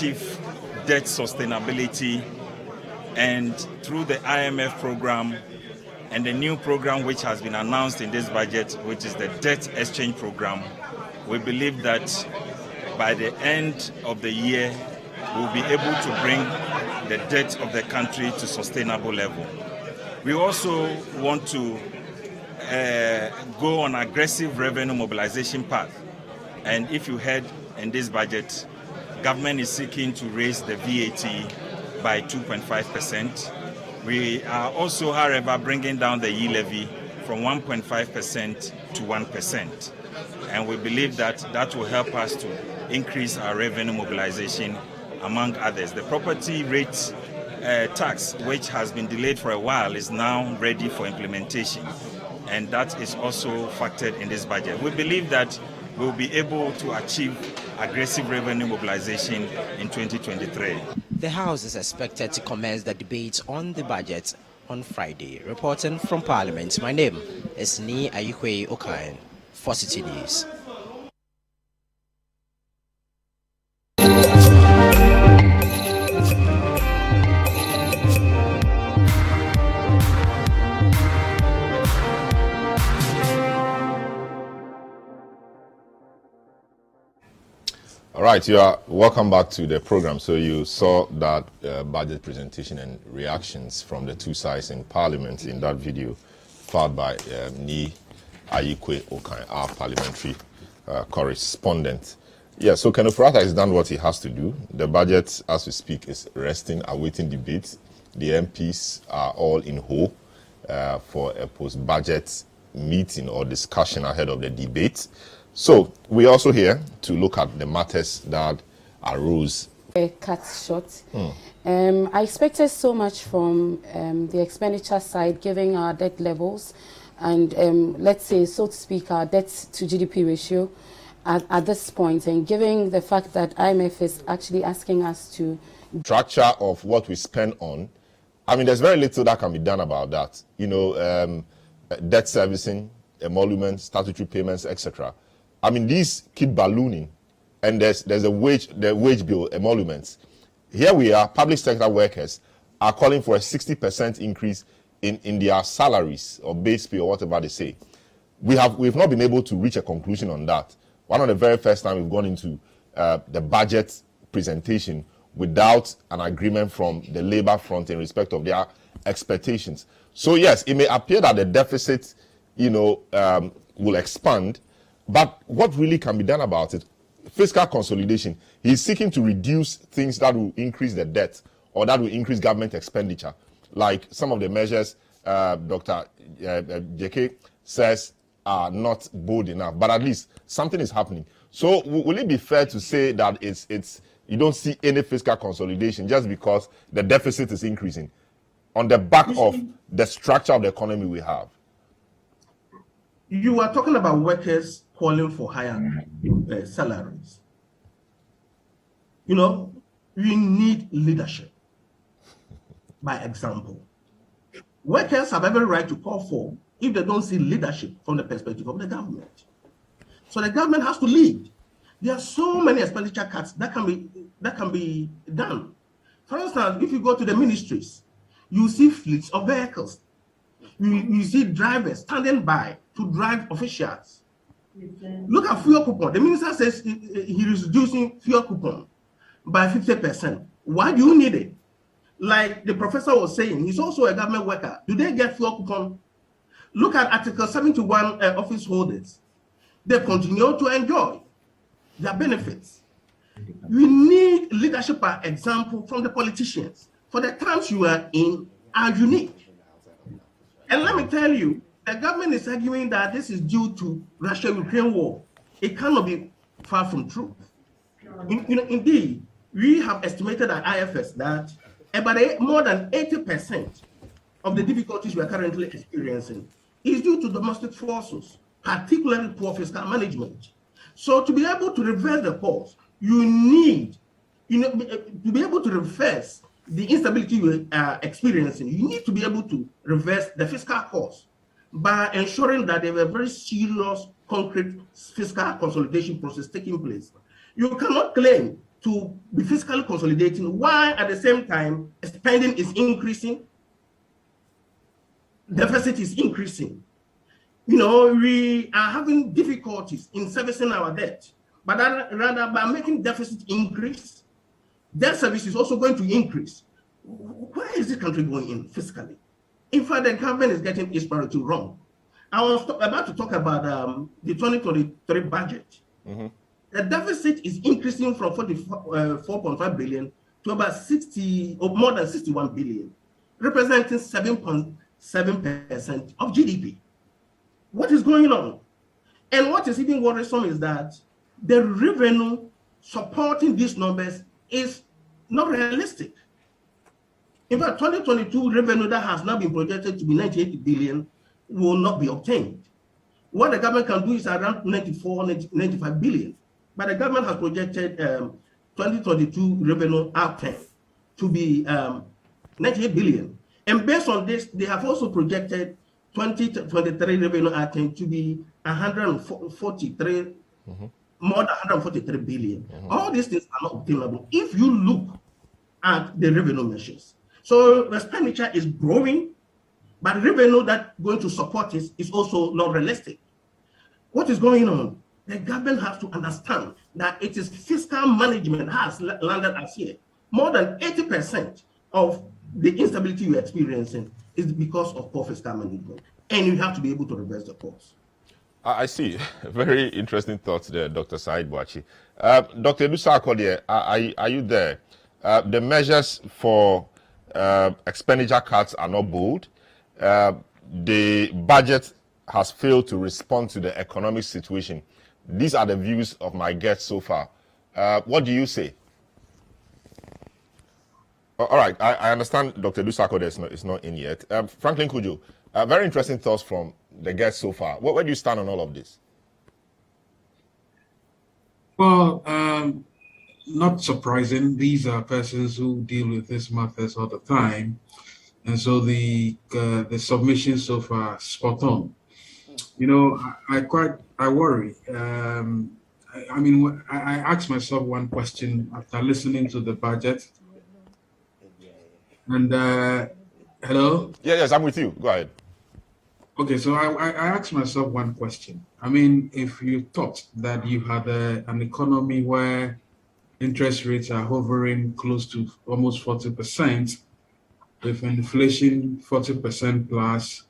achieve debt sustainability, and through the IMF program and the new program which has been announced in this budget, which is the debt exchange program, we believe that by the end of the year, we'll be able to bring the debt of the country to sustainable level. We also want to go on aggressive revenue mobilization path. And if you heard in this budget, government is seeking to raise the VAT by 2.5%. We are also, however, bringing down the E-levy from 1.5% to 1%. And we believe that that will help us to increase our revenue mobilization, among others. The property rate tax, which has been delayed for a while, is now ready for implementation. And that is also factored in this budget. We believe that we'll be able to achieve aggressive revenue mobilization in 2023. The House is expected to commence the debate on the budget on Friday. Reporting from Parliament, my name is Ni Ayikwe Okain for City News. All right, you are welcome back to the program. So you saw that budget presentation and reactions from the two sides in Parliament in that video, filed by Ni Ayikwe Okan, our parliamentary correspondent. Yeah, so Kenofurata has done what he has to do. The budget, as we speak, is resting, awaiting debate. The MPs are all in hope for a post-budget meeting or discussion ahead of the debate. So we're also here to look at the matters that arose. Cut short. I expected so much from the expenditure side, given our debt levels and let's say, so to speak, our debt to GDP ratio at this point, and given the fact that IMF is actually asking us to structure of what we spend on. I mean, there's very little that can be done about that. You know, debt servicing, emoluments, statutory payments, etc. I mean, these keep ballooning, and there's the wage bill, emoluments. Here we are, public sector workers are calling for a 60% increase in their salaries or base pay or whatever they say. We've not been able to reach a conclusion on that. One of the very first time we've gone into the budget presentation without an agreement from the labor front in respect of their expectations. So yes, it may appear that the deficit, you know, will expand. But what really can be done about it? Fiscal consolidation. He's seeking to reduce things that will increase the debt or that will increase government expenditure, like some of the measures Dr. JK says are not bold enough. But at least something is happening. So will it be fair to say that it's you don't see any fiscal consolidation just because the deficit is increasing on the back of the structure of the economy we have? You are talking about workers calling for higher salaries. You know, we need leadership. By example, workers have every right to call for if they don't see leadership from the perspective of the government. So the government has to lead. There are so many expenditure cuts that can be done. For instance, if you go to the ministries, you see fleets of vehicles. You see drivers standing by to drive officials. Look at fuel coupon. The minister says he is reducing fuel coupon by 50%. Why do you need it? Like the professor was saying, he's also a government worker. Do they get fuel coupon? Look at Article 71 office holders. They continue to enjoy their benefits. We need leadership, by example, from the politicians. For the times you are in are unique. And let me tell you, the government is arguing that this is due to Russia-Ukraine war. It cannot be far from truth. Indeed, we have estimated at IFS that about more than 80% of the difficulties we are currently experiencing is due to domestic forces, particularly poor fiscal management. So to be able to reverse the course, you need, to be able to reverse the instability we are experiencing, you need to be able to reverse the fiscal course by ensuring that there were very serious, concrete fiscal consolidation process taking place. You cannot claim to be fiscally consolidating, while at the same time spending is increasing, deficit is increasing. You know, we are having difficulties in servicing our debt, but rather by making deficit increase, debt service is also going to increase. Where is this country going in fiscally? In fact, the government is getting its priority wrong. I was about to talk about the 2023 budget. Mm-hmm. The deficit is increasing from 44.5 billion to about 60 or more than 61 billion, representing 7.7% of GDP. What is going on? And what is even worrisome is that the revenue supporting these numbers is not realistic. In fact, 2022 revenue that has now been projected to be 98 billion will not be obtained. What the government can do is around 95 billion. But the government has projected 2022 revenue outcome to be 98 billion. And based on this, they have also projected 2023 revenue outcome to be 143, more than 143 billion. All these things are not obtainable if you look at the revenue measures. So expenditure is growing, but revenue that's going to support it is also not realistic. What is going on? The government has to understand that it is fiscal management has landed us here. More than 80% of the instability you're experiencing is because of poor fiscal management, and you have to be able to reverse the course. I see. Very interesting thoughts there, Dr. Said Boachi. Dr. Edu-Sarkodie, are you there? The measures for expenditure cuts are not bold. The budget has failed to respond to the economic situation. These are the views of my guests so far. What do you say? All right, I understand Dr. Edu-Sarkodie is not in yet. Franklin Cudjoe, very interesting thoughts from the guests so far. Where do you stand on all of this? Well, not surprising. These are persons who deal with these matters all the time. And so the submission so far spot on. You know, I worry. I mean, I ask myself one question after listening to the budget. And hello? Yes, I'm with you. Go ahead. Okay, so I asked myself one question. I mean, if you thought that you had an economy where interest rates are hovering close to almost 40%, with inflation 40% plus,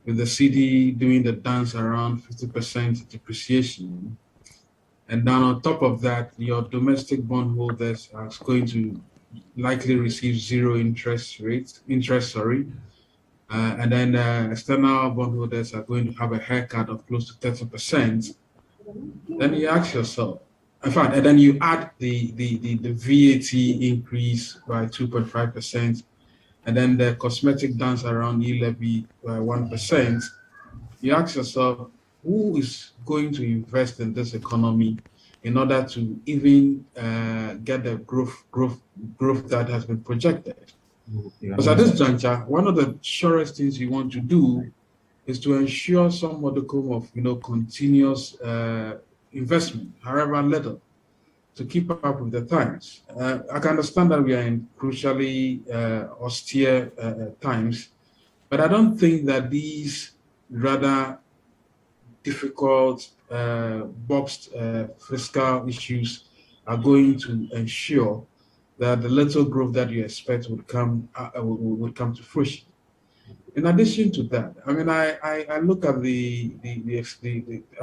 with the CD doing the dance around 50% depreciation, and then on top of that, your domestic bondholders are going to likely receive zero interest, and then external bondholders are going to have a haircut of close to 30%. Then you ask yourself, in fact, and then you add the VAT increase by 2.5%, and then the cosmetic dance around E-levy by 1%. You ask yourself, who is going to invest in this economy in order to even get the growth that has been projected? Because at this juncture, one of the surest things you want to do is to ensure some modicum of continuous investment, however little, to keep up with the times. I can understand that we are in crucially austere times, but I don't think that these rather difficult, boxed fiscal issues are going to ensure that the little growth that you expect would come to fruition. In addition to that, I mean, I look at I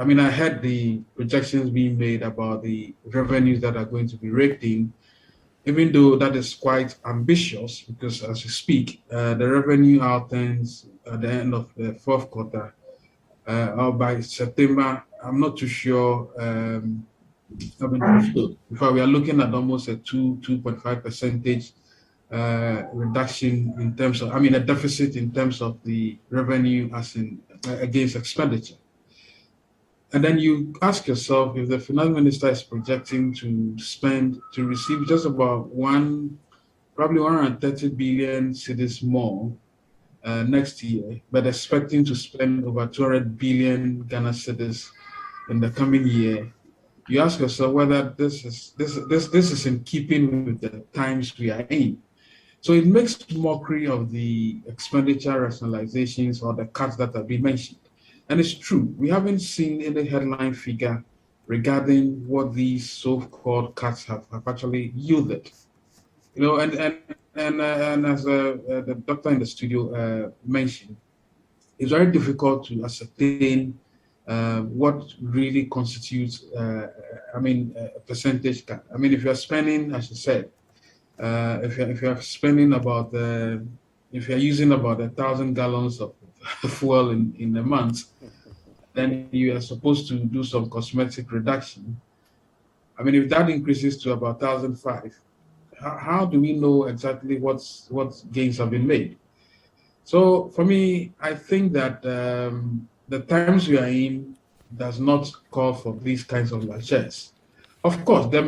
mean, I heard the projections being made about the revenues that are going to be raked in, even though that is quite ambitious, because as we speak, the revenue outturns at the end of the fourth quarter, or by September, I'm not too sure. In fact, we are looking at almost a 2.5% reduction in terms of, I mean, a deficit in terms of the revenue as in against expenditure. And then you ask yourself, if the finance minister is projecting to receive just about probably 130 billion cedis more next year, but expecting to spend over 200 billion Ghana cedis in the coming year, you ask yourself whether this is in keeping with the times we are in. So it makes mockery of the expenditure rationalizations or the cuts that have been mentioned. And it's true, we haven't seen any headline figure regarding what these so-called cuts have actually yielded. You know, and as the doctor in the studio mentioned, it's very difficult to ascertain what really constitutes, a percentage cut. I mean, if you're spending, as you said, if you're spending about, if you're using about 1,000 gallons of fuel in a month, then you are supposed to do some cosmetic reduction. I mean, if that increases to about 1,005, how do we know exactly what gains have been made? So for me, I think that the times we are in does not call for these kinds of largesse. Of course, there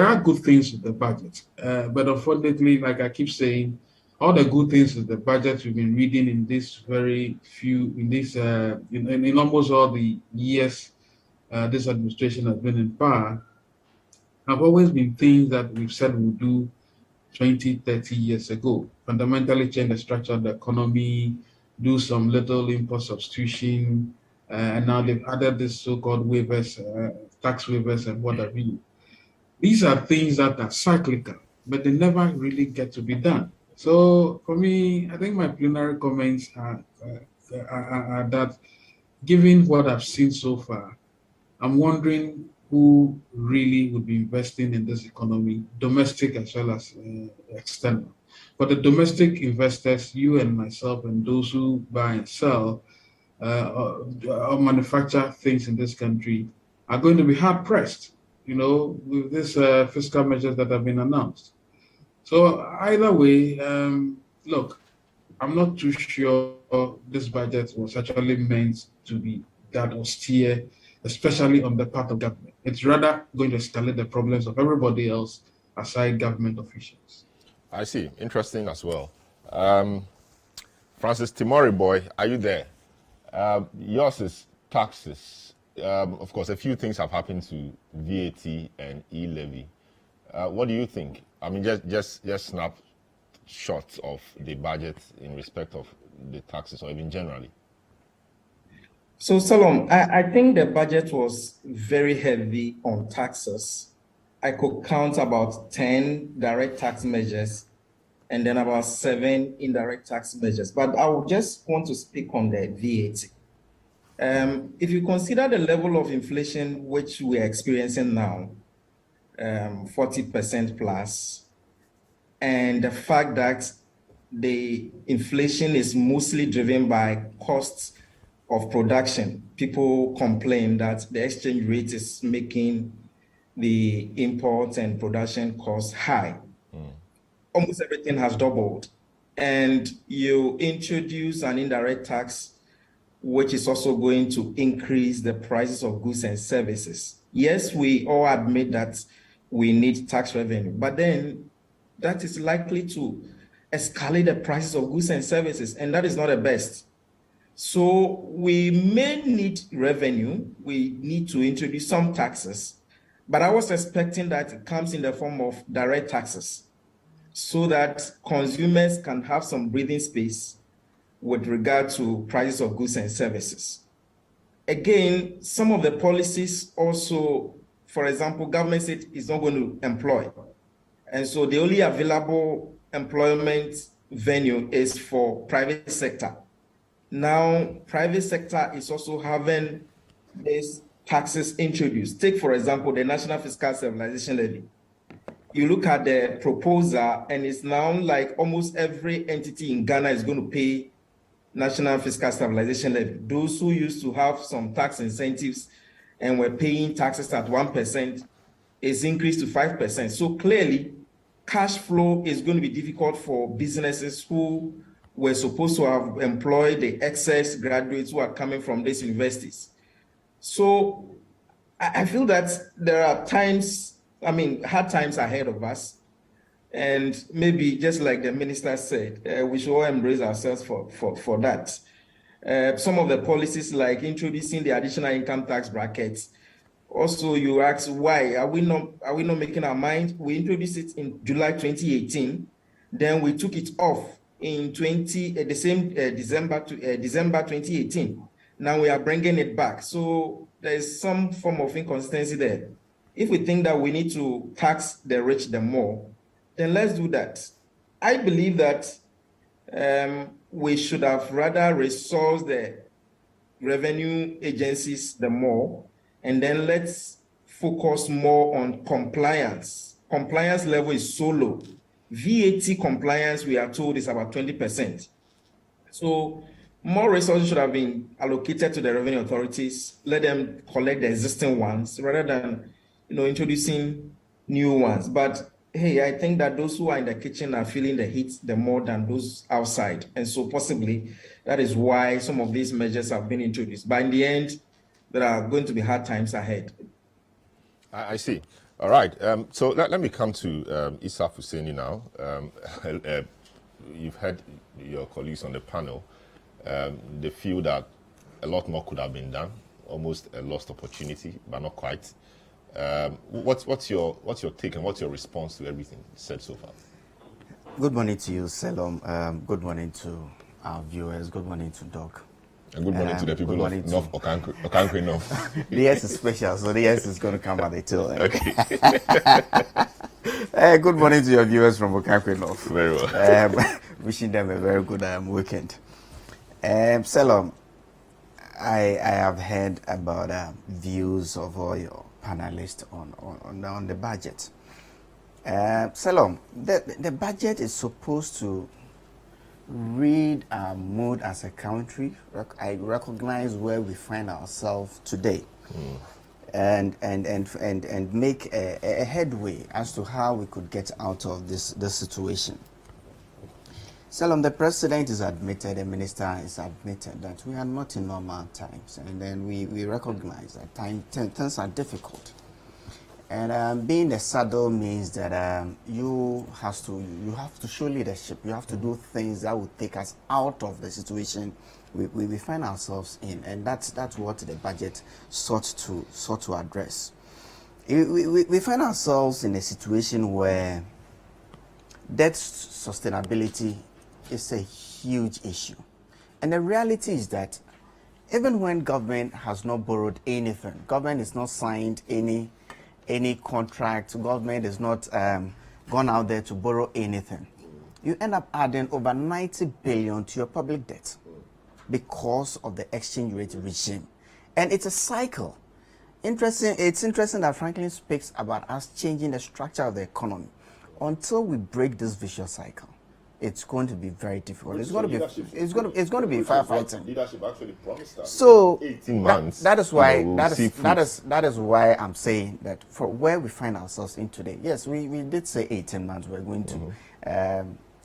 are good things with the budget, but unfortunately, like I keep saying, all the good things with the budget we've been reading in in almost all the years this administration has been in power, have always been things that we've said we'll do 20, 30 years ago. Fundamentally change the structure of the economy, do some little import substitution, and now they've added this so-called waivers, tax waivers and what have you. These are things that are cyclical, but they never really get to be done. So for me, I think my plenary comments are that given what I've seen so far, I'm wondering who really would be investing in this economy, domestic as well as external. But the domestic investors, you and myself, and those who buy and sell or manufacture things in this country are going to be hard pressed, with these fiscal measures that have been announced. So either way, look, I'm not too sure this budget was actually meant to be that austere, especially on the part of government. It's rather going to escalate the problems of everybody else aside government officials. I see. Interesting as well. Francis Timori boy, are you there? Yours is taxes. Of course, a few things have happened to VAT and E-levy. What do you think? I mean, just snap shots of the budget in respect of the taxes, or even generally. So, Selorm, I think the budget was very heavy on taxes. I could count about 10 direct tax measures and then about 7 indirect tax measures. But I would just want to speak on the VAT. If you consider the level of inflation which we are experiencing now, 40% plus, and the fact that the inflation is mostly driven by costs of production. People complain that the exchange rate is making the import and production costs high. Almost everything has doubled. And you introduce an indirect tax, which is also going to increase the prices of goods and services. Yes, we all admit that we need tax revenue, but then that is likely to escalate the prices of goods and services, and that is not the best. So we may need revenue, we need to introduce some taxes, but I was expecting that it comes in the form of direct taxes so that consumers can have some breathing space with regard to prices of goods and services. Again, some of the policies also, for example, government said it's not going to employ. And so the only available employment venue is for private sector. Now, private sector is also having these taxes introduced. Take, for example, the National Fiscal Stabilization Levy. You look at the proposal, and it's now like almost every entity in Ghana is going to pay National Fiscal Stabilization Levy. Those who used to have some tax incentives and were paying taxes at 1% is increased to 5%. So clearly, cash flow is going to be difficult for businesses who were supposed to have employed the excess graduates who are coming from these universities. So I feel that there are times, hard times ahead of us. And maybe just like the minister said, we should all embrace ourselves for that. Some of the policies like introducing the additional income tax brackets Also, you ask why are we not making our mind? We introduced it in July 2018, then we took it off in December 2018. Now we are bringing it back. So there is some form of inconsistency there. If we think that we need to tax the rich the more, then let's do that. I believe that we should have rather resourced the revenue agencies the more, and then let's focus more on compliance. Compliance level is so low. VAT compliance, we are told, is about 20%. So more resources should have been allocated to the revenue authorities. Let them collect the existing ones rather than, introducing new ones. But hey, I think that those who are in the kitchen are feeling the heat the more than those outside. And so possibly that is why some of these measures have been introduced. But in the end, there are going to be hard times ahead. I see. All right. So let me come to Issa Hussaini now. You've heard your colleagues on the panel. They feel that a lot more could have been done, almost a lost opportunity, but not quite. What's your take and what's your response to everything said so far? Good morning to you, Selorm. Good morning to our viewers. Good morning to Doc. And good morning to the people of North Okankwe North. The yes is special, so the yes is going to come at the tail end. Okay. Good morning to your viewers from Okankwe North. Very well. Wishing them a very good weekend. Selorm, I have heard about views of all your panelists on the budget. Selorm, the budget is supposed to read our mood as a country. I recognize where we find ourselves today, and make a headway as to how we could get out of this situation. Selorm, the president is admitted, the minister is admitted that we are not in normal times, and then we recognize that things are difficult. And being the saddle means that you have to show leadership. You have to do things that will take us out of the situation we find ourselves in, and that's what the budget sought to address. We find ourselves in a situation where debt sustainability is a huge issue, and the reality is that even when government has not borrowed anything, government has not signed any contract, government is not gone out there to borrow anything, you end up adding over 90 billion to your public debt because of the exchange rate regime. And it's a cycle. It's interesting that Franklin speaks about us changing the structure of the economy. Until we break this vicious cycle, it's going to be very difficult. It's going to be firefighting. Leadership actually promised that. So 18 months. that is why that is why I'm saying that for where we find ourselves in today. Yes, we did say 18 months we're going to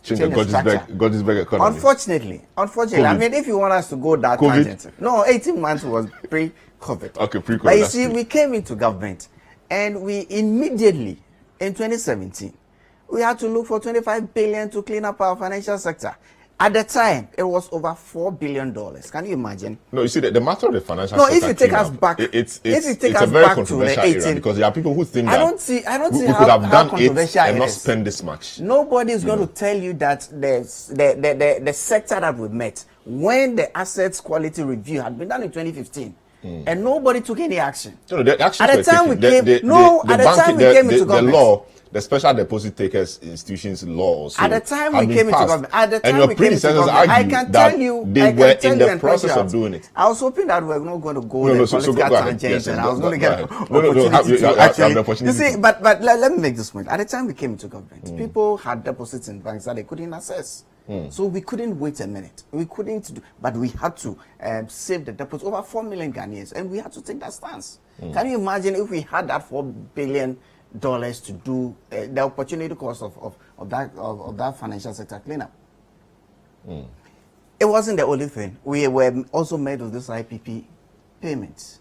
change the Godisberg economy. Unfortunately, COVID. I mean, if you want us to go that tangent, no, 18 months was pre-COVID. Okay, pre-COVID. But you see, we came into government, and we immediately in 2017. We had to look for 25 billion to clean up our financial sector. At the time, it was over $4 billion. Can you imagine? No, you see, the matter of the financial no, sector. If you take us back, it's a very controversial area because there are people who think that we could have done it and not spend this much. Nobody is going to tell you that the sector that we met when the assets quality review had been done in 2015. And nobody took any action. No, the actions at the time we came, into government. The Special Deposit Takers Institutions law also at the time we came into government, and your predecessors argued that they were in the process of doing it. I was hoping that we're not going to go the political tangent, and I was going to get opportunity. You see, but let me make this point. At the time we came into government, people had deposits in banks that they couldn't access. So we couldn't wait a minute. We couldn't but we had to save the deposits, over 4 million Ghanaians, and we had to take that stance. Can you imagine if we had that $4 billion to do the opportunity cost of that financial sector cleanup? It wasn't the only thing. We were also made with this IPP payments.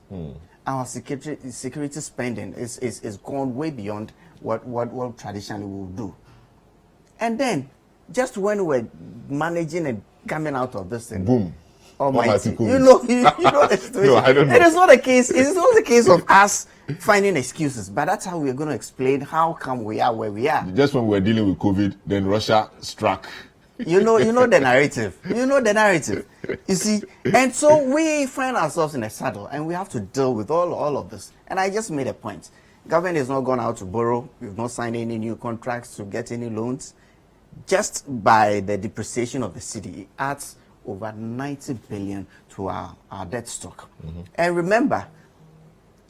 Our security spending is gone way beyond what traditionally we would do. And then, just when we're managing and coming out of this thing, boom, Almighty. Almighty You know the situation. No, I don't know. It is not a case. It is not a case of us finding excuses, but that's how we are going to explain how come we are where we are. Just when we were dealing with COVID, then Russia struck. You know the narrative. You know the narrative. You see, and so we find ourselves in a saddle, and we have to deal with all of this. And I just made a point. Government is not gone out to borrow. We've not signed any new contracts to get any loans. Just by the depreciation of the city, it adds over 90 billion to our debt stock. And remember,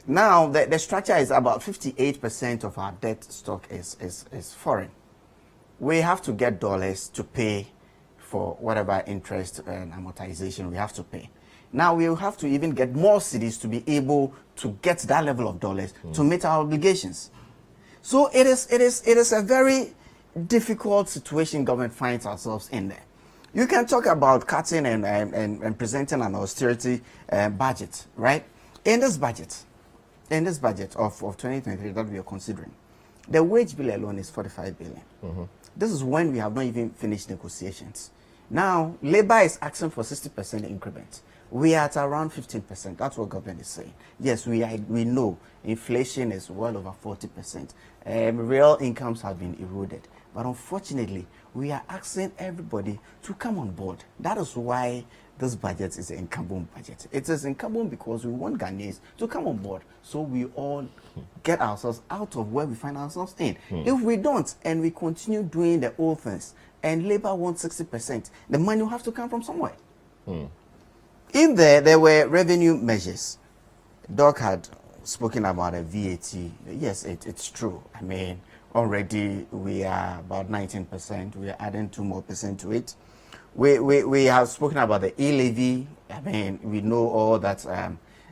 now the structure is about 58% of our debt stock is foreign. We have to get dollars to pay for whatever interest and amortization we have to pay. Now we will have to even get more cities to be able to get that level of dollars to meet our obligations. So it is a very difficult situation government finds ourselves in there. You can talk about cutting and presenting an austerity budget, right? In this budget of 2023 that we are considering, the wage bill alone is 45 billion. This is when we have not even finished negotiations. Now, labor is asking for 60% increment. We are at around 15%. That's what government is saying. Yes, we know inflation is well over 40%. Real incomes have been eroded. But unfortunately, we are asking everybody to come on board. That is why this budget is an incumbent budget. It is incumbent because we want Ghanaians to come on board so we all get ourselves out of where we find ourselves in. If we don't and we continue doing the old things and labor wants 60%, the money will have to come from somewhere. In there were revenue measures. Doc had spoken about a VAT. Yes, it's true. I mean, already we are about 19%. We are adding 2% more to it. We have spoken about the E-levy. I mean, we know all that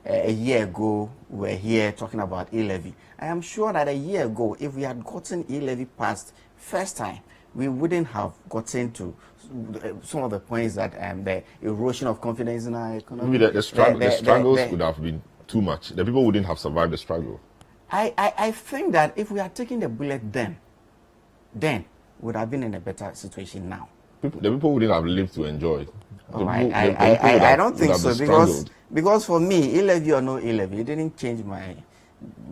a year ago we were here talking about E-levy. I am sure that a year ago, if we had gotten E-levy passed first time, we wouldn't have gotten to some of the points that the erosion of confidence in our economy. Maybe the struggles would have been too much. The people wouldn't have survived the struggle. I think that if we had taken the bullet then we would have been in a better situation now. The people wouldn't have lived to enjoy it. I don't think so, because for me, E-levy or no E-levy, it didn't change my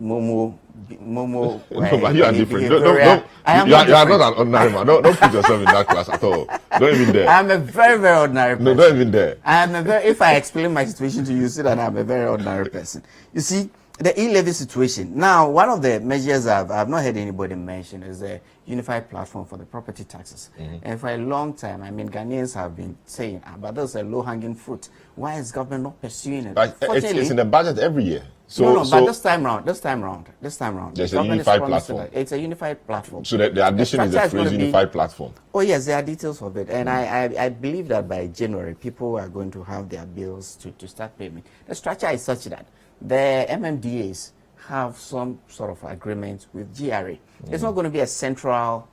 Momo. No, but you are different. You are not an ordinary man. Don't put yourself in that class at all. Don't even dare. I'm a very, very ordinary person. No, don't even dare. If I explain my situation to you, you see that I'm a very ordinary person. You see, the E-levy situation. Now, one of the measures I've not heard anybody mention is the unified platform for the property taxes. And for a long time, I mean, Ghanaians have been saying, but that's a low-hanging fruit. Why is government not pursuing it? But it's in the budget every year. But this time round, there's a unified platform. It's a unified platform. So the addition is the phrase unified platform. Oh yes, there are details of it, and I believe that by January, people are going to have their bills to start paying. The structure is such that the MMDAs have some sort of agreement with GRA. It's not going to be a central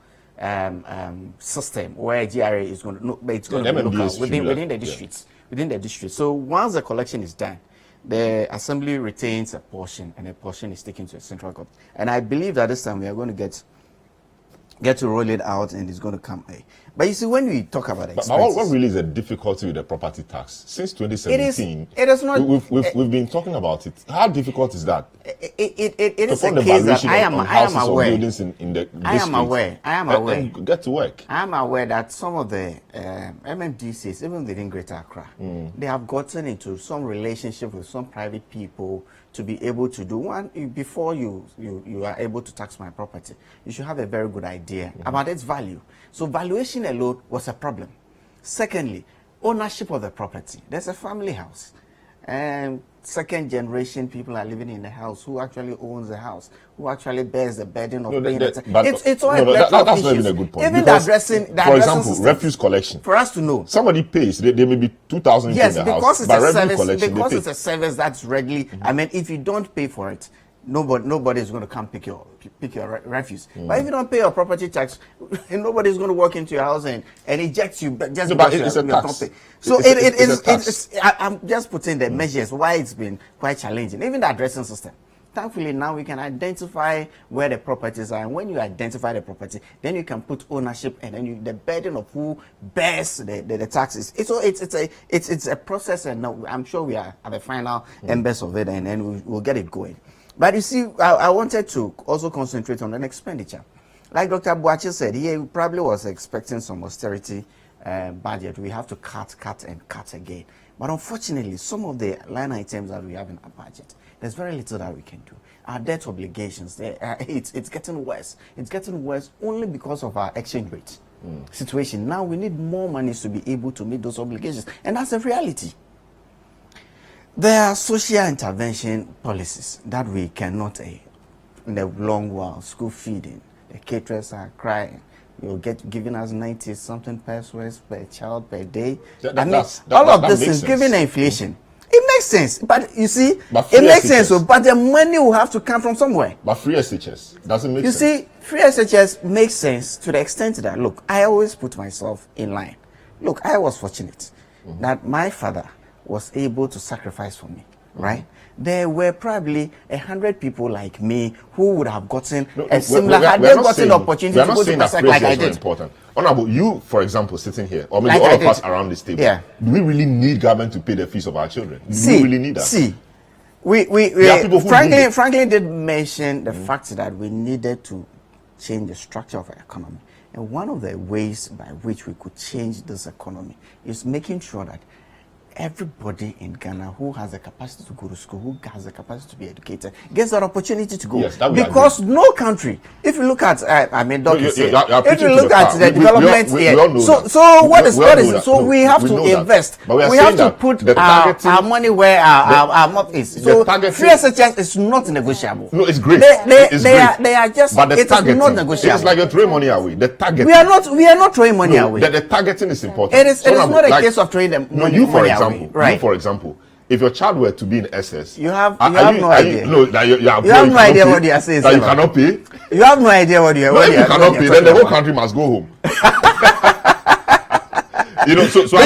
system where GRA is going to. No, but it's going to be local within the districts. Within the district. So once the collection is done, the assembly retains a portion, and a portion is taken to a central government. And I believe that this time we are going to get to roll it out, and it's going to come. But you see, when we talk about expenses, but what really is the difficulty with the property tax? Since 2017, it is not. We've been talking about it. How difficult is that? It is a case that I am aware. I am aware. Get to work. I am aware that some of the MMDCs, even within Greater Accra, they have gotten into some relationship with some private people to be able to do one. Before you are able to tax my property, you should have a very good idea about its value. So valuation alone was a problem. Secondly, ownership of the property. There's a family house, and second generation people are living in the house. Who actually owns the house? Who actually bears the burden of paying it? It's all that's not even a good point. Even the addressing for example, system, refuse collection. For us to know, somebody pays. They may be 2,000 in the house. Because it's a service that's regularly. I mean, if you don't pay for it, nobody is going to come pick your refuse. But if you don't pay your property tax, nobody's going to walk into your house and eject you just because it's a tax. Pay. So I'm just putting the measures why it's been quite challenging. Even the addressing system. thankfully now we can identify where the properties are, and when you identify the property, then you can put ownership, and then the burden of who bears the taxes. It's a process, and now I'm sure we are at the final embers of it, and then we'll get it going. But you see, I wanted to also concentrate on an expenditure. Like Dr. Boache said, he probably was expecting some austerity budget. We have to cut and cut again. But unfortunately, some of the line items that we have in our budget, there's very little that we can do. Our debt obligations, it's getting worse. It's getting worse only because of our exchange rate situation. Now we need more money to be able to meet those obligations. And that's a reality. There are social intervention policies that we cannot, in the long while, school feeding, the caterers are crying. You'll get giving us 90-something pesos per child per day. All of this is giving inflation. It makes sense, but you see, it makes sense. But the money will have to come from somewhere. But free SHS doesn't make sense. You see, free SHS makes sense to the extent that, look, I always put myself in line. Look, I was fortunate that my father was able to sacrifice for me, right? There were probably 100 people like me who would have gotten a similar, had they gotten the opportunity to go to Pasek like I did. Important. Honorable, you, for example, sitting here, or maybe all of us around this table, do we really need government to pay the fees of our children? Do we really need that? See, Franklin did mention the fact that we needed to change the structure of our economy. And one of the ways by which we could change this economy is making sure that everybody in Ghana who has the capacity to go to school, who has the capacity to be educated, gets that opportunity to go. Yes, because no country, if you look at, if you look at the development here, so we have to invest. We have to put our money where our mouth is. So free SHS is not negotiable. No, it's great. They are just, but it is not negotiable. It's like you're throwing money away. The target. We are not throwing money away. The targeting is important. It is not a case of throwing them money away. Right. You, for example, if your child were to be in SS, you have no idea. No, that you have no idea what you are saying. That you cannot pay. You have no idea what you are. If you cannot pay, then the whole country must go home. So I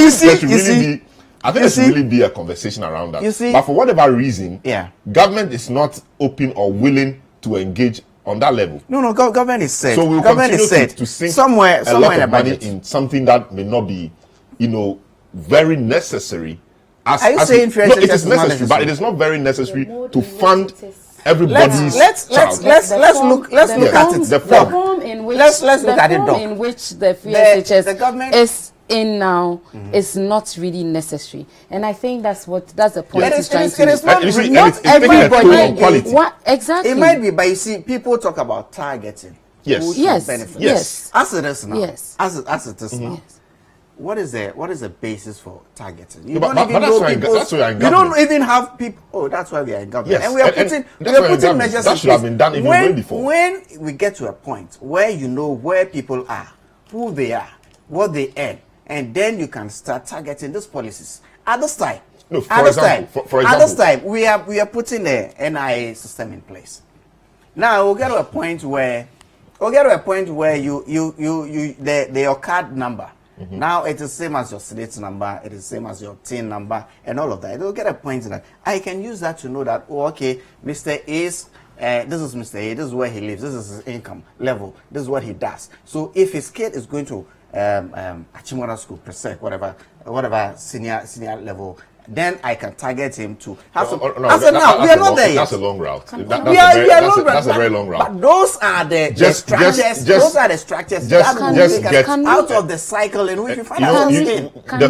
think there should really be a conversation around that. But for whatever reason, government is not open or willing to engage on that level. No, government is set. So we will continue to sink somewhere a lot of money budget in something that may not be, very necessary. Are you saying no, it is necessary, but it is not very necessary to fund everybody's let's look at it. The form in which the free SHS is in now is not really necessary, and I think that's the point he's trying to make. Not everybody. Exactly. It might be, but you see, people talk about targeting. Yes. As it is now. Yes. As it is now. What is the basis for targeting? You don't even have people. Oh, that's why we are in government. Yes. And we are putting measures. That should have been done even way before. When we get to a point where you know where people are, who they are, what they earn, and then you can start targeting those policies. At this time, at this time, we are putting a NIA system in place. Now we'll get to a point where your card number. Now it is the same as your slate number, it is the same as your TIN number, and all of that. It will get a point that I can use that to know that, Mr. A's, this is Mr. A, this is where he lives, this is his income level, this is what he does. So if his kid is going to Achimota School, Presec, whatever senior level, then I can target him to have some. We are not there yet. That's a long route. That's a very long route. But those are the structures. Those are the structures that will take us out of the cycle in which we find ourselves.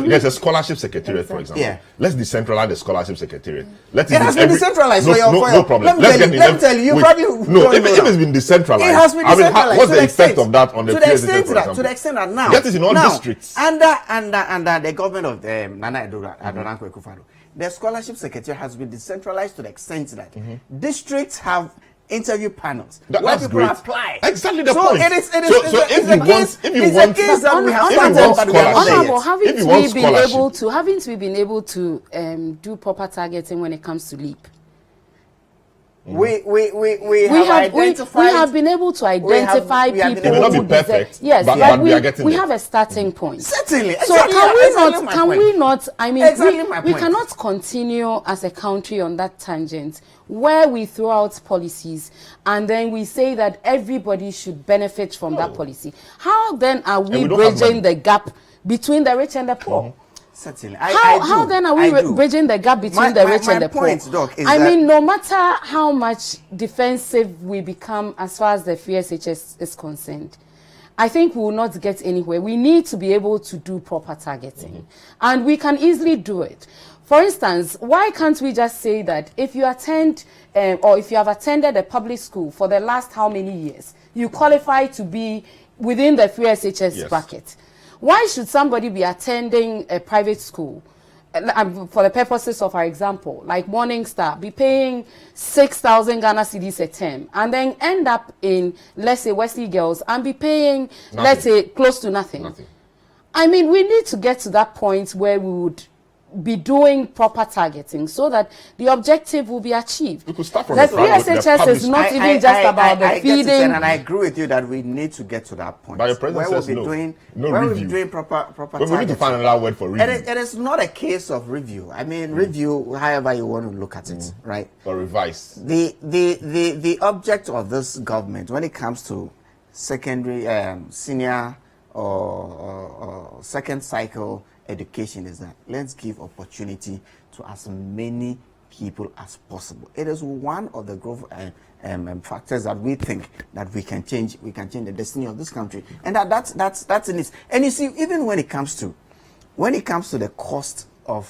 There's a scholarship secretariat, for example. Yeah. Let's decentralize the scholarship secretariat. It has been decentralized. No problem. Let me tell you. If it's been decentralized, it has been decentralized. What's the effect of that on the to the extent that now, that is in all districts. Under the government of Nana Adonoo, the scholarship secretary has been decentralized to the extent that districts have interview panels where people apply. Exactly the point. Haven't we been able to do proper targeting when it comes to LEAP? We have been able to identify people It may not be who deserve. perfect, Yes, but we are getting we there. have a starting point. Certainly. So can we not? I mean, Exactly my we point. cannot continue as a country on that tangent where we throw out policies and then we say that everybody should benefit from that policy. How then are we we don't have money. bridging the gap between the rich and the poor? Certainly. How then are we bridging the gap between the rich and the poor? Point, Doc, is I that mean, no matter how much defensive we become as far as the free SHS is concerned, I think we will not get anywhere. We need to be able to do proper targeting. And we can easily do it. For instance, why can't we just say that if you attend or if you have attended a public school for the last how many years, you qualify to be within the free SHS bracket? Why should somebody be attending a private school, for the purposes of our example, like Morning Star, be paying 6,000 Ghana cedis a term, and then end up in, let's say, Wesley Girls, and be paying, let's say, close to nothing? I mean, we need to get to that point where we would be doing proper targeting so that the objective will be achieved. We could start from the the PSHS is not even just about the feeding. And I agree with you that we need to get to that point. But your president says we'll be doing proper we need to find another word for review. It is not a case of review. I mean, review, however you want to look at it, right? Or revise. The object of this government, when it comes to secondary, senior or second cycle education, is that let's give opportunity to as many people as possible. It is one of the growth factors that we think that we can change the destiny of this country, and that's in it. And you see, even when it comes to the cost of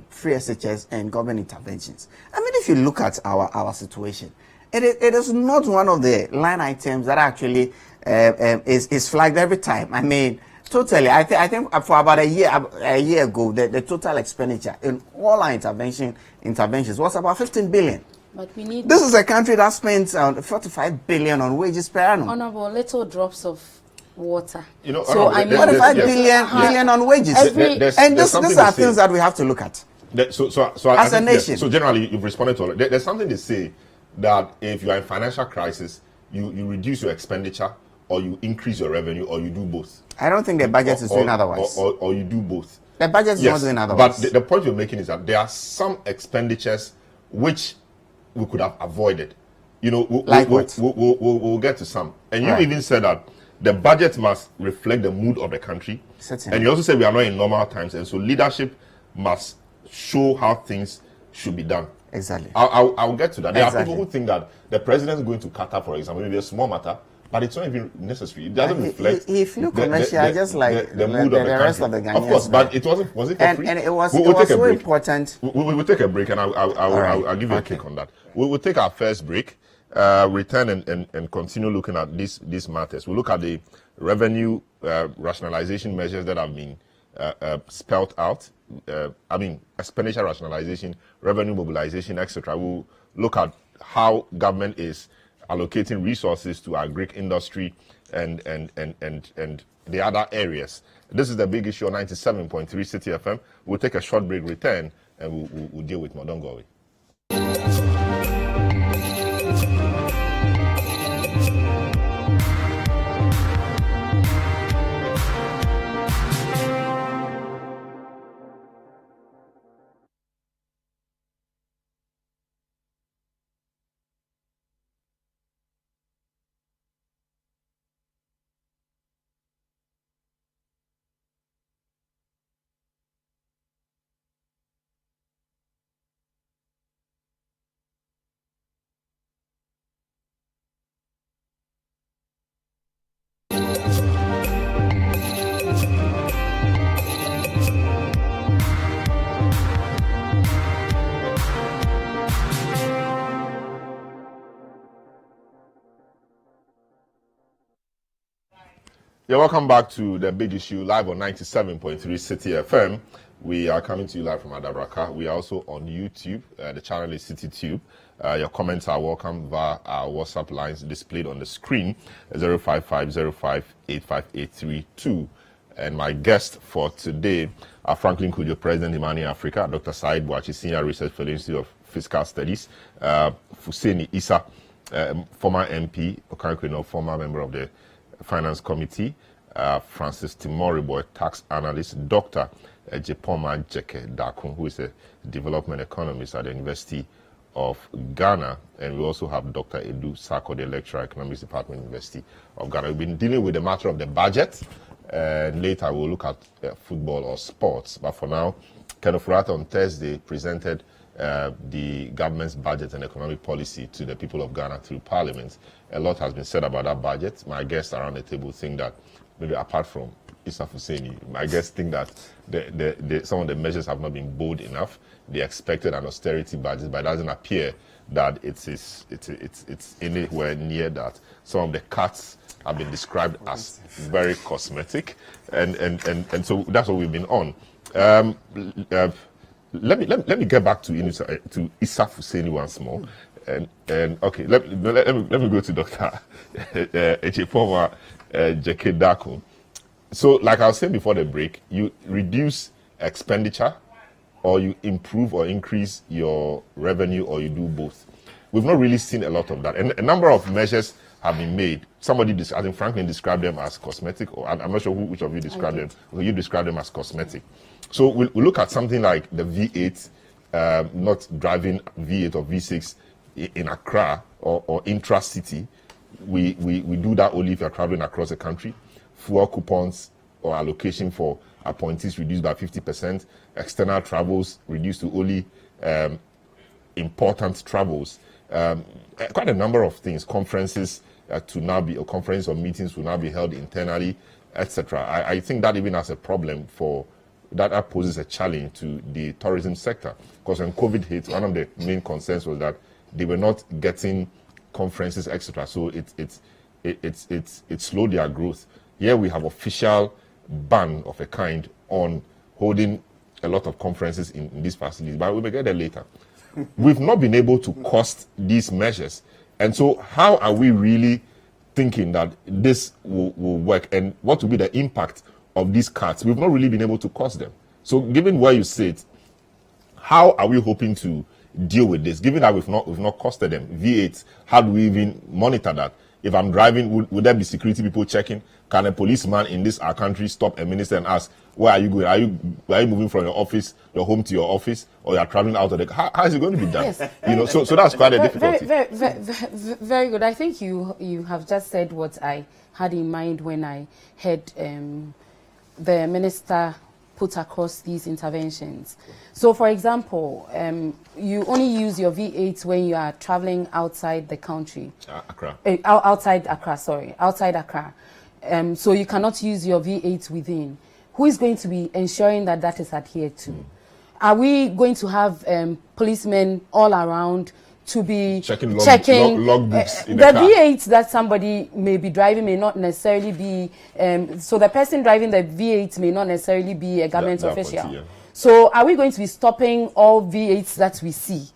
free SHS and government interventions, I mean, if you look at our situation, it is not one of the line items that actually is flagged every time. I mean, totally. I think for about a year ago, the total expenditure in all our interventions was about 15 billion. But we need. This is a country that spends 45 billion on wages per annum. Honorable, little drops of water. You know, so I mean, 45 billion on wages. And these are things that we have to look at. So as a nation. So generally, you've responded to all. There's something to say that if you are in financial crisis, you reduce your expenditure, or you increase your revenue, or you do both. I don't think the budget is doing otherwise. Or you do both. The budget is not doing otherwise. But the point you're making is that there are some expenditures which we could have avoided. You know, we'll get to some. And you even said that the budget must reflect the mood of the country. Certainly. And you also said we are not in normal times, and so leadership must show how things should be done. Exactly. I'll get to that. There are people who think that the president is going to Qatar, for example, maybe a small matter, but it's not even necessary. It doesn't reflect. He flew commercial, just like the mood of the rest of the Ghanaians. Of course, but it wasn't. Was it for free? And it was so important. We will take a break, and I'll give you a kick on that. We will take our first break, return and continue looking at these matters. We'll look at the revenue rationalization measures that have been spelled out. Expenditure rationalization, revenue mobilization, etc. We'll look at how government is allocating resources to our Greek industry and the other areas. This is the big issue on 97.3 City FM. We'll take a short break, return, and we'll deal with more. Don't go away. Yeah, welcome back to the big issue live on 97.3 City FM. We are coming to you live from Adabraka. We are also on YouTube. The channel is CityTube. Your comments are welcome via our WhatsApp lines displayed on the screen, 05505885832. And my guest for today are Franklin Kujo, President Imani Africa, Dr. Said Bouachi, Senior Research Fellow, Institute of Fiscal Studies, Fuseni Issa, former MP, Okankweno, former member of the Finance Committee, Francis Timoriboy, tax analyst, Dr. Jepoma Jeke Dakun, who is a development economist at the University of Ghana, and we also have Dr. Edu Sako, the lecturer, Economics Department, University of Ghana. We've been dealing with the matter of the budget, and later we'll look at football or sports. But for now, Kenneth Furata on Thursday presented the government's budget and economic policy to the people of Ghana through Parliament. A lot has been said about that budget. My guests around the table think that, maybe apart from Issa Fuseni, my guests think that some of the measures have not been bold enough. They expected an austerity budget, but it doesn't appear that it's anywhere near that. Some of the cuts have been described as very cosmetic, and so that's what we've been on. Let me get back to Issa Fuseni once more, and okay, let me go to Dr. Ejepoma Jeke Dakun. So, like I was saying before the break, you reduce expenditure, or you improve or increase your revenue, or you do both. We've not really seen a lot of that, and a number of measures have been made. Somebody, I think Franklin described them as cosmetic, or I'm not sure which of you described them. Well, you described them as cosmetic. So we'll look at something like the V8, not driving V8 or V6 in Accra or intra-city. We do that only if you're traveling across the country. Fuel coupons or allocation for appointees reduced by 50%. External travels reduced to only important travels. Quite a number of things. Conferences to now be, or conference or meetings will now be held internally, etc. I think that even has a problem for that poses a challenge to the tourism sector, because when COVID hit, one of the main concerns was that they were not getting conferences, etc. So it slowed their growth. Here we have official ban of a kind on holding a lot of conferences in these facilities, but we may get there later. We've not been able to cost these measures, and so how are we really thinking that this will work, and what will be the impact of these cuts? We've not really been able to cost them. So given where you sit, how are we hoping to deal with this, given that we've not costed them? V8, how do we even monitor that? If I'm driving, would there be security people checking? Can a policeman in our country stop a minister and ask, where are you going? Are you moving from your home to your office, or you are traveling out of the? How is it going to be done? Yes. So that's quite a difficulty. Very good. I think you have just said what I had in mind when I heard the minister put across these interventions. So, for example, you only use your V8 when you are traveling outside the country. Accra. Outside Accra. So you cannot use your V8 within. Who is going to be ensuring that that is adhered to? Are we going to have policemen all around to be checking logbooks in the V8 that somebody may be driving may not necessarily be, so the person driving the V8 may not necessarily be a government official. Yeah. So are we going to be stopping all V8s that we see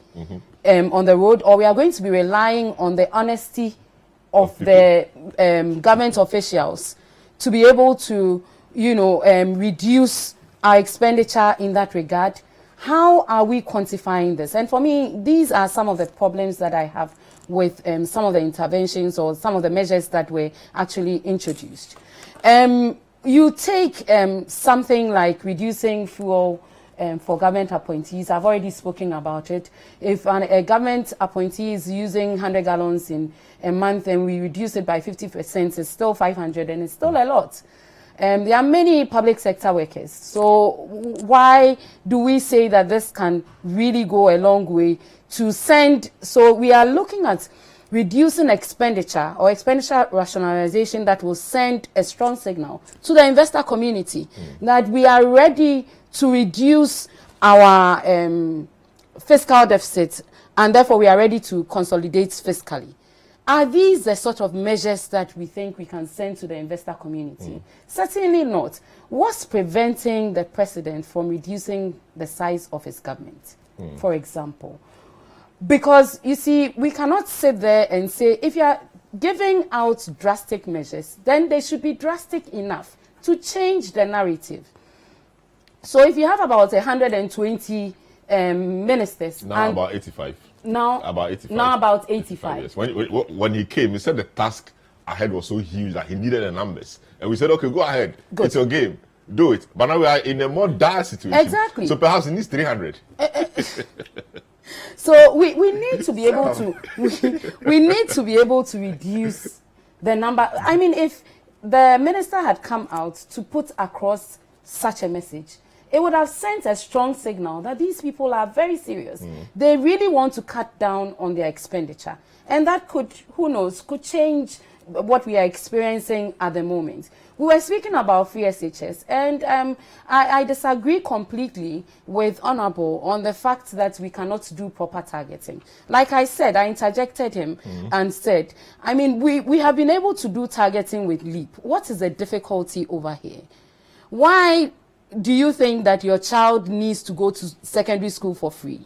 on the road, or we are going to be relying on the honesty of the government officials to be able to, reduce our expenditure in that regard? How are we quantifying this? And for me, these are some of the problems that I have with some of the interventions or some of the measures that were actually introduced. You take something like reducing fuel for government appointees. I've already spoken about it. If a government appointee is using 100 gallons in a month and we reduce it by 50%, it's still 500, and it's still a lot. There are many public sector workers. So why do we say that this can really go a long way to send? So we are looking at reducing expenditure or expenditure rationalization that will send a strong signal to the investor community that we are ready to reduce our fiscal deficit, and therefore we are ready to consolidate fiscally. Are these the sort of measures that we think we can send to the investor community? Certainly not. What's preventing the president from reducing the size of his government, for example? Because, you see, we cannot sit there and say, if you are giving out drastic measures, then they should be drastic enough to change the narrative. So if you have about 120 ministers. Now and about 85. Now about 85. Now about 85. Yes. When he came, he said the task ahead was so huge that he needed the numbers. And we said, okay, go ahead. Good. It's your game. Do it. But now we are in a more dire situation. Exactly. So perhaps he needs 300. So we need to be able to we need to be able to reduce the number. I mean, if the minister had come out to put across such a message, it would have sent a strong signal that these people are very serious. They really want to cut down on their expenditure. And that could, who knows, could change what we are experiencing at the moment. We were speaking about free SHS, and I disagree completely with Honorable on the fact that we cannot do proper targeting. Like I said, I interjected him and said, I mean, we have been able to do targeting with LEAP. What is the difficulty over here? Why do you think that your child needs to go to secondary school for free?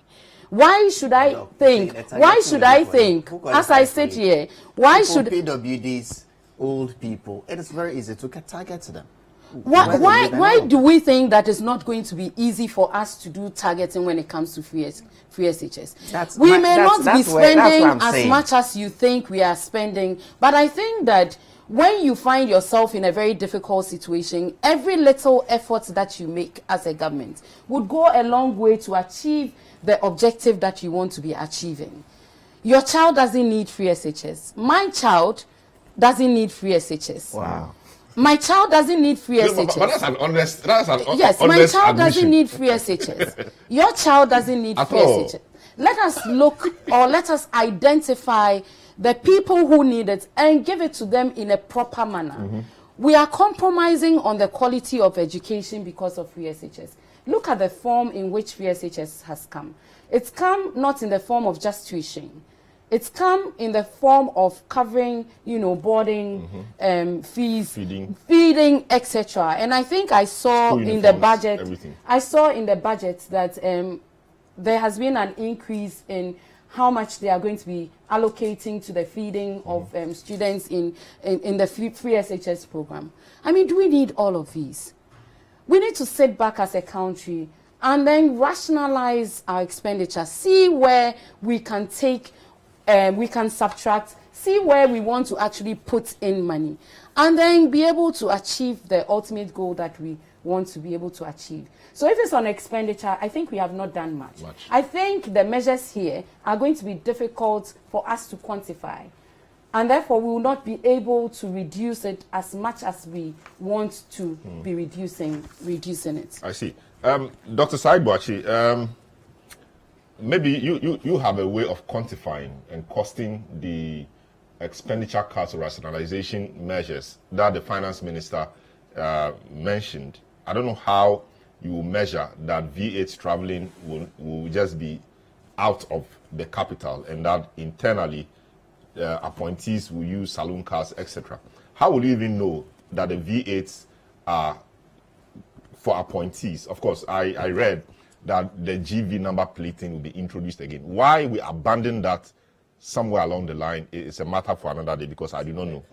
Why should I think? Why should I think? As I sit here, why should PWDs, old people? It is very easy to target them. Why do we think that it's not going to be easy for us to do targeting when it comes to free SHS? We may not be spending as much as you think we are spending, but I think that when you find yourself in a very difficult situation, every little effort that you make as a government would go a long way to achieve the objective that you want to be achieving. Your child doesn't need free SHS. My child doesn't need free SHS. Wow. My child doesn't need free SHS. But that's an honest. Yes, my child doesn't need free SHS. Your child doesn't need free SHS. Let us look, or let us identify the people who need it and give it to them in a proper manner. We are compromising on the quality of education because of free SHS. Look at the form in which free SHS has come. It's come not in the form of just tuition. It's come in the form of covering, boarding, fees, feeding, etc. And I think I saw in the budget, that there has been an increase in how much they are going to be allocating to the feeding of students in the free SHS program. I mean, do we need all of these? We need to sit back as a country and then rationalize our expenditure, see where we can take, we can subtract, see where we want to actually put in money, and then be able to achieve the ultimate goal that we want to be able to achieve. So if it's on expenditure, I think we have not done much. I think the measures here are going to be difficult for us to quantify, and therefore we will not be able to reduce it as much as we want to be reducing it. I see. Dr. Saidbuachi, maybe you have a way of quantifying and costing the expenditure cuts or rationalization measures that the finance minister mentioned. I don't know how you will measure that V8 traveling will just be out of the capital and that internally appointees will use saloon cars, etc. How will you even know that the V8s are for appointees? Of course, I read that the GV number plating will be introduced again. Why we abandon that somewhere along the line is a matter for another day, because I do not know.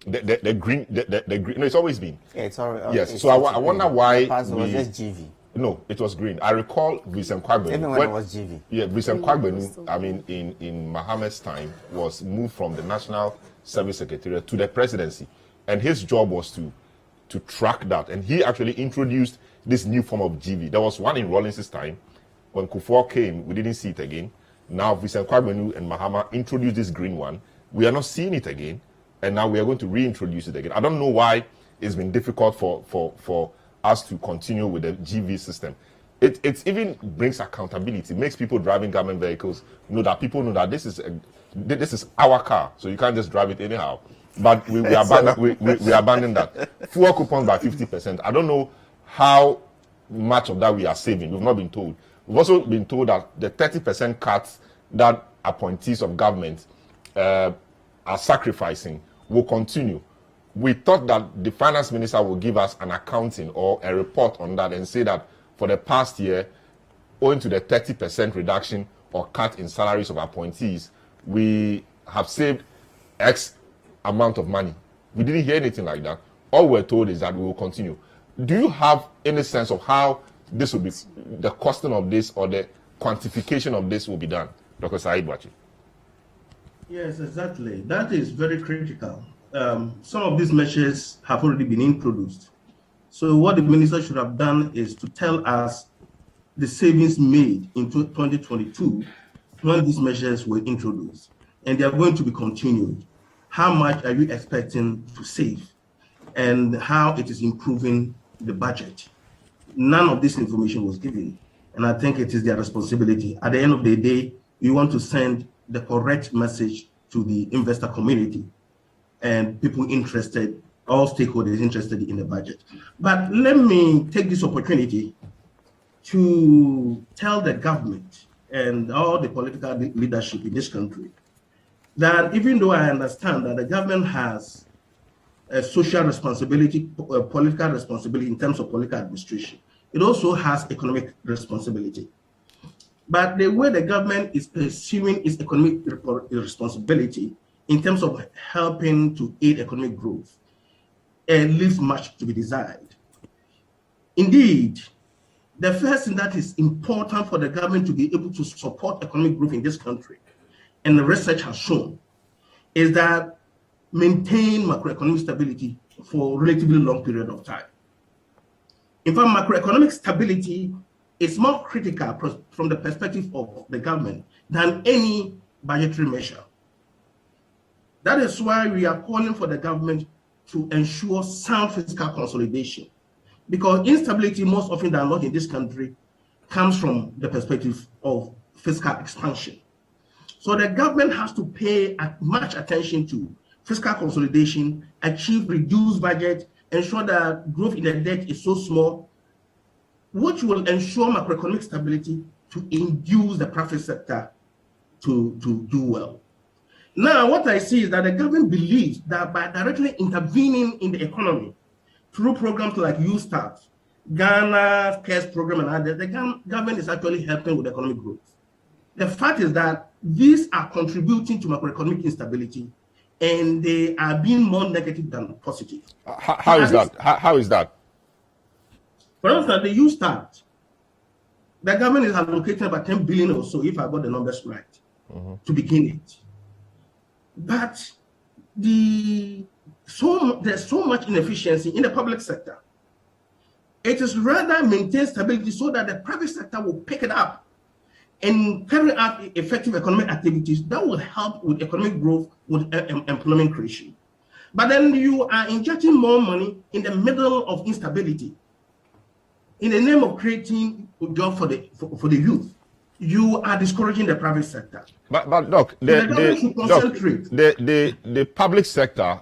The green, no, it's always been. Yeah, it's already. Yes, so I wonder why. It was just GV. No, it was green. I recall Vincent Kwagbenu. Even when it was GV. Yeah, Vincent Kwagbenu, I mean, in Mohammed's time, was moved from the National Service Secretariat to the presidency. And his job was to track that. And he actually introduced this new form of GV. There was one in Rawlings' time. When Kufuor came, we didn't see it again. Now, Vincent Kwagbenu and Mahama introduced this green one. We are not seeing it again. And now we are going to reintroduce it again. I don't know why it's been difficult for us to continue with the GV system. It even brings accountability. It makes people driving government vehicles know that people know that this is our car, so you can't just drive it anyhow. But we abandon that. Fuel coupons by 50%. I don't know how much of that we are saving. We've not been told. We've also been told that the 30% cuts that appointees of government are sacrificing will continue. We thought that the finance minister will give us an accounting or a report on that and say that for the past year, owing to the 30% reduction or cut in salaries of appointees, we have saved X amount of money. We didn't hear anything like that. All we're told is that we will continue. Do you have any sense of how this will be, the costing of this or the quantification of this will be done? Dr. Said Wachi. Yes, exactly. That is very critical. Some of these measures have already been introduced. So what the minister should have done is to tell us the savings made in 2022 when these measures were introduced, and they are going to be continued. How much are you expecting to save, and how it is improving the budget? None of this information was given, and I think it is their responsibility. At the end of the day, we want to send the correct message to the investor community and people interested, all stakeholders interested in the budget. But let me take this opportunity to tell the government and all the political leadership in this country that even though I understand that the government has a social responsibility, a political responsibility in terms of political administration, it also has economic responsibility. But the way the government is pursuing its economic responsibility in terms of helping to aid economic growth leaves much to be desired. Indeed, the first thing that is important for the government to be able to support economic growth in this country, and the research has shown, is that maintain macroeconomic stability for a relatively long period of time. In fact, macroeconomic stability is more critical from the perspective of the government than any budgetary measure. That is why we are calling for the government to ensure sound fiscal consolidation, because instability most often than not in this country comes from the perspective of fiscal expansion. So the government has to pay much attention to fiscal consolidation, achieve reduced budget, ensure that growth in the debt is so small, which will ensure macroeconomic stability to induce the private sector to do well. Now, what I see is that the government believes that by directly intervening in the economy through programs like U-Start, Ghana CARES program and others, the government is actually helping with economic growth. The fact is that these are contributing to macroeconomic instability, and they are being more negative than positive. How is that? How is that? For instance, the U-Start, the government is allocating about 10 billion or so, if I got the numbers right, to begin it. But there's so much inefficiency in the public sector. It is rather maintain stability so that the private sector will pick it up and carry out effective economic activities that will help with economic growth, with employment creation. But then you are injecting more money in the middle of instability in the name of creating a job for the youth. You are discouraging the private sector. But Doc, the public sector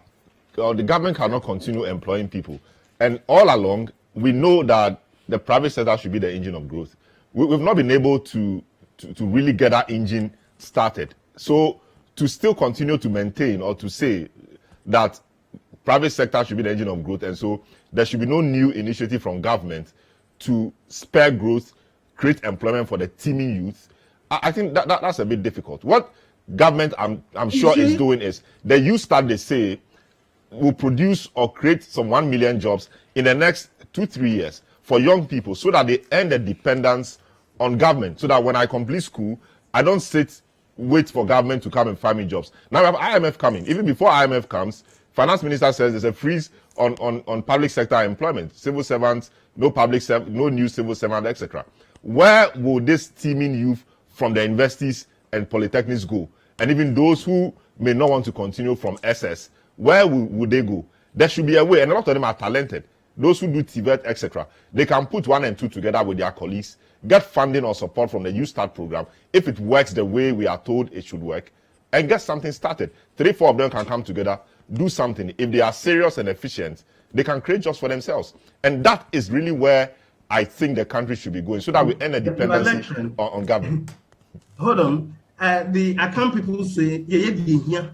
or the government cannot continue employing people. And all along, we know that the private sector should be the engine of growth. We've not been able to really get that engine started. So to still continue to maintain or to say that private sector should be the engine of growth, and so there should be no new initiative from government to spur growth, create employment for the teeming youth, I think that's a bit difficult. What government, I'm sure, is doing is the U-Start, they say, will produce or create some 1 million jobs in the next 2-3 years for young people, so that they end the dependence on government, so that when I complete school, I don't wait for government to come and find me jobs. Now we have IMF coming. Even before IMF comes, finance minister says there's a freeze on public sector employment. Civil servants, no new civil servant, etc. Where will this teeming youth from the universities and polytechnics go? And even those who may not want to continue from SS, where would they go? There should be a way, and a lot of them are talented. Those who do TVET, etc., they can put 1 and 2 together with their colleagues, get funding or support from the U-Start program, if it works the way we are told it should work, and get something started. 3-4 of them can come together, do something. If they are serious and efficient, they can create jobs for themselves. And that is really where I think the country should be going, so that we end a dependency on government. Hold on. The account people say, here,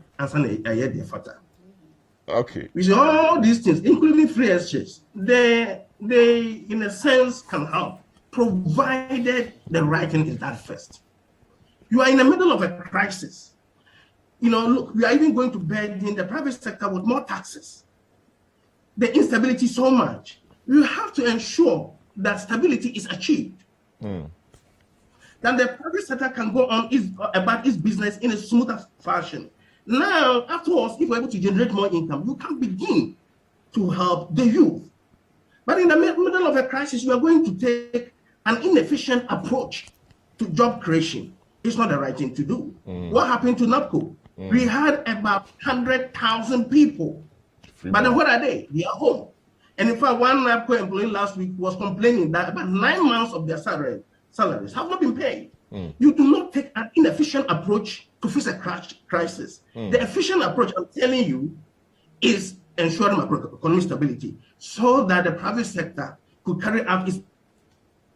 okay. Which all these things, including free exchange, they in a sense can help, provided the right thing is that first. You are in the middle of a crisis. Look, we are even going to burden the private sector with more taxes. The instability so much. You have to ensure that stability is achieved. then the private sector can go on about its business in a smoother fashion. Now, afterwards, if we're able to generate more income, you can begin to help the youth. But in the middle of a crisis, you are going to take an inefficient approach to job creation. It's not the right thing to do. What happened to NAPCO? We had about 100,000 people. But then what are they? They are home. And in fact, one NAPCO employee last week was complaining that about 9 months of their salaries have not been paid. You do not take an inefficient approach to face a crisis. The efficient approach, I'm telling you, is ensuring macroeconomic stability so that the private sector could carry out its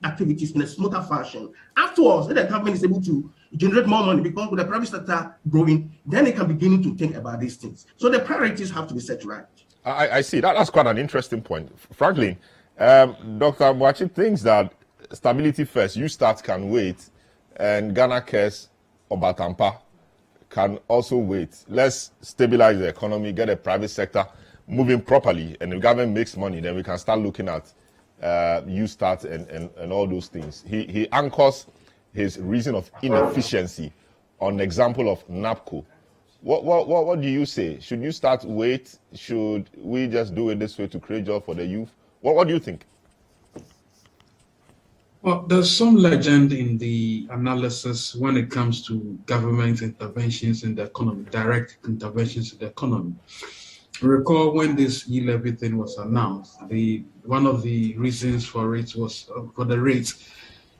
activities in a smoother fashion. Afterwards, if the government is able to generate more money, because with the private sector growing, then it can begin to think about these things. So the priorities have to be set right. I see. That's quite an interesting point. Franklin, Dr. Mwachi thinks that stability first, you start can wait, and Ghana Cares or Batampa can also wait. Let's stabilize the economy, get the private sector moving properly, and if the government makes money, then we can start looking at you start and all those things. He anchors his reason of inefficiency on an example of NAPCO. What do you say? Should you start wait? Should we just do it this way to create job for the youth? What do you think? Well, there's some legend in the analysis when it comes to government interventions in the economy, direct interventions in the economy. Recall when this E-levy thing was announced, one of the reasons for it was for the rates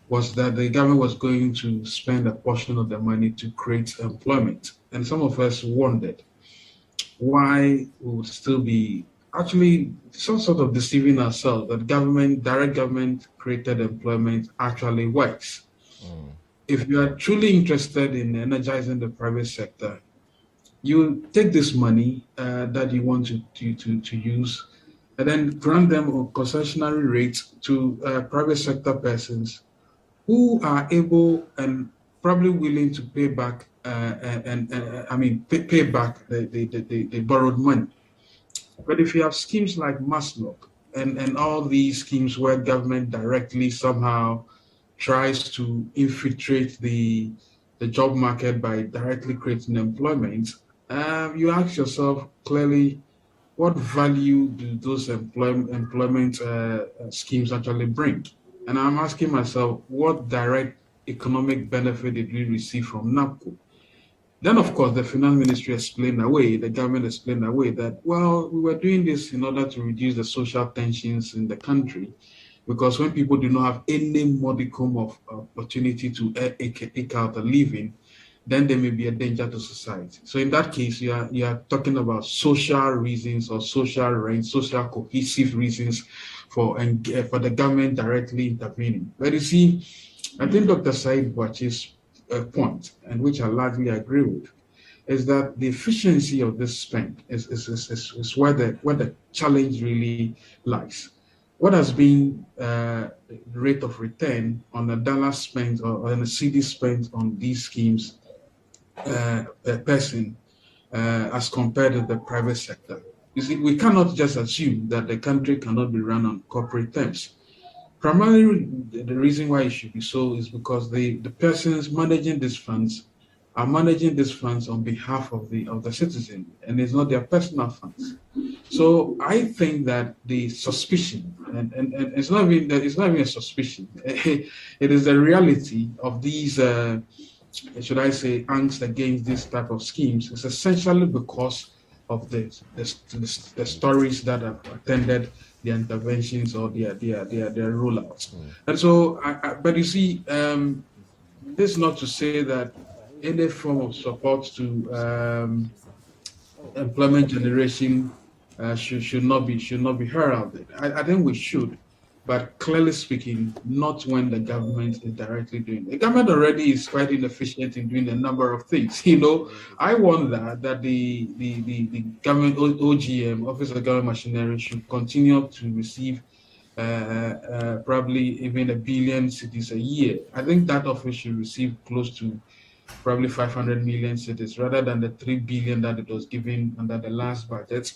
was that the government was going to spend a portion of the money to create employment. And some of us wondered why we would still be actually some sort of deceiving ourselves that direct government created employment actually works. If you are truly interested in energizing the private sector, you take this money that you want to use and then grant them a concessionary rate to private sector persons who are able and probably willing to pay back pay back the borrowed money. But if you have schemes like Maslock and all these schemes where government directly somehow tries to infiltrate the job market by directly creating employment, you ask yourself clearly, what value do those employment schemes actually bring? And I'm asking myself, what direct economic benefit did we receive from NAPCO? Then, of course, the finance ministry explained away, the government explained away that, well, we were doing this in order to reduce the social tensions in the country, because when people do not have any modicum of opportunity to eke out a living, then there may be a danger to society. So in that case, you are talking about social reasons or social rent, social cohesive reasons for the government directly intervening. But you see, I think Dr. Said Bwachi's point, and which I largely agree with, is that the efficiency of this spend is where the challenge really lies. What has been the rate of return on a dollar spent or on a CD spent on these schemes per person as compared to the private sector? You see, we cannot just assume that the country cannot be run on corporate terms. Primarily, the reason why it should be so is because the persons managing these funds are managing these funds on behalf of the citizen, and it's not their personal funds. So I think that the suspicion, and it's not even a suspicion, it is the reality of these, should I say, angst against this type of schemes. It's essentially because of the stories that have attended the interventions or their rollouts. And so, but you see, this is not to say that any form of support to employment generation should not be heralded. I think we should, but clearly speaking, not when the government is directly doing it. The government already is quite inefficient in doing a number of things. You know, I wonder that the government OGM, Office of Government Machinery, should continue to receive probably even 1 billion cedis a year. I think that office should receive close to probably 500 million cedis rather than the 3 billion that it was given under the last budget.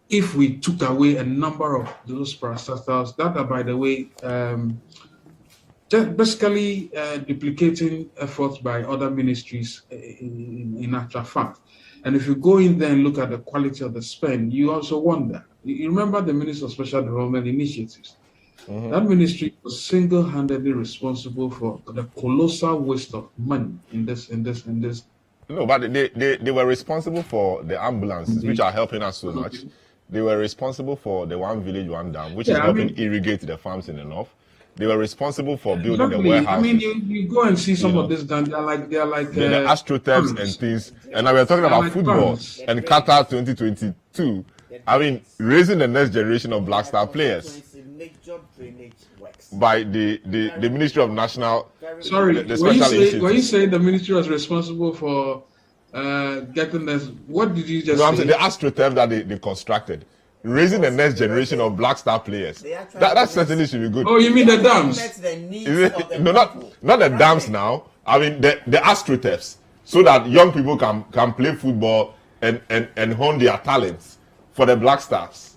If we took away a number of those parastatals that are, by the way, just basically duplicating efforts by other ministries in actual fact. And if you go in there and look at the quality of the spend, you also wonder. You remember the Minister of Special Development Initiatives. That ministry was single-handedly responsible for the colossal waste of money in this. No, but they were responsible for the ambulances, which are helping us so much. They were responsible for the one village, one dam, which is helping irrigate the farms in the north. They were responsible for building the warehouses. I mean, you go and see some of this done. They're like the astroturfs and things. And now we're talking about football and Qatar 2022. I mean, raising the next generation of Black Star players by the Ministry of National. Sorry, the special when you say the ministry was responsible for getting this, what did you just say? I'm saying the astroturf that they constructed. Raising the next generation of Black Star players. That certainly should be good. Oh, you mean the dams? No, not the dams now. I mean the astroturfs, so that young people can play football and hone their talents for the Black Stars.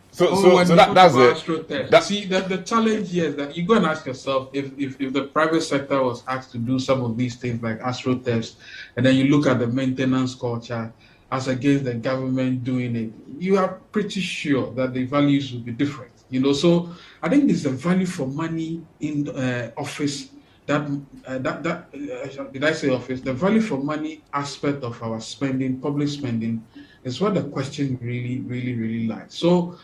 So that's it. See, the challenge here is that you go and ask yourself if the private sector was asked to do some of these things like astroturfs, and then you look at the maintenance culture as against the government doing it, you are pretty sure that the values will be different. So I think there's a value for money in office. Did I say office? The value for money aspect of our spending, public spending, is where the question really lies. So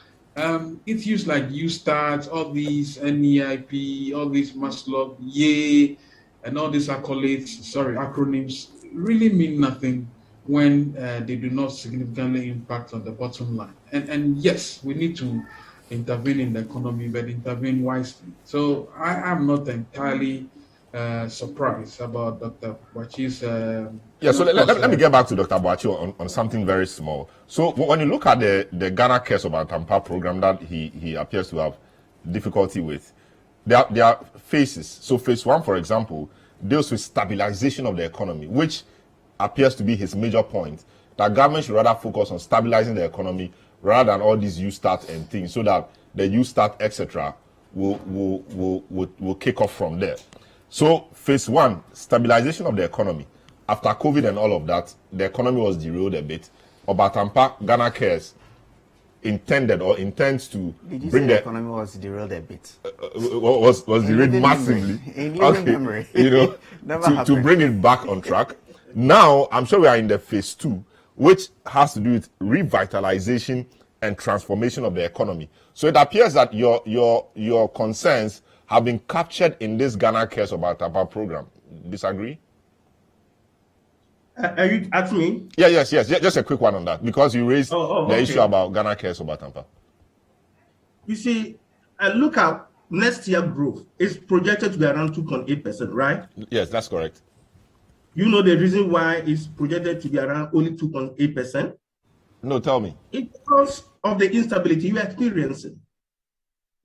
it's used like USTAT, all these NEIP, all these Maslow, YEA, and all these acronyms really mean nothing when they do not significantly impact on the bottom line. And yes, we need to intervene in the economy, but intervene wisely. So I am not entirely surprised about Dr. Boachi's. So let me get back to Dr. Boachi on something very small. So when you look at the Ghana Cares of Atampa program that he appears to have difficulty with, there are phases. So phase 1, for example, deals with stabilization of the economy, which appears to be his major point, that government should rather focus on stabilizing the economy rather than all these USTAT and things, so that the USTAT, etc., will kick off from there. So phase 1, stabilization of the economy. After COVID and all of that, the economy was derailed a bit. Obatampa, Ghana Cares intended or intends to bring the economy was derailed a bit. Was derailed massively. Memory. To bring it back on track. Now, I'm sure we are in the phase 2, which has to do with revitalization and transformation of the economy. So it appears that your concerns have been captured in this Ghana Cares of Atampa program. Disagree? Are you asking me? Yes. Just a quick one on that, because you raised the issue about Ghana Cares of Atampa. You see, I look at next year growth. It's projected to be around 2.8%, right? Yes, that's correct. You know the reason why it's projected to be around only 2.8%? No, tell me. It's because of the instability we are experiencing.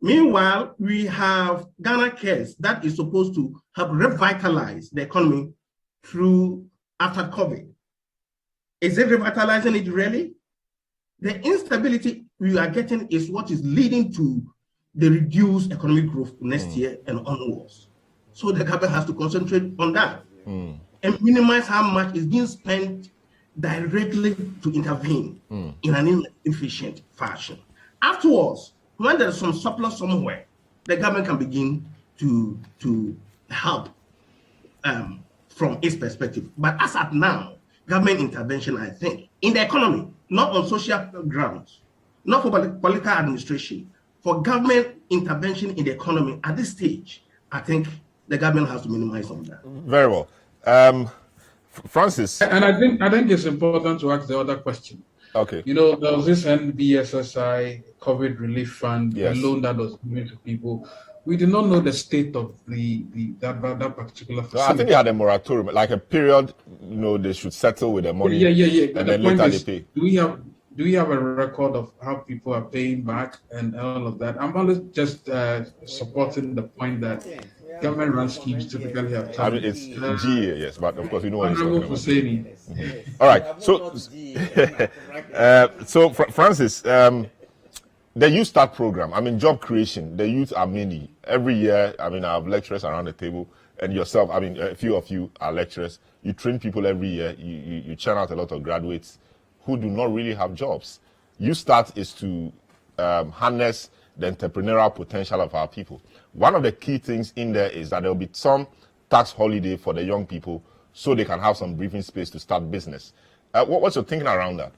Meanwhile, we have Ghana Cares that is supposed to help revitalize the economy through after COVID. Is it revitalizing it really? The instability we are getting is what is leading to the reduced economic growth next year and onwards. So the government has to concentrate on that and minimize how much is being spent directly to intervene in an inefficient fashion. Afterwards, when there's some surplus somewhere, the government can begin to help from its perspective. But as at now, government intervention, I think, in the economy, not on social grounds, not for political administration, for government intervention in the economy at this stage, I think the government has to minimize on that. Very well. Francis. And I think it's important to ask the other question. Okay. There was this NBSSI COVID relief fund, the loan that was given to people. We did not know the state of that particular facility. I think they had a moratorium, like a period. They should settle with the money. Yeah. And then later they pay. Do we have a record of how people are paying back and all of that? I'm always just supporting the point that government-run schemes typically have. I mean, it's GA, yes, but of course we know what he's talking about. All right, so Francis, the Youth Start program, I mean, job creation, the youth are many. Every year, I mean, I have lecturers around the table, and yourself, I mean, a few of you are lecturers. You train people every year. You churn out a lot of graduates who do not really have jobs. Youth Start is to harness the entrepreneurial potential of our people. One of the key things in there is that there will be some tax holiday for the young people so they can have some breathing space to start business. What's your thinking around that?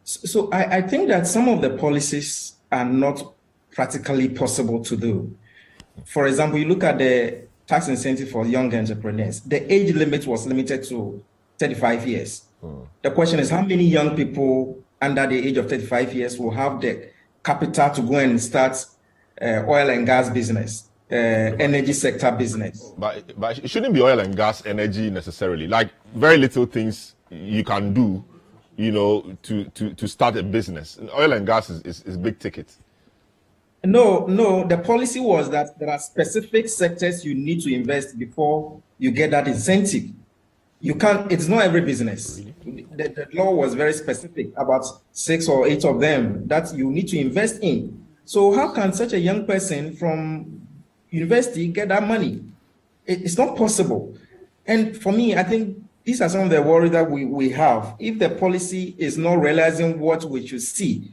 So I think that some of the policies are not practically possible to do. For example, you look at the tax incentive for young entrepreneurs. The age limit was limited to 35 years. The question is, how many young people under the age of 35 years will have the capital to go and start oil and gas business, energy sector business? But it shouldn't be oil and gas, energy necessarily. Like very little things you can do, you know, to start a business. Oil and gas is big ticket. No, the policy was that there are specific sectors you need to invest before you get that incentive. You can't, it's not every business. The law was very specific about 6 or 8 of them that you need to invest in. So how can such a young person from university get that money? It's not possible. And for me, I think these are some of the worries that we have. If the policy is not realizing what we should see,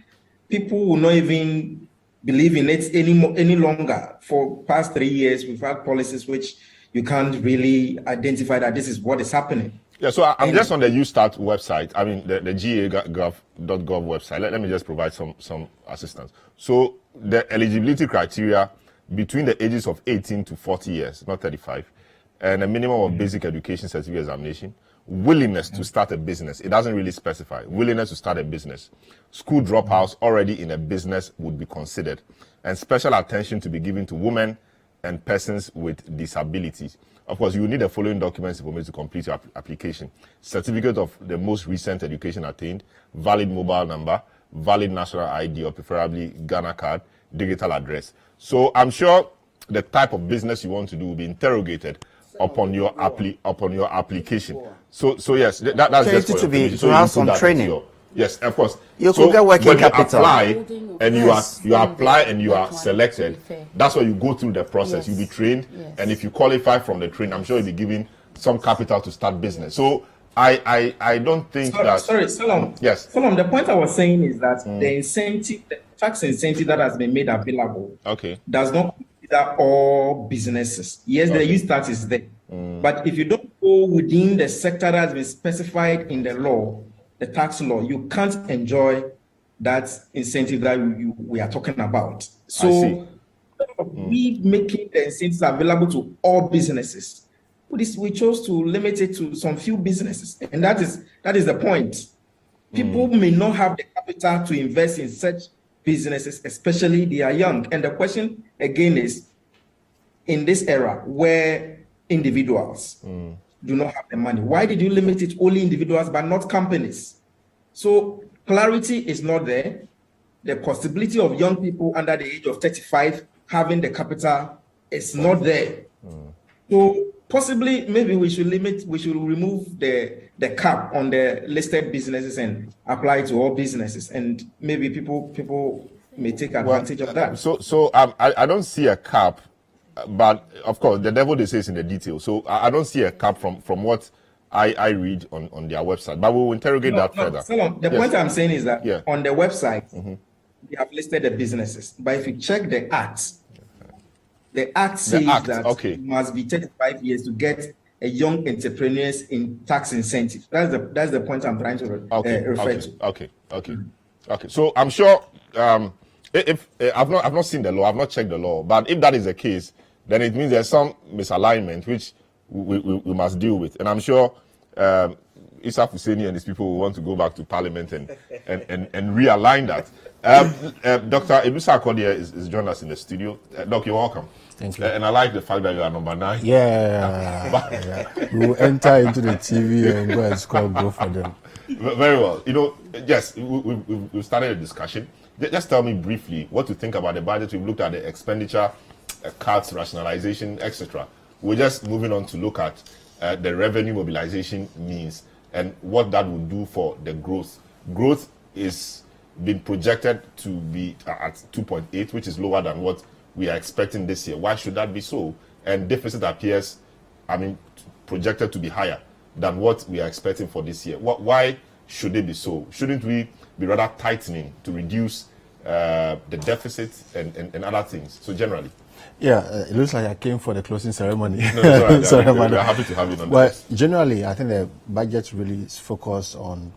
people will not even believe in it any longer. For past 3 years, we've had policies which you can't really identify that this is what is happening. Yeah, so I'm just on the Youth Start website. I mean, the ga.gov website. Let me just provide some assistance. So the eligibility criteria between the ages of 18 to 40 years, not 35, and a minimum of basic education certificate examination, willingness to start a business. It doesn't really specify. Willingness to start a business. School dropouts already in a business would be considered. And special attention to be given to women and persons with disabilities. Of course, you will need the following documents information to complete your application. Certificate of the most recent education attained, valid mobile number, valid national ID, or preferably Ghana card, digital address. So I'm sure the type of business you want to do will be interrogated upon your application. So yes, that's just for your to have some training. Yes, of course. You could get working capital. Apply and you apply and you are selected. That's why you go through the process. You'll be trained, and if you qualify from the training, I'm sure you'll be given some capital to start business. So I don't think that. Sorry, Selorm. Yes. Selorm, the point I was saying is that the incentive, the tax incentive that has been made available, does not consider all businesses. Yes, the Youth Start is there, but if you don't go within the sector that has been specified in the law, the tax law, you can't enjoy that incentive that we are talking about. So we making the incentives available to all businesses. We chose to limit it to some few businesses, and that is the point. People may not have the capital to invest in such businesses, especially they are young. And the question again is, in this era where individuals do not have the money, why did you limit it only individuals but not companies? So clarity is not there. The possibility of young people under the age of 35 having the capital is not there. So possibly, maybe we should remove the cap on the listed businesses and apply it to all businesses, and maybe people may take advantage of that. So I don't see a cap, but of course the devil, they say, is in the details. So I don't see a cap from what I read on their website, but we will interrogate that further. Selorm, the point I'm saying is that on the website they have listed the businesses, but if you check the act, the act says that you must be 35 years to get a young entrepreneurs in tax incentive. That's the point I'm trying to refer to. Okay. So I'm sure if I've not seen the law, I've not checked the law, but if that is the case, then it means there's some misalignment which we must deal with. And I'm sure Issa Husseini and his people will want to go back to Parliament and realign that. Dr. Ebusa Akodia is joining us in the studio. Doc, you're welcome. Thank you. And I like the fact that you are number 9. Yeah. We will enter into the TV and go and score a goal for them. Very well. You know, yes, we've started a discussion. Just tell me briefly what you think about the budget. We've looked at the expenditure, cuts, rationalization, etc. We're just moving on to look at the revenue mobilization means and what that would do for the growth. Growth is been projected to be at 2.8, which is lower than what we are expecting this year. Why should that be so? And deficit appears, projected to be higher than what we are expecting for this year. Why should it be so? Shouldn't we be rather tightening to reduce the deficit and other things? So generally. Yeah, it looks like I came for the closing ceremony. No, Sorry about we're that. happy to have you on Well, this. generally, I think the budget really is focused on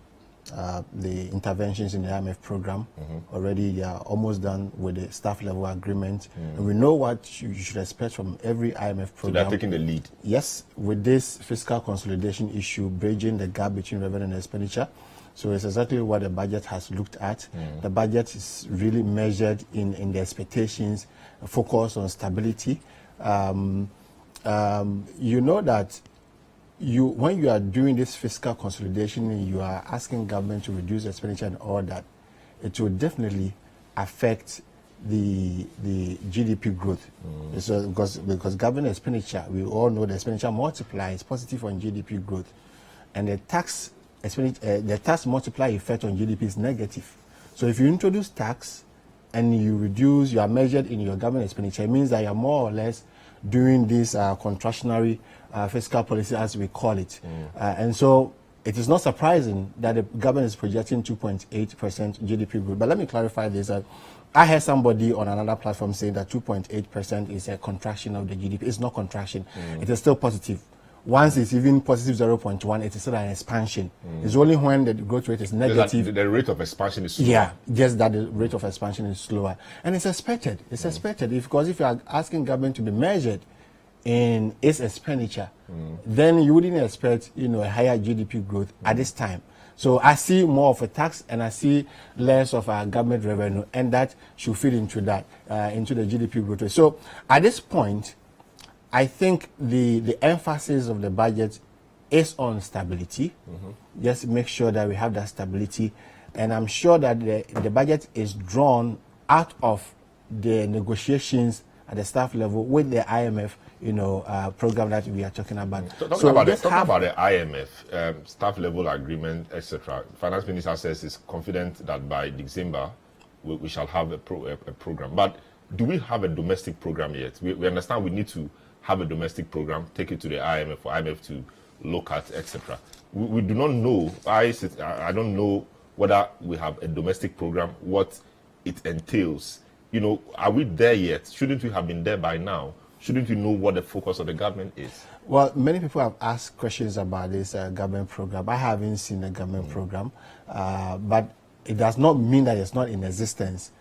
the interventions in the IMF program. Already, they are almost done with the staff level agreement. And we know what you should expect from every IMF program. So they're taking the lead. Yes, with this fiscal consolidation issue, bridging the gap between revenue and expenditure. So it's exactly what the budget has looked at. The budget is really measured in the expectations, focus on stability. You know that when you are doing this fiscal consolidation, you are asking government to reduce expenditure and all that, it will definitely affect the GDP growth. So because government expenditure, we all know the expenditure multiplier is positive on GDP growth, and the tax multiplier effect on GDP is negative. So if you introduce tax and you reduce, you are measured in your government expenditure, it means that you are more or less doing this contractionary fiscal policy, as we call it. And so it is not surprising that the government is projecting 2.8% GDP growth. But let me clarify this. I heard somebody on another platform saying that 2.8% is a contraction of the GDP. It's not contraction. It is still positive. Once it's even positive 0.1, it is still an expansion. It's only when the growth rate is negative. The rate of expansion is slower. Yeah, just that the rate of expansion is slower. And it's expected. It's expected. Because if you are asking government to be measured in its expenditure, then you wouldn't expect, a higher GDP growth at this time. So I see more of a tax and I see less of a government revenue, and that should feed into that, into the GDP growth rate. So at this point, I think the emphasis of the budget is on stability. Just make sure that we have that stability. And I'm sure that the budget is drawn out of the negotiations at the staff level with the IMF, program that we are talking about. Talking about the IMF, staff level agreement, etc. Finance Minister says he's confident that by December we shall have a program. But do we have a domestic program yet? We understand we need to have a domestic program, take it to the IMF for IMF to look at, etc. We do not know. I don't know whether we have a domestic program, what it entails. Are we there yet? Shouldn't we have been there by now? Shouldn't we know what the focus of the government is? Well, many people have asked questions about this government program. I haven't seen the government program, but it does not mean that it's not in existence.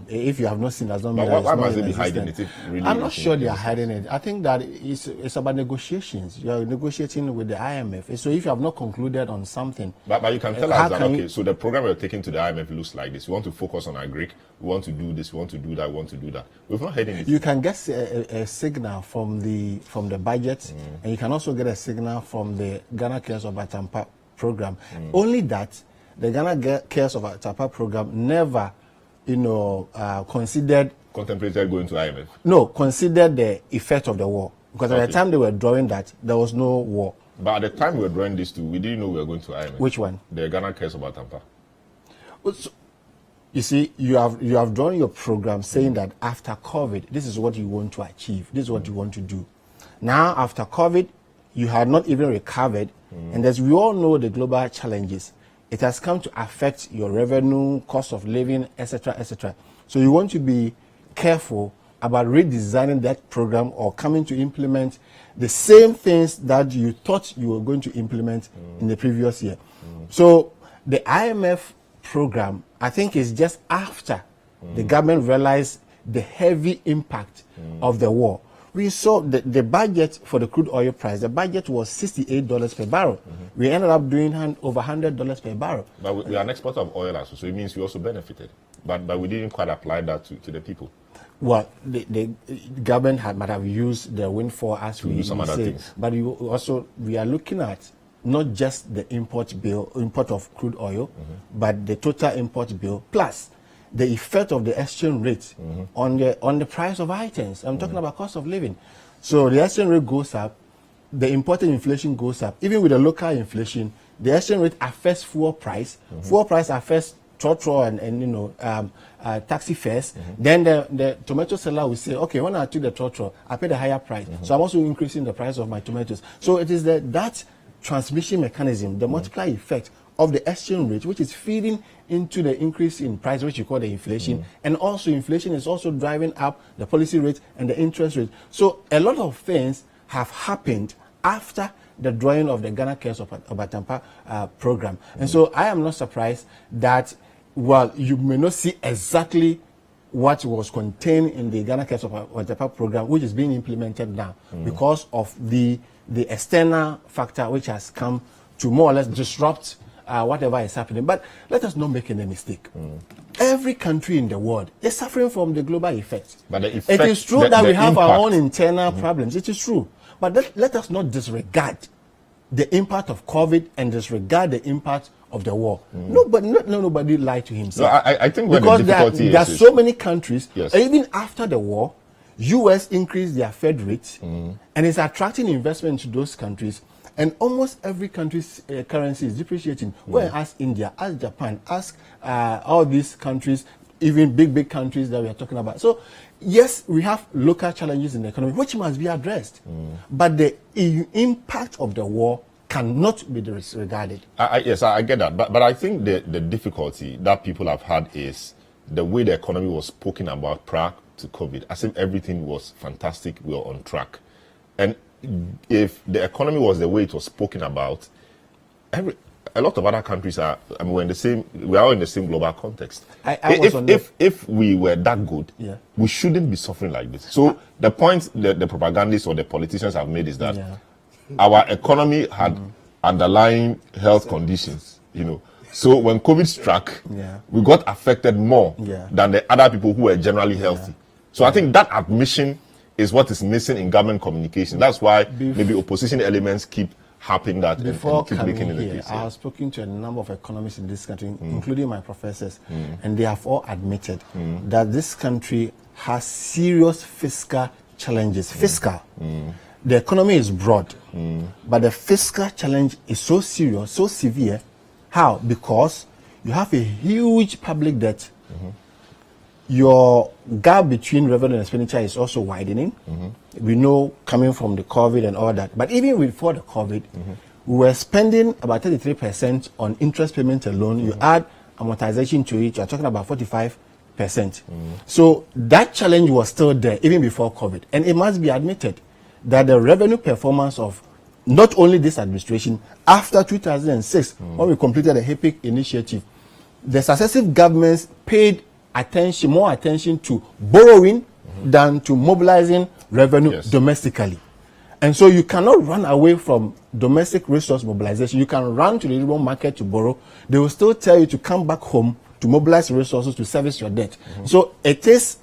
If you have not seen it, does not mean that it's not in existence. Why must they be hiding it? Really, I'm not sure they are hiding it. I think that it's about negotiations. You are negotiating with the IMF. So if you have not concluded on something... But you can tell us that, okay, so the program you're taking to the IMF looks like this. We want to focus on agric. We want to do this. We want to do that. We want to do that. We've not heard anything. You can get a signal from the budget, and you can also get a signal from the Ghana Cares of Atampa program. Only that the Ghana Cares of Atampa program never, contemplated going to IMF. No, considered the effect of the war, because at the time they were drawing that, there was no war. But at the time we were drawing this too, we didn't know we were going to IMF. Which one? The Ghana Cares of Atampa. So, you see, you have drawn your program saying that after COVID, this is what you want to achieve. This is what you want to do. Now, after COVID, you had not even recovered, and as we all know, the global challenges. It has come to affect your revenue, cost of living, etc., etc. So you want to be careful about redesigning that program or coming to implement the same things that you thought you were going to implement in the previous year. So the IMF program, I think, is just after the government realized the heavy impact of the war. We saw the budget for the crude oil price. The budget was $68 per barrel. We ended up doing over $100 per barrel. But we are an exporter of oil also, so it means we also benefited. But we didn't quite apply that to the people. Well, the government might have used the windfall as we say. But we are looking at not just the import of crude oil, but the total import bill plus the effect of the exchange rate on the price of items. I'm talking about cost of living. So the exchange rate goes up, the imported inflation goes up. Even with the local inflation, the exchange rate affects fuel price. Fuel price affects trotro and taxi fares, then the tomato seller will say, okay, when I took the trotro, I paid a higher price, so I'm also increasing the price of my tomatoes. So it is that transmission mechanism, the multiplier effect of the exchange rate, which is feeding into the increase in price, which you call the inflation, and also inflation is also driving up the policy rate and the interest rate. So a lot of things have happened after the drawing of the Ghana Cares of Abatampa program. And so I am not surprised that, while you may not see exactly what was contained in the Ghana Cares of Abatampa program, which is being implemented now, because of the external factor which has come to more or less disrupt whatever is happening. But let us not make any mistake. Every country in the world is suffering from the global effect. But the effect, it is true that we have impact. our own internal problems. It is true. But let us not disregard the impact of COVID and disregard the impact of the war. Nobody lied to himself. No, I think where because the difficulty there are so many countries, yes. Even after the war, US increased their Fed rate and is attracting investment into those countries. And almost every country's currency is depreciating. Where ask India, ask Japan, ask all these countries, even big countries that we are talking about. So, yes, we have local challenges in the economy, which must be addressed. But the impact of the war cannot be disregarded. Yes, I get that. But I think the difficulty that people have had is the way the economy was spoken about prior to COVID. As if everything was fantastic, we were on track. And if the economy was the way it was spoken about, a lot of other countries are. I mean, we are all in the same global context. If we were that good, we shouldn't be suffering like this. So the point that the propagandists or the politicians have made is that our economy had underlying health conditions. So when COVID struck, we got affected more than the other people who were generally healthy. So I think that admission is what is missing in government communication. That's why maybe opposition elements keep harping that Before and keep making coming it the here, case. I have spoken to a number of economists in this country, including my professors, and they have all admitted that this country has serious fiscal challenges. Fiscal. The economy is broad, but the fiscal challenge is so serious, so severe. How? Because you have a huge public debt. Your gap between revenue and expenditure is also widening. We know, coming from the COVID and all that. But even before the COVID, we were spending about 33% on interest payment alone. You add amortization to it, you're talking about 45%. So that challenge was still there even before COVID. And it must be admitted that the revenue performance of not only this administration, after 2006, when we completed the HIPIC initiative, the successive governments paid more attention to borrowing than to mobilizing revenue domestically. And so you cannot run away from domestic resource mobilization. You can run to the labor market to borrow. They will still tell you to come back home to mobilize resources to service your debt. So it is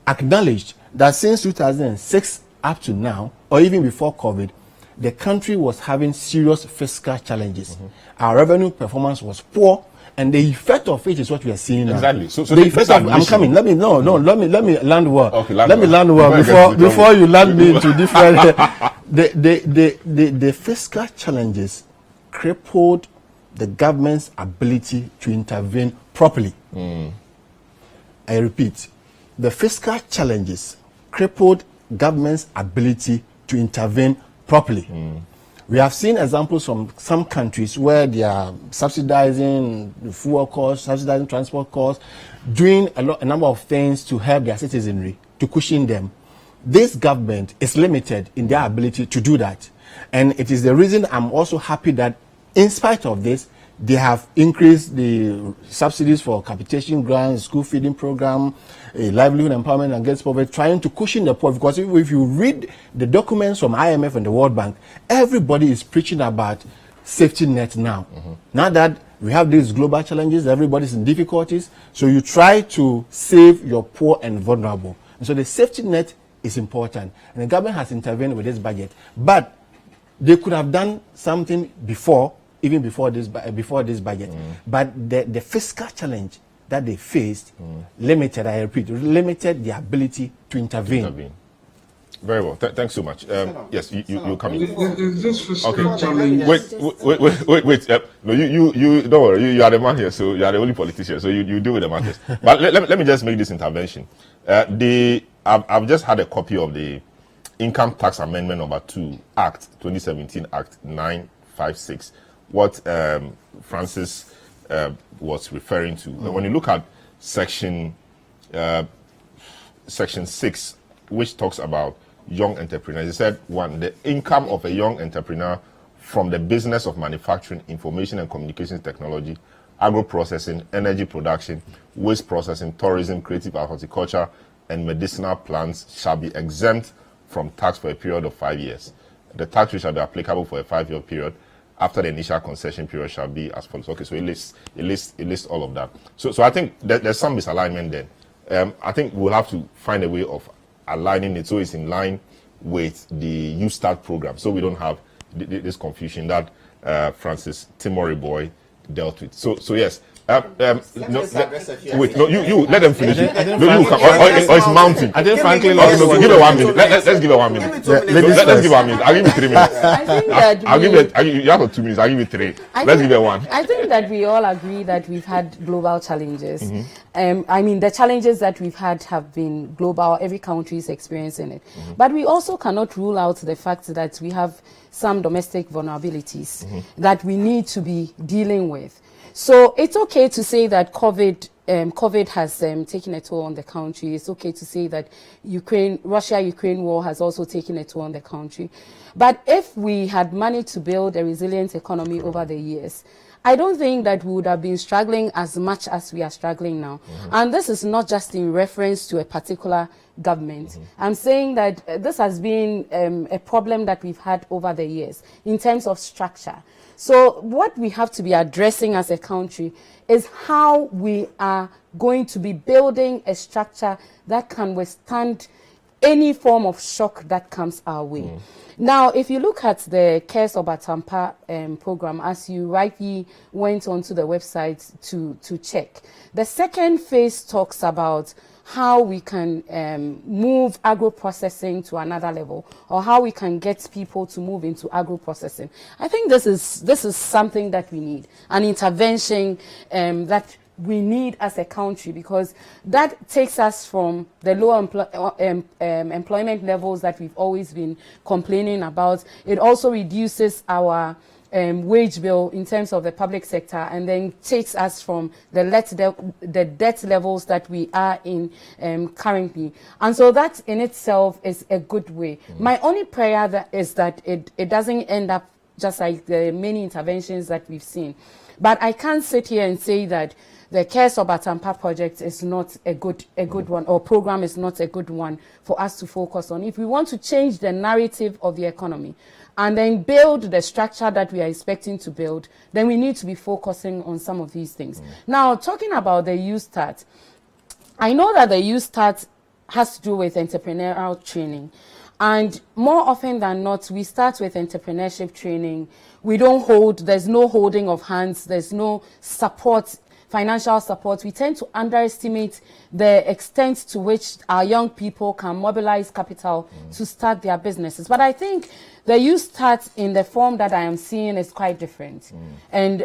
acknowledged that since 2006 up to now, or even before COVID, the country was having serious fiscal challenges. Our revenue performance was poor, and the effect of it is what we are seeing now. Exactly. So the effect of, I'm coming. Let me land well. Okay, let me land well before you land me into different. The fiscal challenges crippled the government's ability to intervene properly. I repeat, the fiscal challenges crippled government's ability to intervene properly. We have seen examples from some countries where they are subsidizing fuel costs, subsidizing transport costs, doing a number of things to help their citizenry, to cushion them. This government is limited in their ability to do that. And it is the reason I'm also happy that in spite of this, they have increased the subsidies for capitation grants, school feeding program, livelihood empowerment against poverty, trying to cushion the poor. Because if you read the documents from IMF and the World Bank, everybody is preaching about safety net now. Now that we have these global challenges, everybody's in difficulties, so you try to save your poor and vulnerable. And so the safety net is important. And the government has intervened with this budget. But they could have done something before, even before this budget. But the fiscal challenge that they faced limited, I repeat, limited the ability to intervene. Very well. Thanks so much. Yes, you come in. Is this fiscal challenge? Wait. No, you don't worry. You are the man here, so you are the only politician. So you deal with the matters. But let me just make this intervention. I've just had a copy of the Income Tax Amendment Number 2 Act 2017 Act 956. What Francis was referring to. When you look at section 6, which talks about young entrepreneurs, he said, 1, the income of a young entrepreneur from the business of manufacturing, information and communications technology, agro-processing, energy production, waste processing, tourism, creative art, horticulture, and medicinal plants shall be exempt from tax for a period of 5 years. The tax rate shall be applicable for a 5-year period. After the initial concession period shall be as follows. Okay, so it lists all of that. So I think there's some misalignment there. I think we'll have to find a way of aligning it so it's in line with the Youth Start program, so we don't have this confusion that Francis Timori Boy dealt with. So yes. Wait, no, you let them finish it. No, you come, or it's mounting. I think frankly, give it 1 minute. Let's give it 1 minute. Let's give 1 minute. I'll give you 3 minutes. I think that I'll give it. You have 2 minutes. I'll give you 3. Let's give it 1. I think that we all agree that we've had global challenges. I mean, the challenges that we've had have been global. Every country is experiencing it. But we also cannot rule out the fact that we have some domestic vulnerabilities that we need to be dealing with. So it's okay to say that COVID has taken a toll on the country. It's okay to say that Russia-Ukraine war has also taken a toll on the country. But if we had managed to build a resilient economy over the years, I don't think that we would have been struggling as much as we are struggling now. And this is not just in reference to a particular government. I'm saying that this has been a problem that we've had over the years in terms of structure. So what we have to be addressing as a country is how we are going to be building a structure that can withstand any form of shock that comes our way. Now, if you look at the Cares of Atampa program, as you rightly went onto the website to check, the second phase talks about how we can move agro-processing to another level, or how we can get people to move into agro-processing. I think this is something that we need, an intervention that we need as a country, because that takes us from the low employment levels that we've always been complaining about. It also reduces our wage bill in terms of the public sector, and then takes us from the debt levels that we are in currently. And so that in itself is a good way. My only prayer is that it doesn't end up just like the many interventions that we've seen. But I can't sit here and say that the Cares of Atampa project is not a good one, or program is not a good one for us to focus on. If we want to change the narrative of the economy and then build the structure that we are expecting to build, then we need to be focusing on some of these things. Now, talking about the Youth Start, I know that the Youth Start has to do with entrepreneurial training. And more often than not, we start with entrepreneurship training. There's no holding of hands, there's no support, financial support. We tend to underestimate the extent to which our young people can mobilize capital to start their businesses. But I think the Youth Start in the form that I am seeing is quite different. And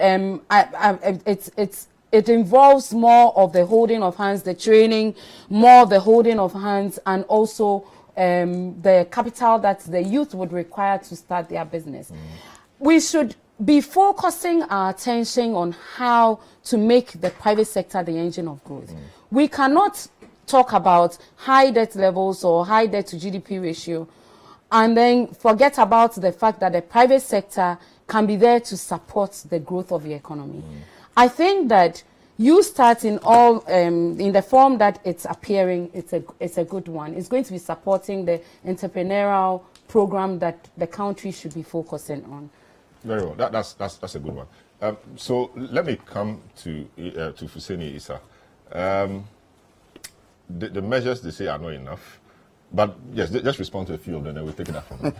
it involves more of the holding of hands, the training, more of the holding of hands, and also the capital that the youth would require to start their business. We should be focusing our attention on how to make the private sector the engine of growth. We cannot talk about high debt levels or high debt to GDP ratio and then forget about the fact that the private sector can be there to support the growth of the economy. I think that Youth Start in the form that it's appearing, it's a good one. It's going to be supporting the entrepreneurial program that the country should be focusing on. Very well. That's a good one. So let me come to Fuseni Issa. The measures they say are not enough, but yes, just respond to a few of them, and we'll take it up from there.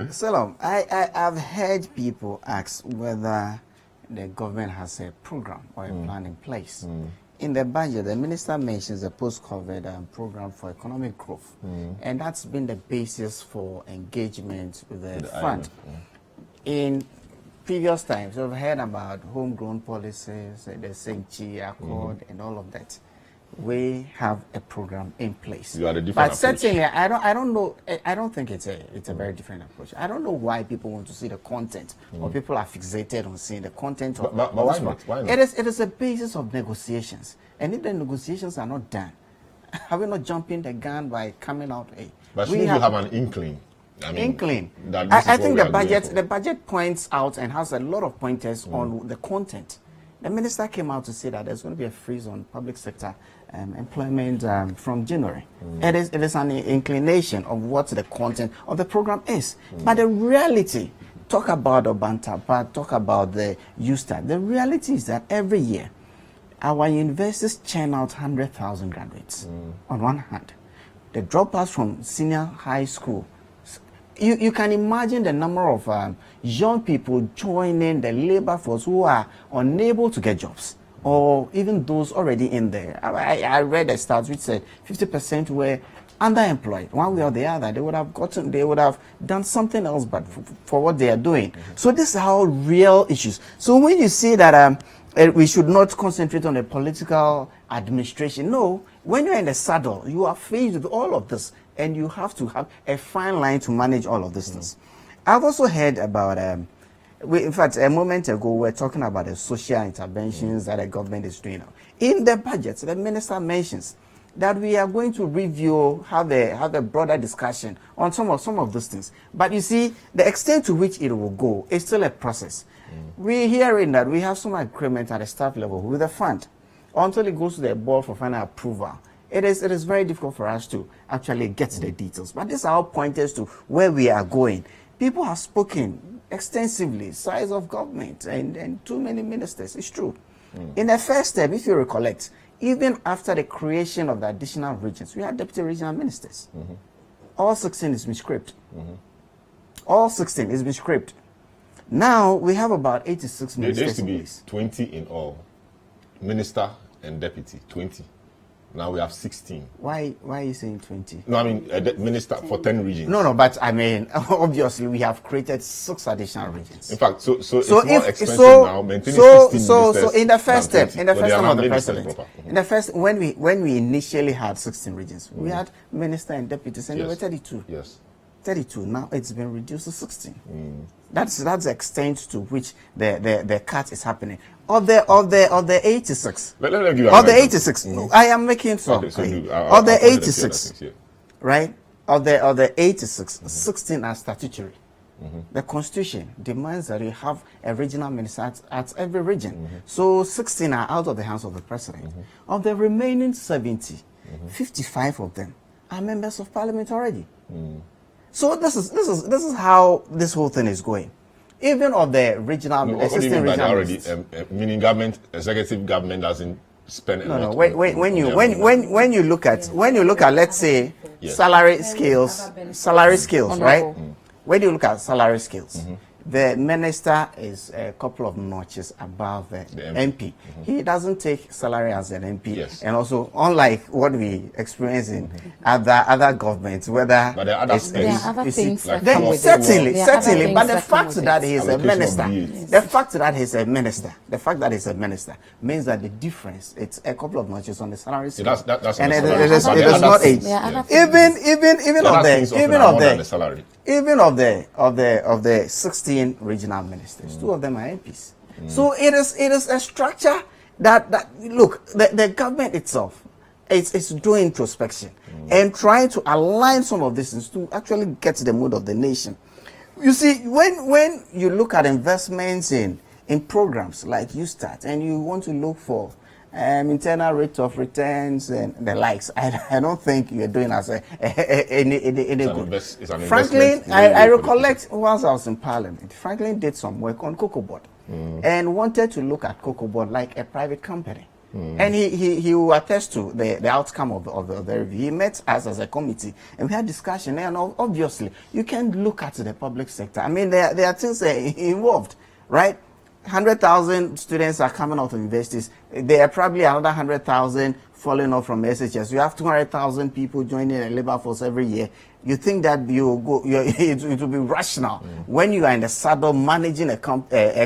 Selorm, I've heard people ask whether the government has a program or a plan in place in the budget, the minister mentions the post-COVID program for economic growth, and that's been the basis for engagement with the fund. In previous times, we've heard about homegrown policies, the Senchi Accord, and all of that. We have a program in place. You had a different but approach. certainly, I don't know. I don't think it's a very different approach. I don't know why people want to see the content, or people are fixated on seeing the content. But why not? Why not? It is a basis of negotiations, and if the negotiations are not done, are we not jumping the gun by coming out? But shouldn't you have an inkling? I mean, inkling. That this I is think what the budget points out and has a lot of pointers on the content. The minister came out to say that there's going to be a freeze on public sector employment from January. It is an inclination of what the content of the program is. But the reality, talk about Obanta, but talk about the USTAT. The reality is that every year, our universities churn out 100,000 graduates on one hand. The dropouts from senior high school, you can imagine the number of young people joining the labor force who are unable to get jobs, or even those already in there. I read a stat which said 50% were underemployed. One way or the other, they would have done something else but for what they are doing. So this is how real issues. So when you say that we should not concentrate on the political administration, no, when you're in the saddle, you are faced with all of this, and you have to have a fine line to manage all of these things. I've also heard about, in fact, a moment ago, we were talking about the social interventions that the government is doing now. In the budget, the minister mentions that we are going to review, have a broader discussion on some of these things. But you see, the extent to which it will go is still a process. We're hearing that we have some agreement at the staff level with the fund. Until it goes to the board for final approval, it is very difficult for us to actually get to the details. But this all pointers to where we are going. People have spoken extensively, size of government and too many ministers. It's true. In the first step, if you recollect, even after the creation of the additional regions, we had deputy regional ministers. All 16 is been scrapped. All 16 is been scrapped. Now we have about 86 ministers. There used to be 20 in all. Minister and deputy, 20. Now we have 16. Why are you saying 20? No, I mean, minister for 10 regions. No, but I mean, obviously we have created 6 additional regions. In fact, so it's more expensive now maintaining 16 so ministers in the first step, than in the 20. first But term of the they are president, in the first when we initially had 16 regions, we had minister and deputies, and there were 32. Yes. 32. Now it's been reduced to 16. That's the extent to which the cut is happening. Of the 86. Let me give you of the 86. I am making some. Okay, so of the 86, right? Of the 86, 16 are statutory. The Constitution demands that you have a regional minister at every region. So 16 are out of the hands of the president. Of the remaining 70, 55 of them are members of parliament already. So this is how this whole thing is going. Even of the regional, assistant regional already, meaning government, executive government doesn't spend a lot. No. When you look at let's say salary scales, right? When you look at salary scales, the minister is a couple of notches above the MP. He doesn't take salary as an MP, and also unlike what we experience in other governments, whether there are other things that come with certainly, but the fact that he is a minister, the fact that he's a minister means that the difference it's a couple of notches on the salary scale, and it is not age. Even of the 16 regional ministers, 2 of them are MPs. So it is a structure that look, the government itself is doing introspection and trying to align some of these things to actually get to the mood of the nation. You see, when you look at investments in programs like USTAT and you want to look for internal rate of returns and the likes, I don't think you're doing as any good. Franklin, I recollect once I was in Parliament, Franklin did some work on Cocoa Board and wanted to look at Cocoa Board like a private company. And he will attest to the outcome of the review. He met us as a committee and we had discussion, and obviously you can look at the public sector. I mean, there are things involved, right? 100,000 students are coming out of universities. There are probably another 100,000 falling off from SHS. You have 200,000 people joining the labor force every year. You think that it will be rational when you are in the saddle managing a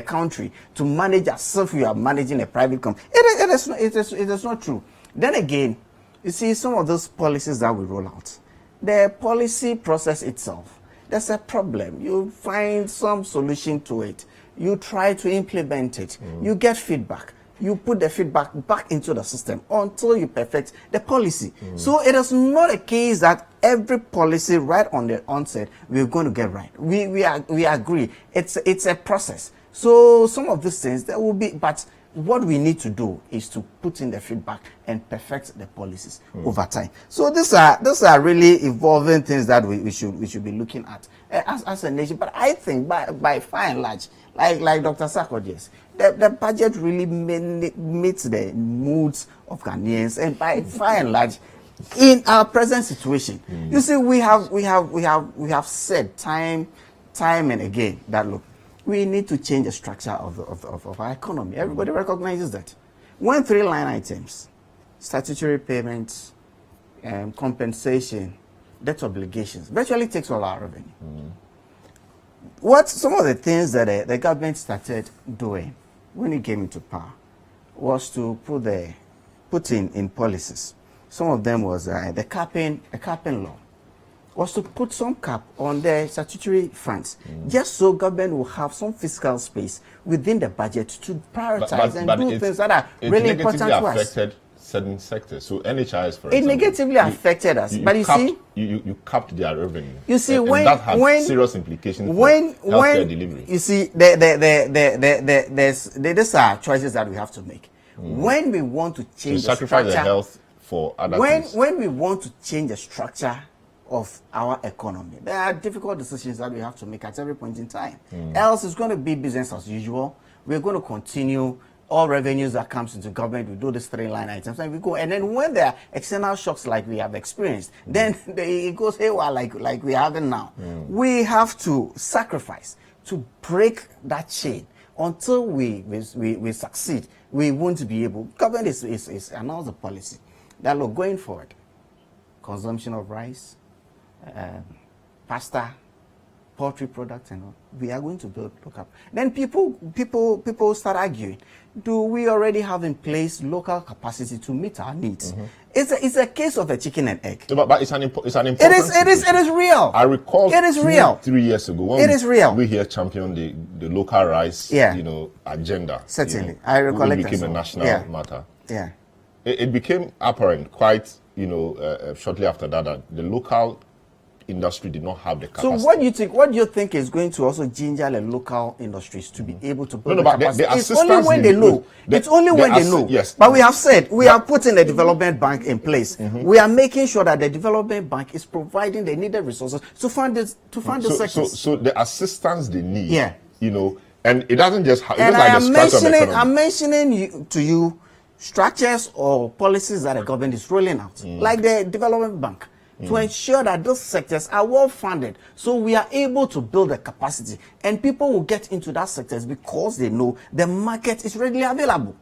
country to manage as if you are managing a private company. It is not true. Then again, you see some of those policies that we roll out, the policy process itself, there's a problem. You find some solution to it. You try to implement it. You get feedback. You put the feedback back into the system until you perfect the policy. So it is not a case that every policy right on the onset we're going to get right. We agree. It's a process. So some of these things there will be, but what we need to do is to put in the feedback and perfect the policies over time. So these are really evolving things that we should be looking at as a nation. But I think by far and large, like Dr. Sarkodie, the budget really meets the moods of Ghanaians, and by far and large, in our present situation, you see, we have said time and again that look, we need to change the structure of our economy. Everybody recognizes that. When 3 line items, statutory payments, compensation, debt obligations, virtually takes all our revenue. What some of the things that the government started doing when it came into power was to put in policies. Some of them was the capping law, was to put some cap on the statutory funds, just so government will have some fiscal space within the budget to prioritize and do things that are really important to us. Affected certain sectors. So NHIS, for example, it negatively affected us. But you see, you capped their revenue. You see, and that has serious implications for healthcare delivery. You see, these are choices that we have to make. When we want to change the sacrifice structure, the health for other things. When we want to change the structure of our economy, there are difficult decisions that we have to make at every point in time. Else it's going to be business as usual. We're going to continue all revenues that comes into government. We do these 3 line items and we go. And then when there are external shocks like we have experienced, then it goes haywire like we have it now. We have to sacrifice to break that chain. Until we succeed, we won't be able. Government is announced a policy that look going forward, consumption of rice, pasta, poultry products, and all. We are going to look up. Then people start arguing. Do we already have in place local capacity to meet our needs? It's a case of a chicken and egg. But it's an important. It is real. I recall it is real. 3 years ago when we here championed the local rice agenda. Certainly, I recollect. It became a national matter. Yeah. It became apparent quite shortly after that the local industry did not have the capacity. So what do you think is going to also ginger the local industries to be able to build the capacity? It's only when they know. It's only when they know. Yes. But we have said we are putting the development bank in place. We are making sure that the development bank is providing the needed resources to fund this sectors. So the assistance they need. Yeah. And it doesn't just happen. And I'm mentioning to you structures or policies that the government is rolling out, like the development bank, to ensure that those sectors are well funded, so we are able to build the capacity, and people will get into that sectors because they know the market is readily available.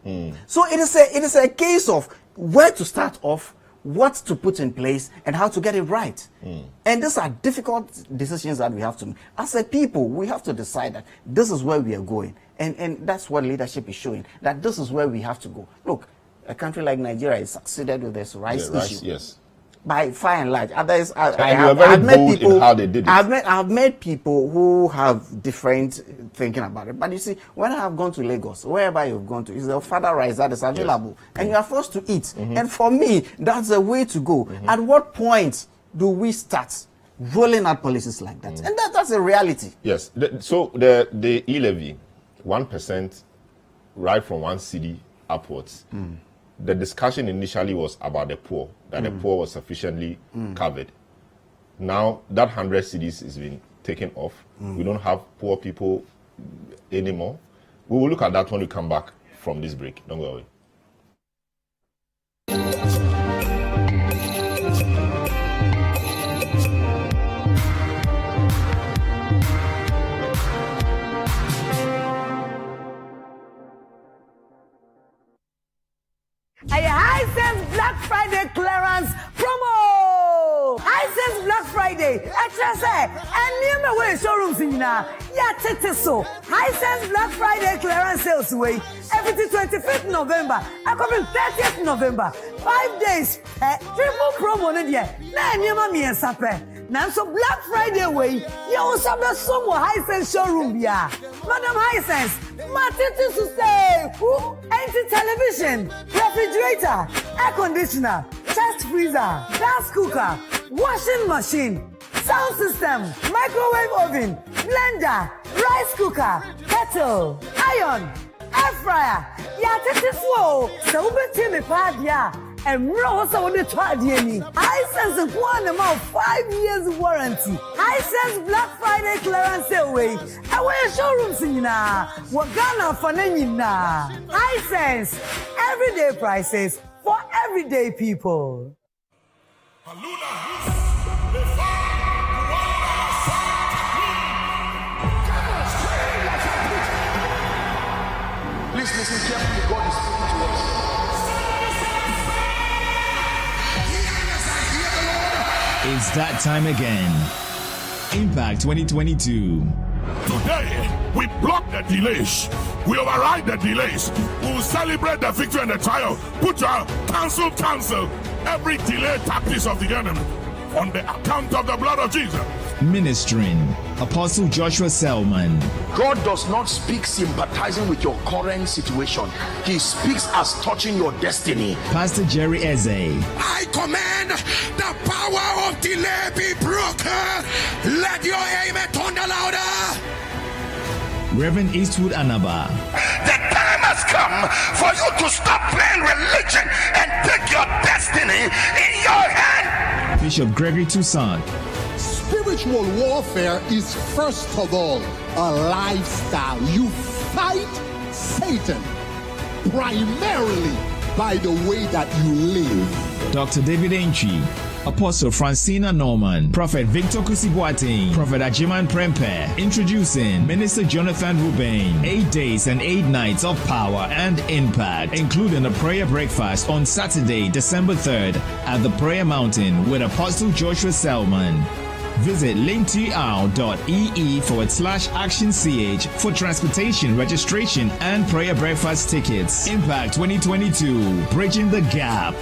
So it is a case of where to start off, what to put in place, and how to get it right. And these are difficult decisions that we have to make. As a people, we have to decide that this is where we are going. And that's what leadership is showing, that this is where we have to go. Look, a country like Nigeria has succeeded with this rice issue. Yes. By far and large. Others, I've met people in how they did it. I've met people who have different thinking about it. But you see, when I have gone to Lagos, wherever you've gone to, is the further rice that is available. And you are forced to eat. And for me, that's the way to go. At what point do we start rolling out policies like that? And that's a reality. Yes. So the E-levy, 1% right from 1 cedi upwards. The discussion initially was about the poor, that the poor was sufficiently covered. Now that 100 cedis is being taken off. We don't have poor people anymore. We will look at that when we come back from this break. Don't go away. Extra say, and near my way showrooms in ya so. High Sense Black Friday clearance sales way. Everything 25th November. I come in 30th November. 5 days. Triple promo na dia. Na near my me and sape. Now so Black Friday way. You also have some High Sense showroom ya. Madam High Sense. Matiti to say. Empty television, refrigerator, air conditioner, chest freezer, gas cooker, washing machine, sound system, microwave oven, blender, rice cooker, kettle, iron, air fryer. Ya tete so. So ubeti me pad ya. And also on the Twadiani. High Sense one amount 5 years warranty. High Sense Black Friday clearance sale way. Our showrooms in na. Wagana fanenina. High Sense. Everyday prices for everyday people. Please listen carefully. God is speaking to us. It's that time again. Impact 2022. Today, we block the delays. We override the delays. We will celebrate the victory and the triumph. Put your cancel every delay tactics of the enemy on the account of the blood of Jesus. Ministering Apostle Joshua Selman. God does not speak sympathizing with your current situation. He speaks as touching your destiny. Pastor Jerry Eze. I command the power of delay be broken. Let your amen thunder louder. Reverend Eastwood Anaba. The time has come for you to stop playing religion and take your destiny in your hand. Bishop Gregory Toussaint. Spiritual warfare is first of all a lifestyle. You fight Satan primarily by the way that you live. Dr. David Enchi. Apostle Francina Norman, Prophet Victor Kusibuating, Prophet Ajiman Prempe, introducing Minister Jonathan Rubain. 8 days and 8 nights of power and impact, including a prayer breakfast on Saturday, December 3rd at the Prayer Mountain with Apostle Joshua Selman. Visit linktr.ee/actionch for transportation, registration, and prayer breakfast tickets. Impact 2022, bridging the gap.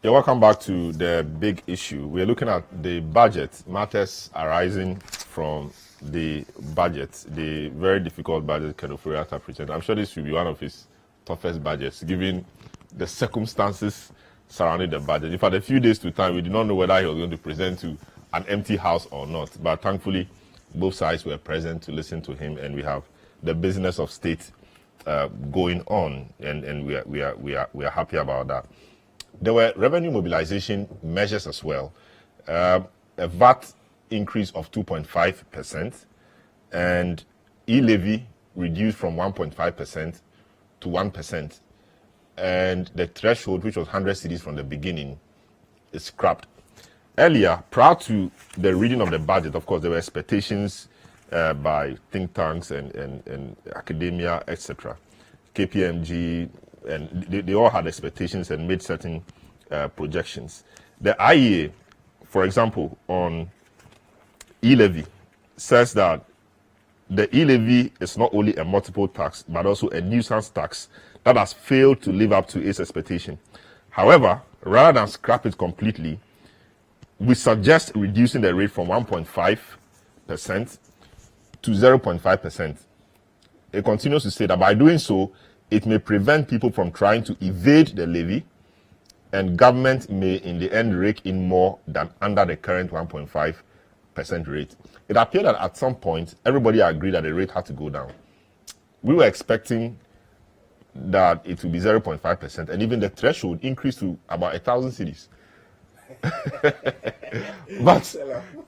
Yeah, welcome back to the big issue. We're looking at the budget, matters arising from the budget, the very difficult budget Kedofuriata presented. I'm sure this will be one of his toughest budgets, given the circumstances surrounding the budget. In fact, a few days to time, we did not know whether he was going to present to an empty house or not. But thankfully, both sides were present to listen to him, and we have the business of state going on, and we are happy about that. There were revenue mobilization measures as well. A VAT increase of 2.5% and E-levy reduced from 1.5% to 1%. And the threshold, which was 100 cedis from the beginning, is scrapped. Earlier, prior to the reading of the budget, of course, there were expectations by think tanks and academia, etc. KPMG, and they all had expectations and made certain projections. The IEA, for example, on E-levy, says that the E-levy is not only a multiple tax, but also a nuisance tax that has failed to live up to its expectation. However, rather than scrap it completely, we suggest reducing the rate from 1.5% to 0.5%. It continues to say that by doing so, it may prevent people from trying to evade the levy, and government may in the end rake in more than under the current 1.5% rate. It appeared that at some point, everybody agreed that the rate had to go down. We were expecting that it would be 0.5%, and even the threshold increased to about 1,000 cedis. But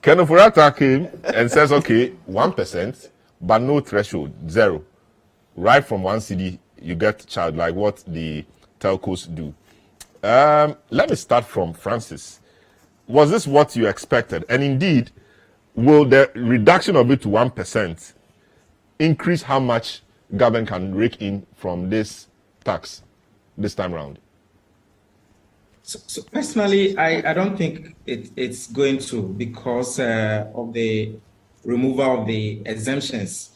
Ken Ofori-Atta came and says, okay, 1%, but no threshold, zero. Right from 1 cedi, you get charged like what the telcos do. Let me start from Francis. Was this what you expected? And indeed, will the reduction of it to 1% increase how much government can rake in from this tax this time round? So personally, I don't think it's going to, because of the removal of the exemptions.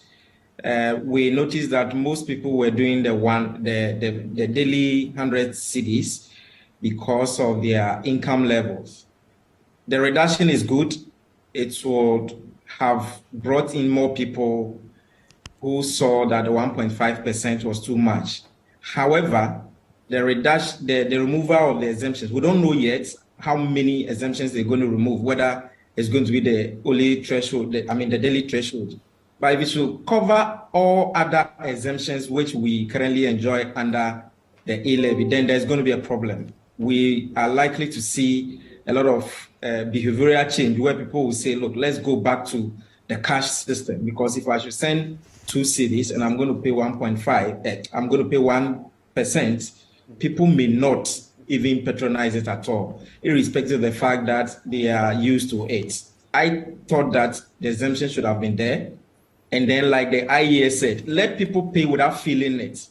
We noticed that most people were doing the daily 100 cedis because of their income levels. The reduction is good. It would have brought in more people who saw that 1.5% was too much. However, the removal of the exemptions, we don't know yet how many exemptions they're going to remove, whether it's going to be the only threshold, the daily threshold. But if it should cover all other exemptions which we currently enjoy under the E-levy, then there's going to be a problem. We are likely to see a lot of behavioral change where people will say, look, let's go back to the cash system, because if I should send 2 cedis and I'm going to pay 1.5, I'm going to pay 1%, people may not even patronize it at all, irrespective of the fact that they are used to it. I thought that the exemption should have been there. And then, like the IES said, let people pay without feeling it.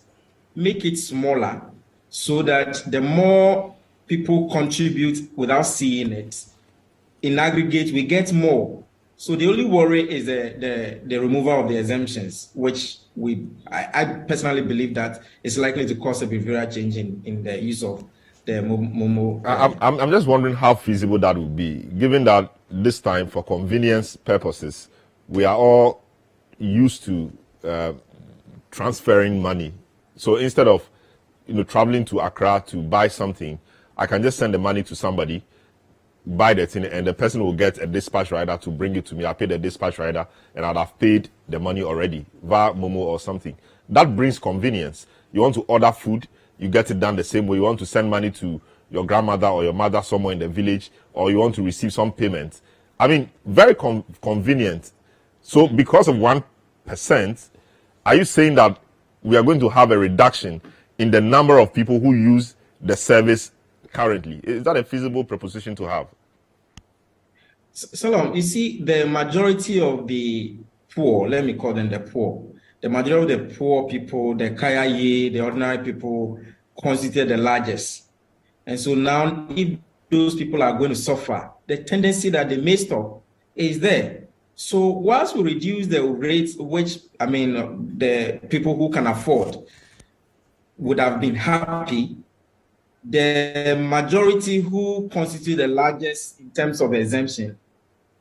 Make it smaller so that the more people contribute without seeing it, in aggregate, we get more. So the only worry is the removal of the exemptions, which I personally believe that is likely to cause a behavioral change in the use of the Momo. I'm just wondering how feasible that would be, given that this time, for convenience purposes, we are all used to transferring money. So instead of traveling to Accra to buy something, I can just send the money to somebody, buy the thing, and the person will get a dispatch rider to bring it to me. I pay the dispatch rider, and I'd have paid the money already via Momo or something. That brings convenience. You want to order food, you get it done the same way. You want to send money to your grandmother or your mother somewhere in the village, or you want to receive some payment. I mean, very convenient. So because of 1%, are you saying that we are going to have a reduction in the number of people who use the service currently? Is that a feasible proposition to have? Selorm, you see, the majority of the poor, let me call them the poor, the majority of the poor people, the Kayaye, the ordinary people, constitute the largest. And so now, if those people are going to suffer, the tendency that they may stop is there. So whilst we reduce the rates, which, the people who can afford would have been happy, the majority who constitute the largest in terms of exemption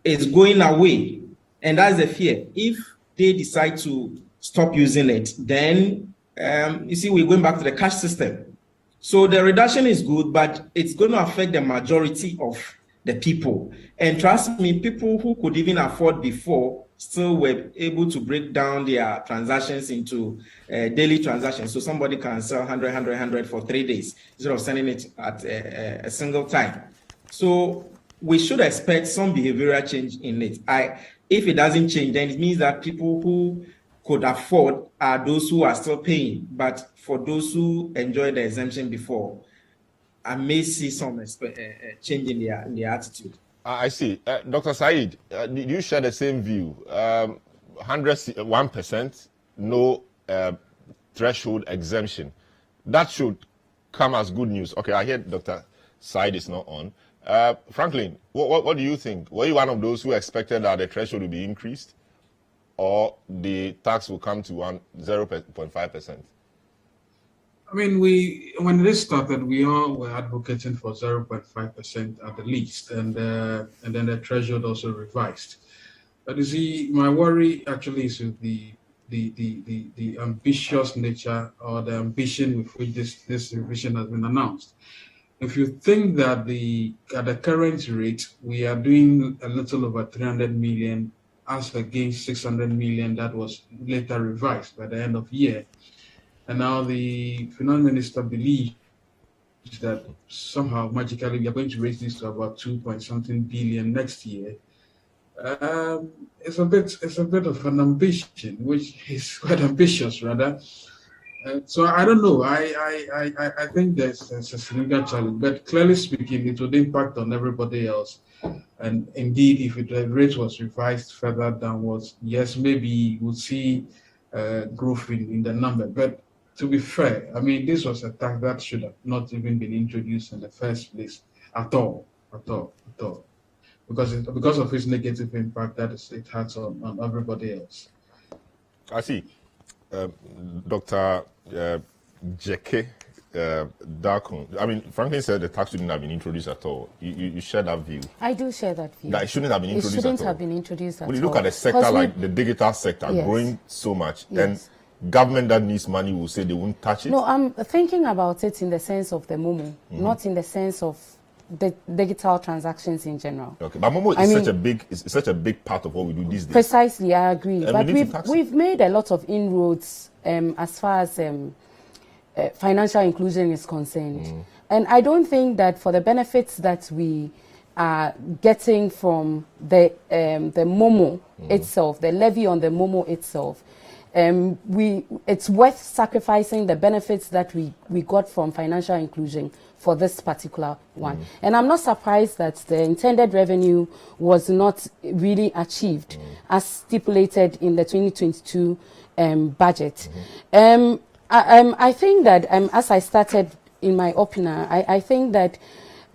is going away. And that's the fear. If they decide to stop using it, then, you see, we're going back to the cash system. So the reduction is good, but it's going to affect the majority of the people. And trust me, people who could even afford before still were able to break down their transactions into daily transactions. So somebody can sell 100 for 3 days instead of sending it at a single time. So we should expect some behavioral change in it. If it doesn't change, then it means that people who could afford are those who are still paying. But for those who enjoyed the exemption before, I may see some change in their attitude. I see. Dr. Said, do you share the same view? 1%, no threshold exemption. That should come as good news. Okay, I hear Dr. Said is not on. Franklin, what do you think? Were you one of those who expected that the threshold would be increased, or the tax will come to 0.5%? I mean, when this started, we all were advocating for 0.5% at the least, and then the threshold also revised. But you see, my worry actually is with the ambitious nature, or the ambition with which this revision has been announced. If you think that at the current rate, we are doing a little over 300 million as against 600 million that was later revised by the end of the year. And now the finance minister believes that somehow magically we are going to raise this to about 2-point-something billion next year. It's a bit of an ambition, which is quite ambitious rather. So I don't know. I think there's a significant challenge, but clearly speaking, it would impact on everybody else. And indeed, if the rate was revised further downwards, yes, maybe we'll see growth in the number. But to be fair, I mean, this was a tax that should have not even been introduced in the first place at all. Because of its negative impact that it has on everybody else. I see. Dr. Jeke Darkon, I mean, Franklin said the tax shouldn't have been introduced at all. You share that view? I do share that view. That it shouldn't have been introduced at all? It shouldn't have been introduced at all. When you look at a sector like the digital sector growing so much, then government that needs money will say they won't touch it? No, I'm thinking about it in the sense of the MOMO, not in the sense of the digital transactions in general. Okay, but MOMO is such a big part of what we do these days. Precisely, I agree. But we've made a lot of inroads as far as financial inclusion is concerned. And I don't think that for the benefits that we are getting from the MOMO itself, the levy on the MOMO itself, it's worth sacrificing the benefits that we got from financial inclusion for this particular one. And I'm not surprised that the intended revenue was not really achieved as stipulated in the 2022 budget. I think that, as I started in my opener, I think that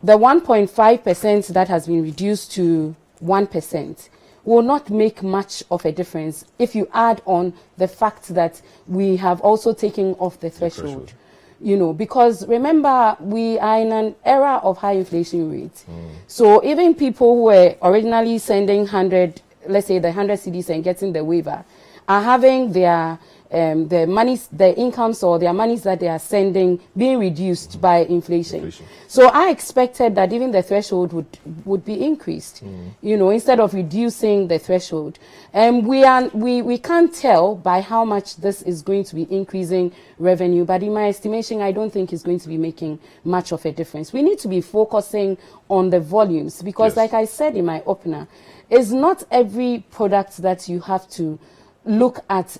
the 1.5% that has been reduced to 1% will not make much of a difference if you add on the fact that we have also taken off the threshold. You know, because remember, we are in an era of high inflation rates. So even people who were originally sending 100, let's say the 100 CDs and getting the waiver, are having their monies, their incomes or their monies that they are sending being reduced by inflation. So I expected that even the threshold would be increased, you know, instead of reducing the threshold. And we can't tell by how much this is going to be increasing revenue, but in my estimation, I don't think it's going to be making much of a difference. We need to be focusing on the volumes because, like I said in my opener, it's not every product that you have to look at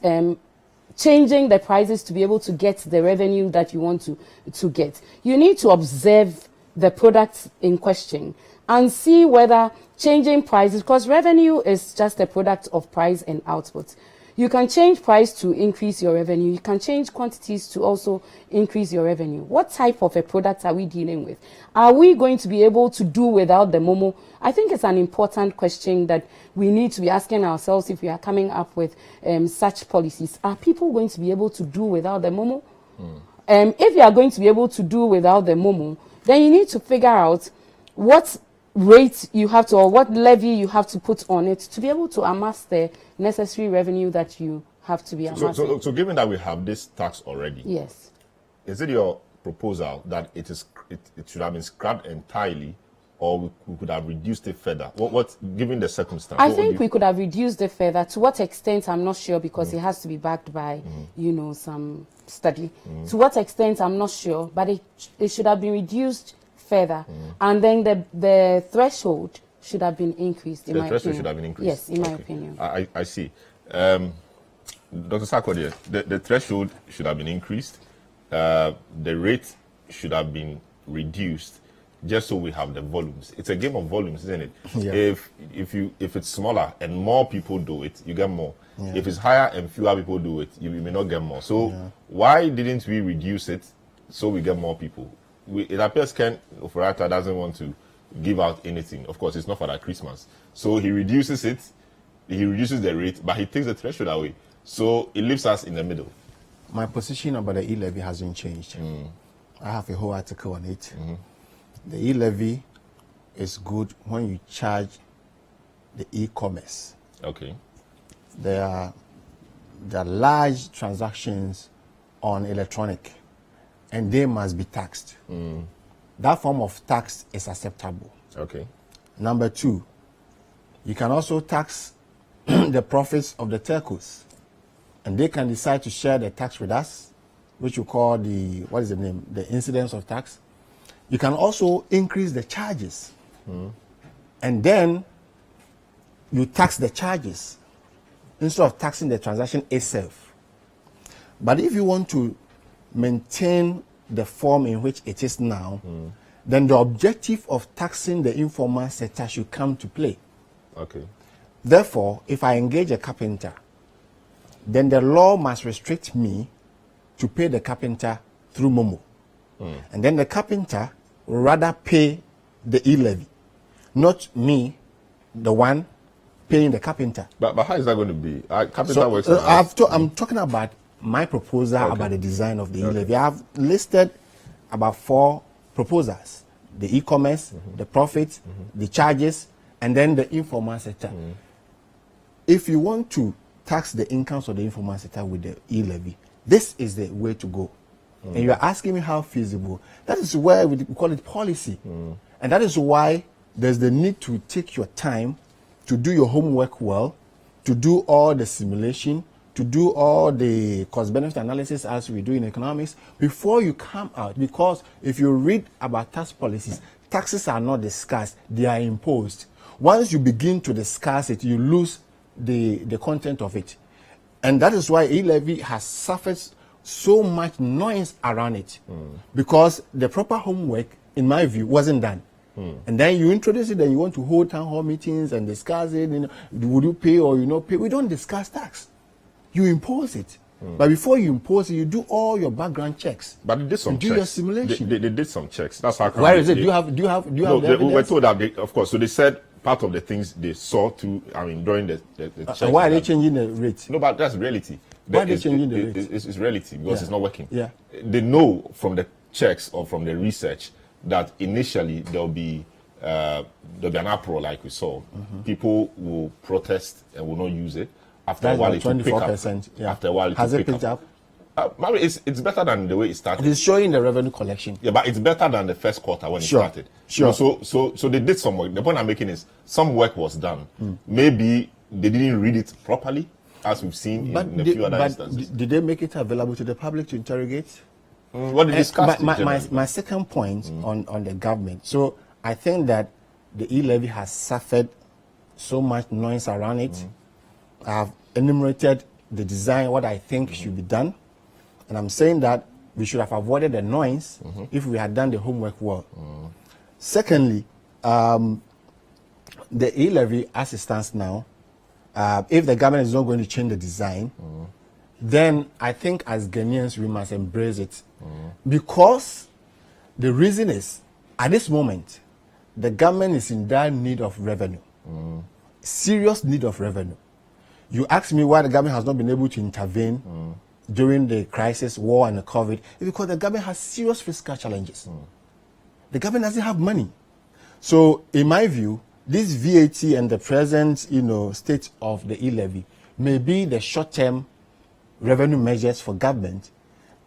changing the prices to be able to get the revenue that you want to get. You need to observe the products in question and see whether changing prices, because revenue is just a product of price and output. You can change price to increase your revenue. You can change quantities to also increase your revenue. What type of a product are we dealing with? Are we going to be able to do without the MOMO? I think it's an important question that we need to be asking ourselves if we are coming up with such policies. Are people going to be able to do without the MOMO? If you are going to be able to do without the MOMO, then you need to figure out what rate you have to, or what levy you have to put on it to be able to amass the necessary revenue that you have to be amassing. So given that we have this tax already, yes, is it your proposal that it should have been scrapped entirely, or we could have reduced it further? What given the circumstance? I think we could have reduced it further. To what extent, I'm not sure, because it has to be backed by, you know, some study. To what extent, I'm not sure, but it should have been reduced further, and then the threshold should have been increased. In my opinion, should have been increased. Yes, in my opinion. I see. Dr. Sarkodie, the threshold should have been increased. The rate should have been reduced, just so we have the volumes. It's a game of volumes, isn't it? Yeah. If it's smaller and more people do it, you get more. Yeah. If it's higher and fewer people do it, you may not get more. So why didn't we reduce it so we get more people? It appears Ken Ofurata doesn't want to give out anything. Of course, it's not for that Christmas. So he reduces it, he reduces the rate, but he takes the threshold away. So it leaves us in the middle. My position about the E-levy hasn't changed. I have a whole article on it. The E-levy is good when you charge the e-commerce. Okay. There are large transactions on electronic, and they must be taxed. That form of tax is acceptable. Okay. Number two, you can also tax the profits of the telcos, and they can decide to share the tax with us, which you call the, what is the name? The incidence of tax. You can also increase the charges. And then you tax the charges instead of taxing the transaction itself. But if you want to maintain the form in which it is now, then the objective of taxing the informal sector should come to play. Okay. Therefore, if I engage a carpenter, then the law must restrict me to pay the carpenter through Momo. And then the carpenter will rather pay the E-levy, not me, the one paying the carpenter. But how is that going to be? Carpenter works. I'm talking about my proposal about the design of the E-levy. I have listed about 4 proposals: the e-commerce, the profits, the charges, and then the informal sector. If you want to tax the incomes of the informal sector with the E-levy, this is the way to go. And you are asking me how feasible. That is where we call it policy. And that is why there's the need to take your time to do your homework well, to do all the simulation, to do all the cost-benefit analysis as we do in economics before you come out. Because if you read about tax policies, taxes are not discussed, they are imposed. Once you begin to discuss it, you lose the content of it. And that is why E-levy has suffered so much noise around it, because the proper homework, in my view, wasn't done. And then you introduce it and you want to hold town hall meetings and discuss it. Would you pay or you not pay? We don't discuss tax. You impose it. But before you impose it, you do all your background checks. But they did some checks. Do your simulation. They did some checks. That's how. Where is it? Do you have no, the we were told that of course. So they said part of the things they saw too. I mean, during the checks. Why are they changing the rate? No, but that's reality. Why are they changing the rate? It's reality because it's not working. Yeah. They know from the checks or from the research that initially there'll be an uproar like we saw. People will protest and will not use it. After a while, it will pick up. Yeah. After a while, it has will it pick picked up? It's better than the way it started. It is showing the revenue collection. Yeah, but it's better than the first quarter when it started. Sure. So they did some work. The point I'm making is some work was done. Maybe they didn't read it properly, as we've seen in a few other instances. Did they make it available to the public to interrogate? What did discuss? My second point on the government. So I think that the E-levy has suffered so much noise around it. I have enumerated the design, what I think should be done. And I'm saying that we should have avoided the noise if we had done the homework well. Secondly, the E-levy as it stands now, if the government is not going to change the design, then I think as Ghanaians we must embrace it. Because the reason is, at this moment, the government is in dire need of revenue. Serious need of revenue. You ask me why the government has not been able to intervene during the crisis, war, and the COVID. It's because the government has serious fiscal challenges. The government doesn't have money. So, in my view, this VAT and the present, state of the E-levy may be the short-term revenue measures for government.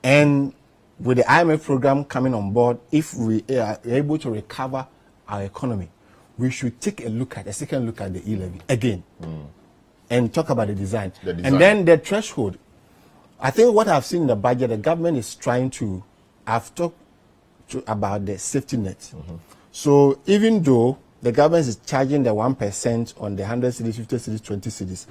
And with the IMF program coming on board, if we are able to recover our economy, we should take a second look at the E-levy again. And talk about the design. And then the threshold. I think what I've seen in the budget, the government is trying to, I've talked about the safety net. So even though the government is charging the 1% on the 100 cities, 50 cities, 20 cities,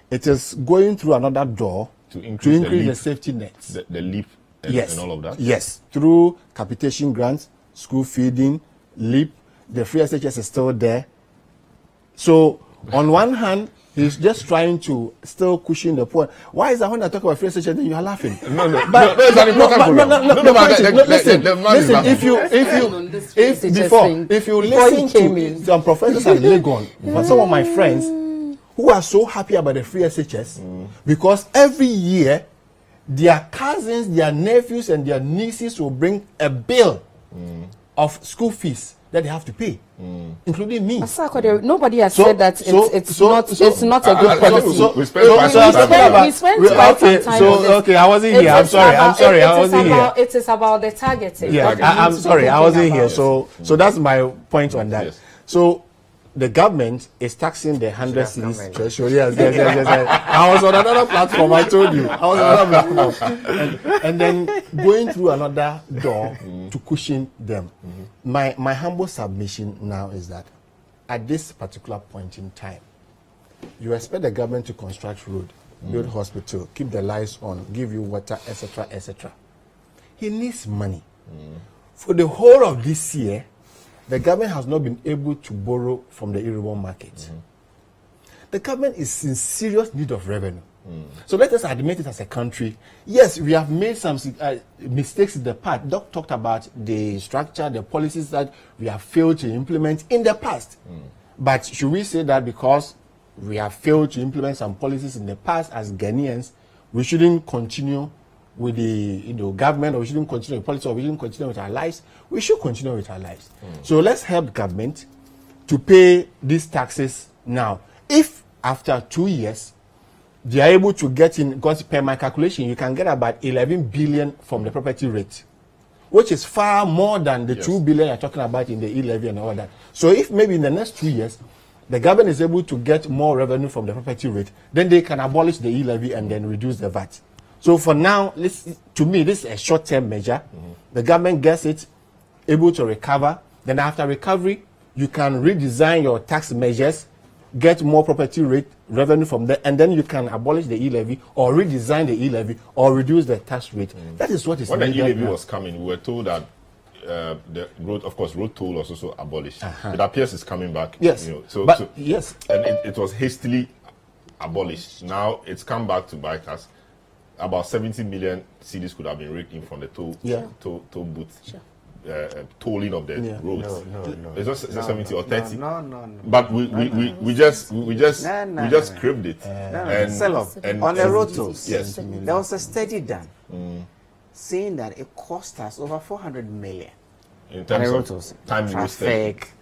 it is going through another door to increase the safety net. The LEAP and all of that? Yes, through capitation grants, school feeding, LEAP, the free SHS is still there. So on one hand, he's just trying to still cushion the point. Why is that when I talk about free SHS, then you are laughing? It's an important program. Listen, if you listen to some professors at Legon, and some of my friends who are so happy about the free SHS, because every year their cousins, their nephews, and their nieces will bring a bill of school fees that they have to pay, including me. Nobody has said that it's not a good policy. We spent quite some time on this. Okay, I wasn't here. I'm sorry. I wasn't here. It is about the targeting. Yeah, I'm sorry. I wasn't here. So that's my point on that. Yes. So the government is taxing the 100 cities treasury. Yes. I was on another platform. I told you. I was on another platform, and then going through another door to cushion them. My humble submission now is that at this particular point in time, you expect the government to construct road, build hospital, keep the lights on, give you water, etc., etc. He needs money. For the whole of this year, the government has not been able to borrow from the Eurobond market. The government is in serious need of revenue. So let us admit it as a country. Yes, we have made some mistakes in the past. Doc talked about the structure, the policies that we have failed to implement in the past. But should we say that because we have failed to implement some policies in the past as Ghanaians, we shouldn't continue with the government, or we shouldn't continue with politics, or we shouldn't continue with our lives? We should continue with our lives. So let's help government to pay these taxes now. If after 2 years they are able to get in, because per my calculation, you can get about 11 billion from the property rate, which is far more than the 2 billion you're talking about in the E-levy and all that. So if maybe in the next 2 years, the government is able to get more revenue from the property rate, then they can abolish the E-levy and then reduce the VAT. So for now, to me, this is a short-term measure. The government gets it, able to recover. Then after recovery, you can redesign your tax measures, get more property rate revenue from there, and then you can abolish the E-levy or redesign the E-levy or reduce the tax rate. That is what is when needed. When the E-levy now was coming, we were told that the road, of course, road toll was also abolished. It appears it's coming back. Yes. Yes. And it was hastily abolished. Now it's come back to bite us. About 70 million cedis could have been raked in from the toll booth. Tolling of the roads. No. It's just 70 or 30. No. But we just cribbed it. And on the road tolls, yes, there was a study done saying that it cost us over 400 million in terms of tolls, time traffic,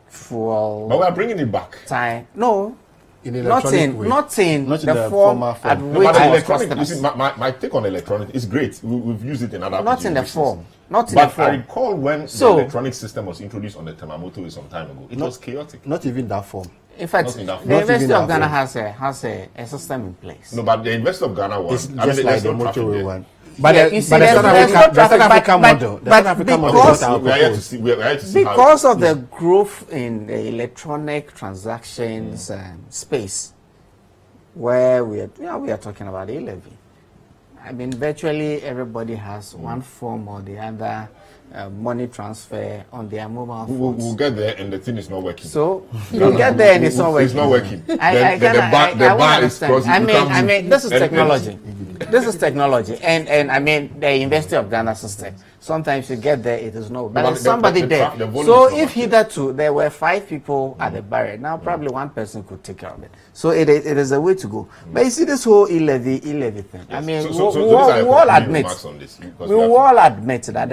fuel. But we are bringing it back. Time, no. Not in the form at which electronic. You see, my take on electronic is great. We've used it in other. Not in the form. But I recall when the electronic system was introduced on the Temamoto some time ago. It was chaotic. Not even that form. In fact, the University of Ghana has a system in place. No, but the University of Ghana was just like the motorway one. But the South African model, because of the growth in the electronic transactions space, where we are talking about E-levy. I mean, virtually everybody has one form or the other money transfer on their mobile phones. We'll get there, and the thing is not working. So you get there, and it's not working. It's not working. The bar is crossing. I mean, this is technology. This is technology, and I mean the University of Ghana system. Sometimes you get there, it is not. But there's somebody there. So if hitherto there were 5 people at the barrier, now probably 1 person could take care of it. So it is a way to go. But you see this whole E-levy thing. Yes. I mean, we all admit that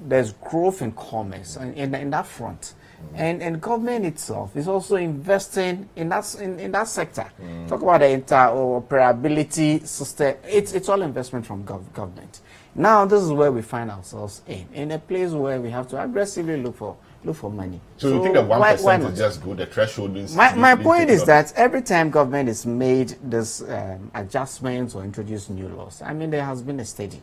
there's growth in commerce in that front. And government itself is also investing in that sector. Talk about the interoperability system. It's all investment from government. Now this is where we find ourselves in a place where we have to aggressively look for money. So you think that 1% is just good? The threshold means. My point is that every time government has made this adjustments or introduced new laws, I mean there has been a steady.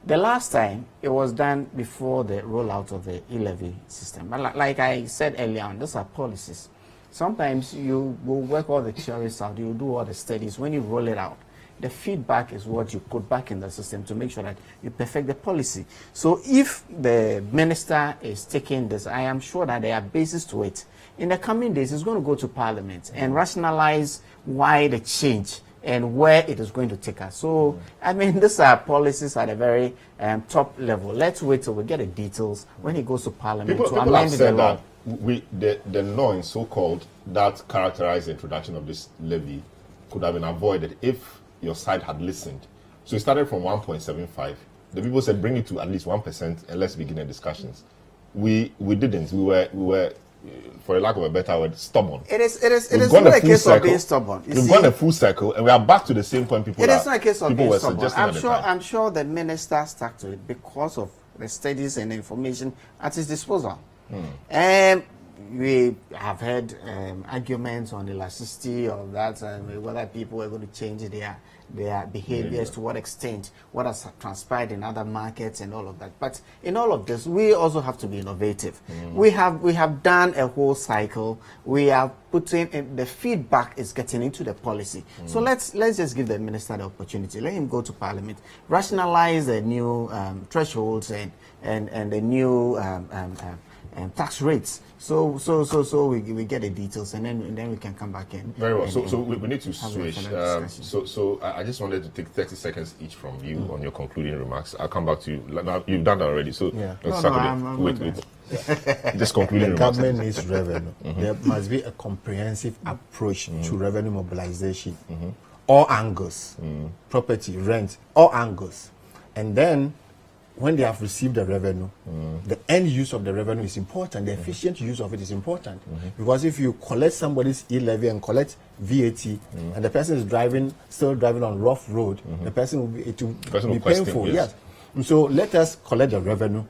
The last time it was done before the rollout of the E-levy system. Like I said earlier on, these are policies. Sometimes you will work all the theories out, you do all the studies. When you roll it out, the feedback is what you put back in the system to make sure that you perfect the policy. So if the minister is taking this, I am sure that there are bases to it. In the coming days, it's going to go to Parliament and rationalize why the change and where it is going to take us. So, I mean, these are policies at a very top level. Let's wait till we get the details when it goes to Parliament to amend the law. The noise, so-called, that characterized the introduction of this levy could have been avoided if your side had listened. So it started from 1.75. The people said, bring it to at least 1% and let's begin the discussions. We didn't. We were, for a lack of a better word, stubborn. It is not a case of being stubborn. We've gone a full circle and we are back to the same point people. It is not a case of being stubborn. I'm sure the minister stuck to it because of the studies and information at his disposal. we have heard arguments on the elasticity of that, whether people are going to change their behaviors, to what extent, what has transpired in other markets and all of that. But in all of this, we also have to be innovative. We have done a whole cycle. We are putting in, the feedback is getting into the policy. So let's just give the minister the opportunity. Let him go to Parliament, rationalize the new thresholds and the new tax rates. So we get the details, and then we can come back in. Very well. So we need to switch. So I just wanted to take 30 seconds each from you on your concluding remarks. I'll come back to you. Now, you've done that already. So wait. Just concluding remarks. The government needs revenue. There must be a comprehensive approach to revenue mobilization. All angles, property, rent, all angles, and then when they have received the revenue, the end use of the revenue is important. The efficient use of it is important. Because if you collect somebody's E-levy and collect VAT, and the person is still driving on rough road, the person will be painful. Yes. And so let us collect the revenue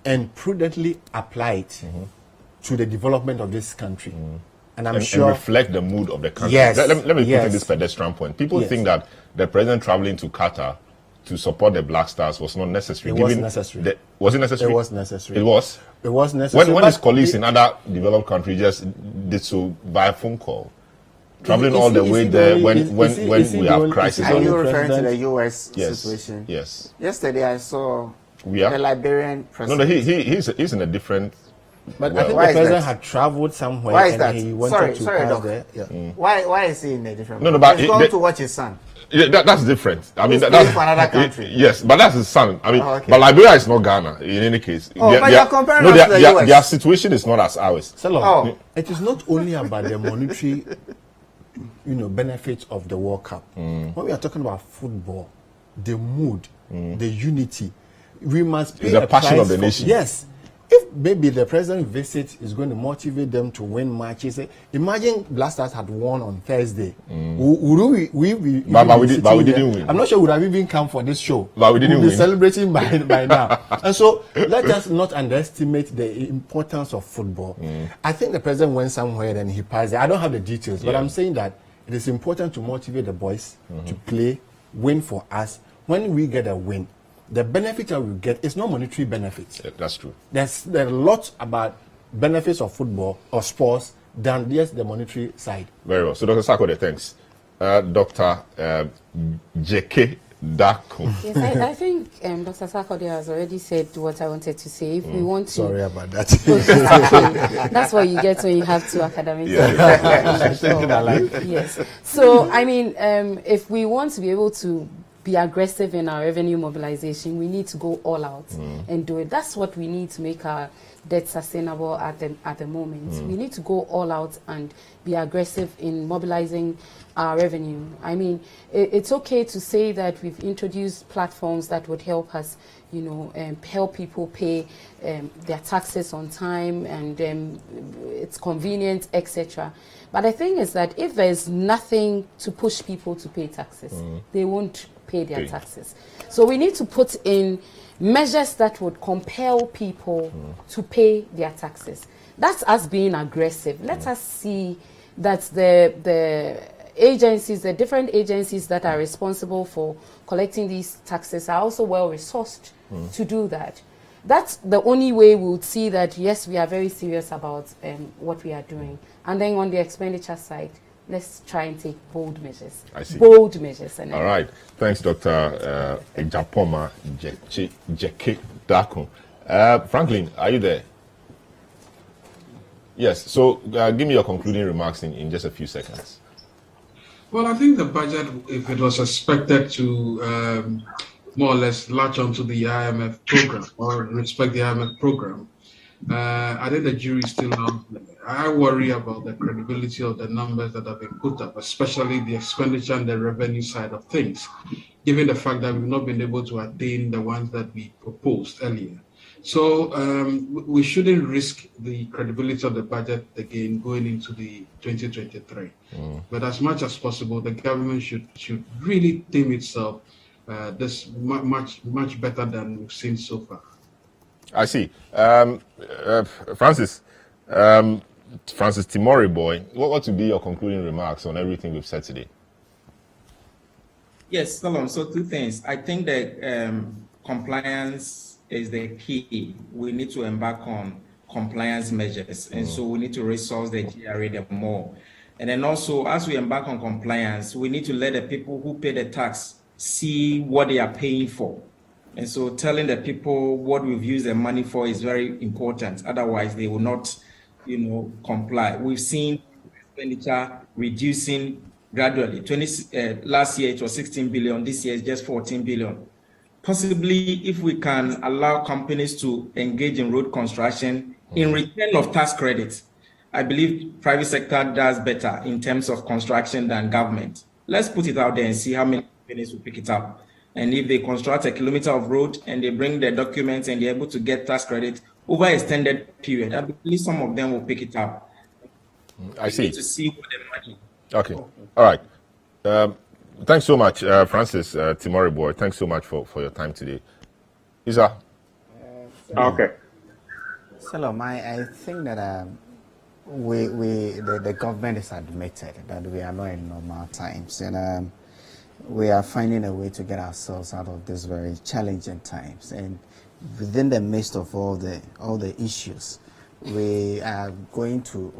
and prudently apply it to the development of this country. And sure, and reflect the mood of the country. Yes. Let me put in this pedestrian point. People think that the president traveling to Qatar to support the Black Stars was not necessary. It was necessary. Was it necessary? It was necessary. It was? It was necessary. When his colleagues in other developed countries just did so via phone call, traveling all the way there when we have crisis. Are you referring to the U.S. situation? Yes. Yesterday I saw the Liberian president. No, he's in a different... But I think the president had traveled somewhere. Why is that? He wanted to pass Doc. there. Yeah. Why is he in a different... No, but he's going to watch his son. Yeah, that's different. I mean, that's for another country. Yes, but that's his son. I mean, but Liberia is not Ghana in any case. But you're comparing us to the US. Their situation is not as ours. It is not only about the monetary, benefits of the World Cup. When we are talking about football, the mood, the unity, we must pay the passion of the nation. Yes. If maybe the president's visit is going to motivate them to win matches, imagine Black Stars had won on Thursday. Would we didn't win. I'm not sure we would have even come for this show. But we didn't win. We'll be celebrating by now. And so let us not underestimate the importance of football. I think the president went somewhere and he passed it. I don't have the details, but I'm saying that it is important to motivate the boys to play, win for us. When we get a win, the benefit that we get is not monetary benefits. Yeah, that's true. There's a lot about benefits of football or sports than just the monetary side. Very well. So, Dr. Sarkodie, thanks. Dr. J.K. Daku. Yes, I think Dr. Sarkodie has already said what I wanted to say. If we want to... Sorry about that. That's what you get when you have two academics. Yes. So, I mean, if we want to be able to be aggressive in our revenue mobilization, we need to go all out and do it. That's what we need to make our debt sustainable at the moment. We need to go all out and be aggressive in mobilizing our revenue. I mean, it's okay to say that we've introduced platforms that would help us, help people pay their taxes on time, and it's convenient, etc. But the thing is that if there's nothing to push people to pay taxes, they won't pay their taxes. So we need to put in measures that would compel people to pay their taxes. That's us being aggressive. Let us see that the agencies, the different agencies that are responsible for collecting these taxes are also well resourced to do that. That's the only way we would see that, yes, we are very serious about what we are doing. And then on the expenditure side, let's try and take bold measures. I see. Bold measures. All right. Thanks, Dr. Japoma J.K. Daku. Franklin, are you there? Yes. So give me your concluding remarks in just a few seconds. Well, I think the budget, if it was expected to more or less latch onto the IMF program or respect the IMF program, I think the jury is still out. I worry about the credibility of the numbers that have been put up, especially the expenditure and the revenue side of things, given the fact that we've not been able to attain the ones that we proposed earlier. So we shouldn't risk the credibility of the budget again going into the 2023. But as much as possible, the government should really tame itself this much better than we've seen so far. I see. Francis, Francis Timori boy, what would be your concluding remarks on everything we've said today? Yes, Selorm. So 2 things. I think that compliance is the key. We need to embark on compliance measures, and so we need to resource the GRA more. And then also, as we embark on compliance, we need to let the people who pay the tax see what they are paying for. And so telling the people what we've used the money for is very important. Otherwise, they will not, comply. We've seen expenditure reducing gradually. Last year, it was 16 billion. This year, it's just 14 billion. Possibly, if we can allow companies to engage in road construction in return of tax credits, I believe private sector does better in terms of construction than government. Let's put it out there and see how many companies will pick it up. And if they construct a kilometer of road and they bring their documents and they're able to get tax credit over an extended period, I believe some of them will pick it up. I see. We need to see what the money. Okay. All right. Thanks so much, Francis Timori boy. Thanks so much for your time today. Isa? Okay. Selorm, I think that the government has admitted that we are not in normal times, and we are finding a way to get ourselves out of these very challenging times. And within the midst of all the issues, we are going to,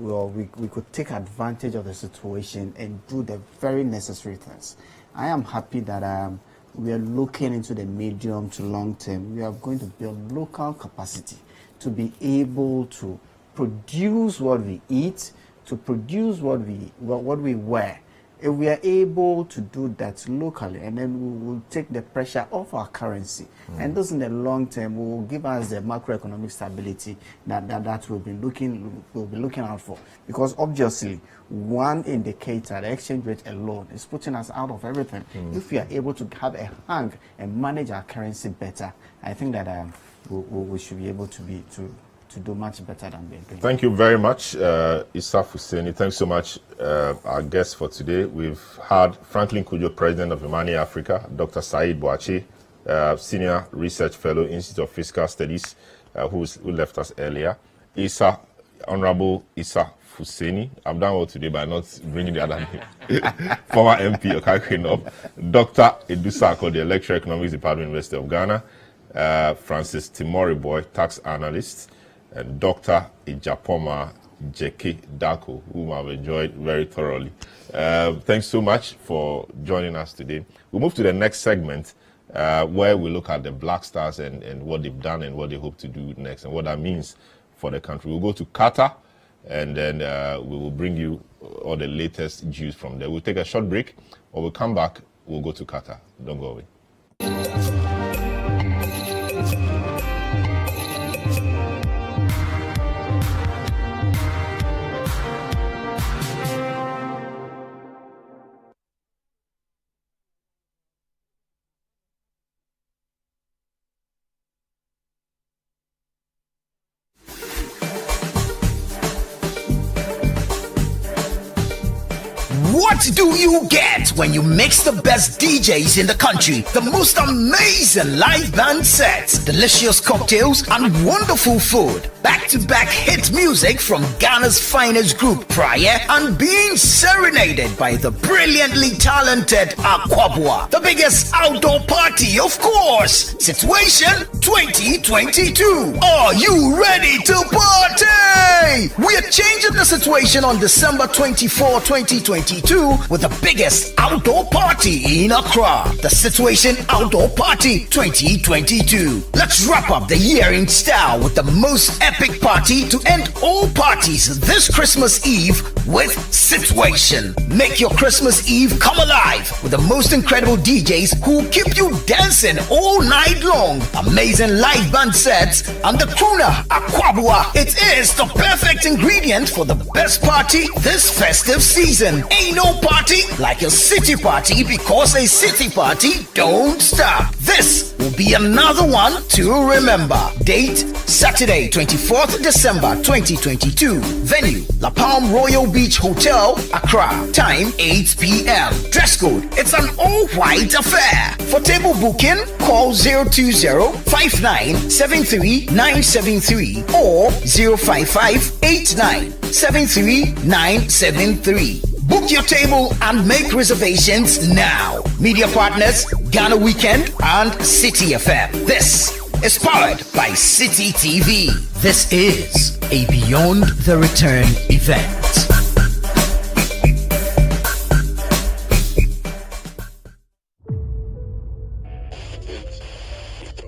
we could take advantage of the situation and do the very necessary things. I am happy that we are looking into the medium to long term. We are going to build local capacity to be able to produce what we eat, to produce what we wear. If we are able to do that locally, and then we will take the pressure off our currency, and this in the long term will give us the macroeconomic stability that we'll be looking out for. Because obviously, one indicator, the exchange rate alone, is putting us out of everything. If we are able to have a hang and manage our currency better, I think that we should be able to do much better than we're doing. Thank you very much, Issa Fuseni. Thanks so much, our guests for today. We've had Franklin Kujo, President of Imani Africa, Dr. Said Boachi, Senior Research Fellow, Institute of Fiscal Studies, who left us earlier. Honorable Issa Fuseni. I've done well today by not bringing the other name. Former MP, Okakwinop. Dr. Edusako, the Lecturer Economics Department, University of Ghana. Francis Timori boy, tax analyst. And Dr. Ijapoma Jeke Dako, whom I've enjoyed very thoroughly. Thanks so much for joining us today. We'll move to the next segment where we look at the Black Stars and what they've done and what they hope to do next and what that means for the country. We'll go to Qatar and then we will bring you all the latest news from there. We'll take a short break. When we come back, we'll go to Qatar. Don't go away. What do you get when you mix the best DJs in the country, the most amazing live band sets, delicious cocktails, and wonderful food? Back-to-back hit music from Ghana's finest group, Prayer, and being serenaded by the brilliantly talented Akwabua. The biggest outdoor party, of course. Situation 2022. Are you ready to party? We are changing the situation on December 24, 2022 with the biggest outdoor party in Accra. The Situation Outdoor Party 2022. Let's wrap up the year in style with the most epic party to end all parties this Christmas Eve with Situation. Make your Christmas Eve come alive with the most incredible DJs who will keep you dancing all night long. Amazing live band sets and the crooner Akwabua. It is the perfect ingredient for the best party this festive season. Ain't no party like a city party, because a city party don't stop. This will be another one to remember. Date Saturday, 24th December 2022. Venue La Palm Royal Beach Hotel, Accra. Time 8 p.m. Dress code, it's an all-white affair. For table booking, call 020-5973-973 or 055-8973-973. Book your table and make reservations now. Media partners, Ghana Weekend and City FM. This is powered by City TV. This is a Beyond the Return event.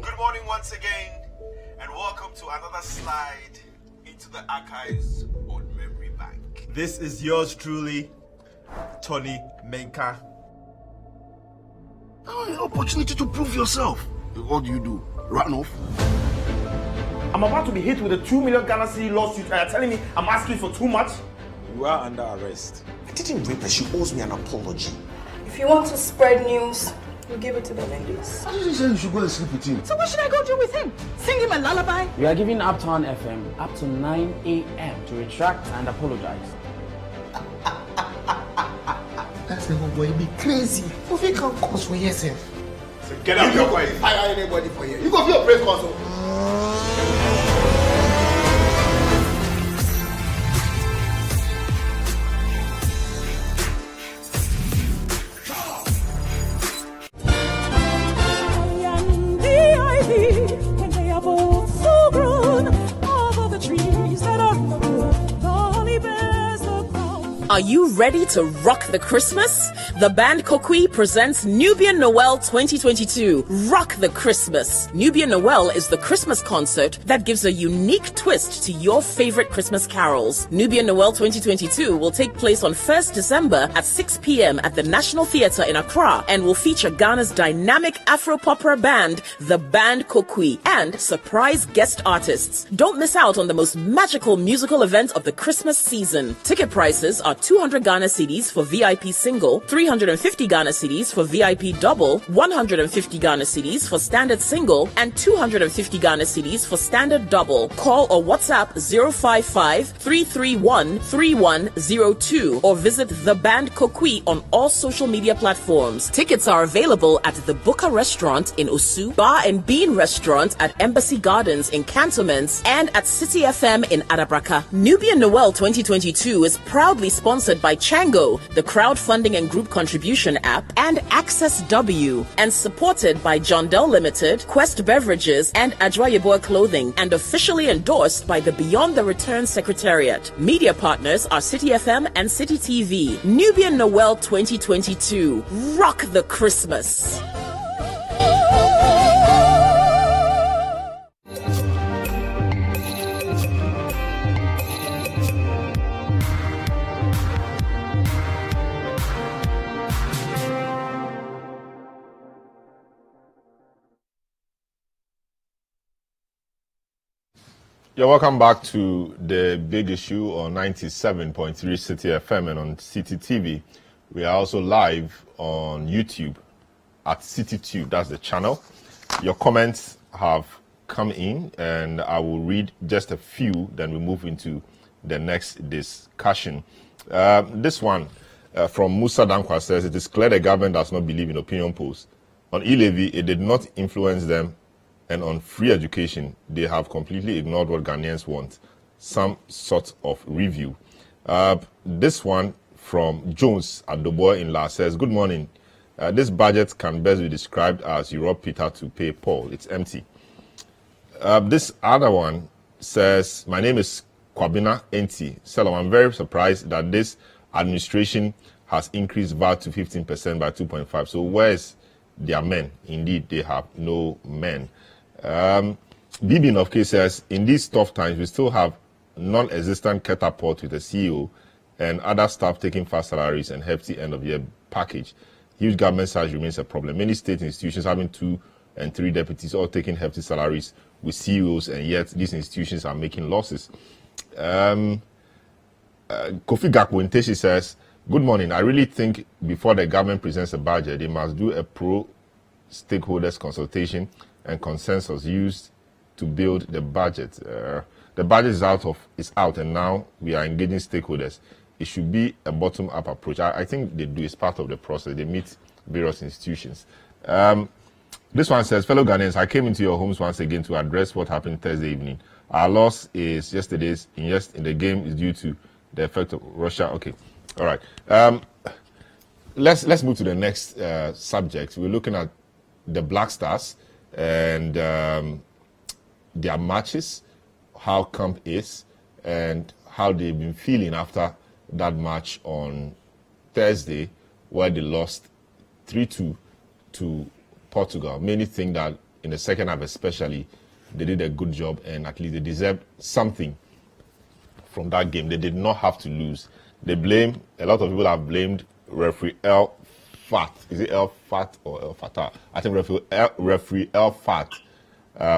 Good morning once again, and welcome to another slide into the archives on Memory Bank. This is yours truly, Tony Menka. An opportunity to prove yourself. What do? Run off? I'm about to be hit with a 2 million Ghana cedi lawsuit, and you're telling me I'm asking for too much? You are under arrest. I didn't rape her. She owes me an apology. If you want to spread news, you give it to the ladies. I didn't say you should go and sleep with him. So what should I go do with him? Sing him a lullaby? We are giving Uptown FM up to 9 a.m. to retract and apologize. That's the whole boy. Be crazy. If you can't cause for yourself. So get out your way. Fire anybody for you. You go for your press console. Are you ready to rock the Christmas? The band Kokui presents Nubian Noel 2022. Rock the Christmas. Nubian Noel is the Christmas concert that gives a unique twist to your favorite Christmas carols. Nubian Noel 2022 will take place on 1st December at 6 p.m. at the National Theatre in Accra and will feature Ghana's dynamic Afro-popper band, the band Kokui, and surprise guest artists. Don't miss out on the most magical musical event of the Christmas season. Ticket prices are 200 Ghana cedis for VIP single, 350 Ghana cedis for VIP double, 150 Ghana cedis for standard single, and 250 Ghana cedis for standard double. Call or WhatsApp 055-331-3102 or visit The Band Kokui on all social media platforms. Tickets are available at the Booker Restaurant in Osu, Bar and Bean Restaurant at Embassy Gardens in Cantonments, and at City FM in Adabraka. Nubian Noel 2022 is proudly sponsored by Chango, the crowdfunding and group contribution app, and Access W, and supported by John Dell Limited, Quest Beverages, and Adroyeboa Clothing, and officially endorsed by the Beyond the Return Secretariat. Media partners are City FM and City TV. Nubian Noel 2022. Rock the Christmas. You're welcome back to the big issue on 97.3 City FM and on City TV. We are also live on YouTube at CityTube. That's the channel. Your comments have come in, and I will read just a few, then we move into the next discussion. This one from Musa Dankwa says, it is clear the government does not believe in opinion polls. On E-levy, it did not influence them. And on free education, they have completely ignored what Ghanaians want, some sort of review. This one from Jones at Dubois in La says, good morning. This budget can best be described as Europe Peter to pay Paul. It's empty. This other one says, my name is Kwabina Enti. Selorm, I'm very surprised that this administration has increased VAT to 15% by 2.5. So where's their men? Indeed, they have no men. Bibi of case says, in these tough times, we still have non-existent catapult with a CEO and other staff taking fast salaries and hefty end-of-year package. Huge government size remains a problem. Many state institutions having 2 and 3 deputies all taking hefty salaries with CEOs, and yet these institutions are making losses. Kofi Gakpo in Teshi says, Good morning. I really think before the government presents a budget, they must do a pro-stakeholders consultation and consensus used to build the budget. The budget is out, and now we are engaging stakeholders. It should be a bottom-up approach. I think they do. It's part of the process. They meet various institutions. This one says, fellow Ghanaians, I came into your homes once again to address what happened Thursday evening. Our loss is yesterday's, in the game is due to the effect of Russia. Okay, all right. Let's move to the next subject. We're looking at the Black Stars and their matches, how camp is, and how they've been feeling after that match on Thursday, where they lost 3-2 to Portugal. Many think that in the second half especially, they did a good job and at least they deserved something from that game. They did not have to lose. A lot of people have blamed referee El Fat. Is it El Fat or El Fatah? I think referee El Fat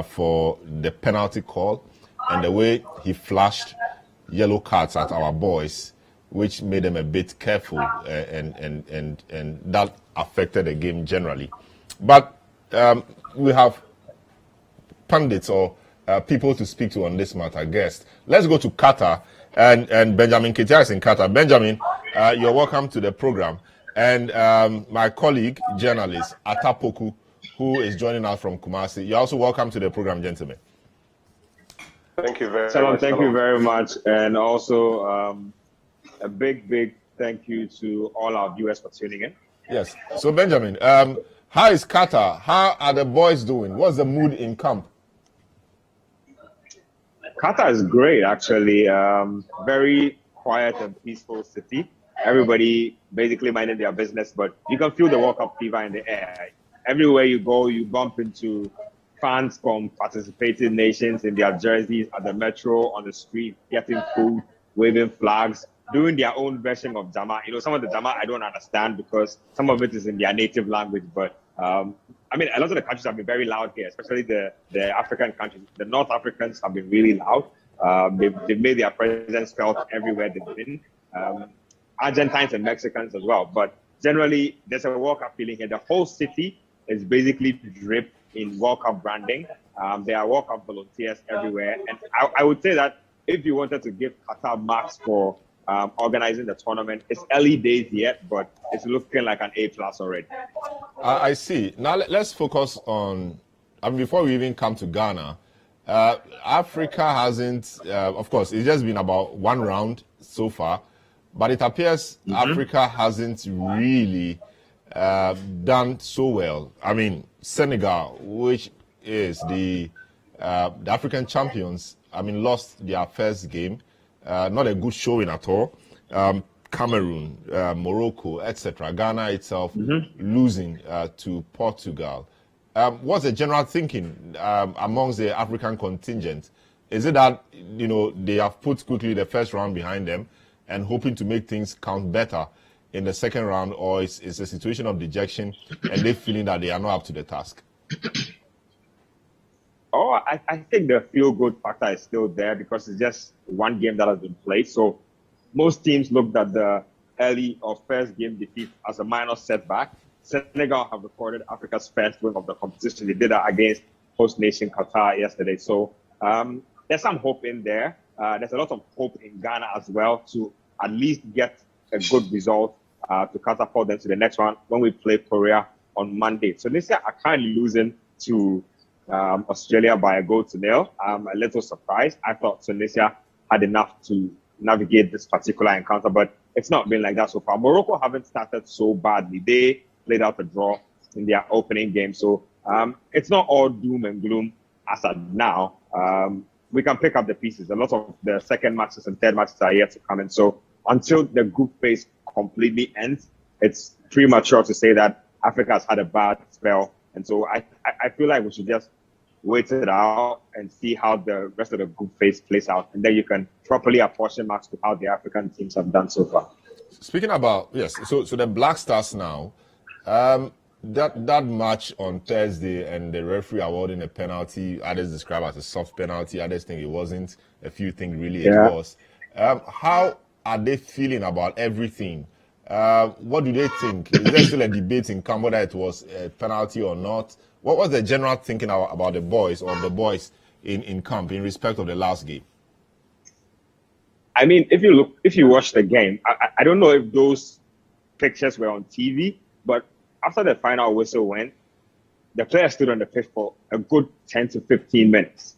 for the penalty call and the way he flashed yellow cards at our boys, which made them a bit careful, and that affected the game generally. But we have pundits or people to speak to on this matter, guests. Let's go to Qatar, and Benjamin Ketia is in Qatar. Benjamin, you're welcome to the program. And my colleague, journalist, Atapoku, who is joining us from Kumasi. You're also welcome to the program, gentlemen. Thank you very much. Thank you very much. And also a big thank you to all our viewers for tuning in. Yes. So, Benjamin, how is Qatar? How are the boys doing? What's the mood in camp? Qatar is great, actually. Very quiet and peaceful city. Everybody basically minding their business, but you can feel the World Cup fever in the air. Everywhere you go, you bump into fans from participating nations in their jerseys at the metro, on the street, getting food, waving flags, doing their own version of Jama. You know, some of the Jama I don't understand because some of it is in their native language, but I mean, a lot of the countries have been very loud here, especially the African countries. The North Africans have been really loud. They've made their presence felt everywhere they've been. Argentines and Mexicans as well. But generally, there's a World Cup feeling here. The whole city is basically dripped in World Cup branding. There are World Cup volunteers everywhere. And I would say that if you wanted to give Qatar marks for organizing the tournament, it's early days yet, but it's looking like an A+ already. I see. Now let's focus on, before we even come to Ghana, Africa hasn't, of course, it's just been about one round so far, but it appears Africa hasn't really done so well. I mean, Senegal, which is the African champions, lost their first game. Not a good showing at all. Cameroon, Morocco, etc. Ghana itself losing to Portugal. What's the general thinking amongst the African contingent? Is it that they have put quickly the first round behind them and hoping to make things count better in the second round, or it's a situation of dejection and they feeling that they are not up to the task? Oh, I think the feel-good factor is still there because it's just one game that has been played. So most teams looked at the early or first game defeat as a minor setback. Senegal have recorded Africa's first win of the competition. They did that against host nation Qatar yesterday. So there's some hope in there. There's a lot of hope in Ghana as well to at least get a good result to catapult them to the next one when we play Korea on Monday. So this year are currently losing to Australia by 1-0. I'm a little surprised. I thought Tunisia had enough to navigate this particular encounter, but it's not been like that so far. Morocco haven't started so badly. They played out a draw in their opening game. So it's not all doom and gloom as of now. We can pick up the pieces. A lot of the second matches and third matches are yet to come in. So until the group phase completely ends, it's premature to say that Africa has had a bad spell. And so I feel like we should just wait it out and see how the rest of the group phase plays out. And then you can properly apportion marks to how the African teams have done so far. Speaking about, yes, so the Black Stars now, that match on Thursday and the referee awarding a penalty, others describe as a soft penalty, others think it wasn't, a few think really it was. How are they feeling about everything What do they think? Is there still a debate in camp whether it was a penalty or not? What was the general thinking about the boys in camp in respect of the last game? I mean, if you watch the game, I don't know if those pictures were on TV, but after the final whistle went, the players stood on the pitch for a good 10 to 15 minutes,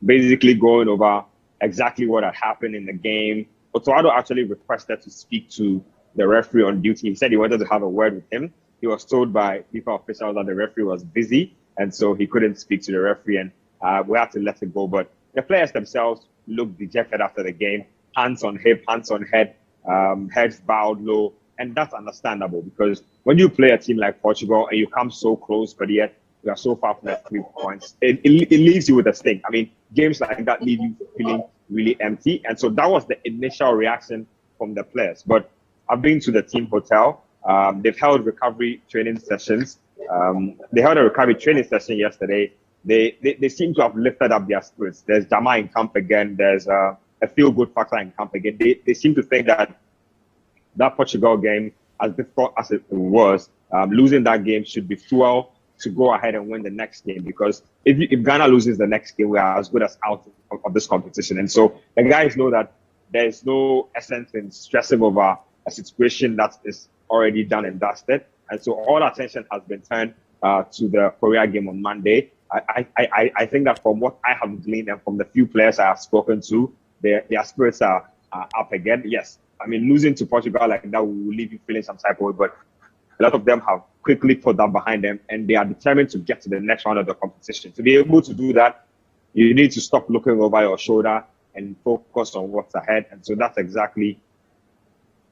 basically going over exactly what had happened in the game. Otoado actually requested to speak to the referee on duty. He said he wanted to have a word with him. He was told by FIFA officials that the referee was busy, and so he couldn't speak to the referee, and we had to let it go. But the players themselves looked dejected after the game, hands on hip, hands on head, heads bowed low, and that's understandable because when you play a team like Portugal and you come so close, but yet you are so far from the 3 points, it leaves you with a sting. I mean, games like that leave you feeling really empty, and so that was the initial reaction from the players. But I've been to the team hotel. They've held recovery training sessions. They held a recovery training session yesterday. They seem to have lifted up their spirits. There's Jama in camp again. There's a feel-good factor in camp again. They seem to think that Portugal game, as difficult as it was, losing that game should be fuel to go ahead and win the next game. Because if Ghana loses the next game, we are as good as out of this competition. And so the guys know that there is no essence in stressing over a situation that is already done and dusted. And so all attention has been turned to the Korea game on Monday. I think that from what I have gleaned and from the few players I have spoken to, their spirits are up again. Yes, I mean, losing to Portugal like that will leave you feeling some type of way, but a lot of them have quickly put that behind them, and they are determined to get to the next round of the competition. To be able to do that, you need to stop looking over your shoulder and focus on what's ahead. And so that's exactly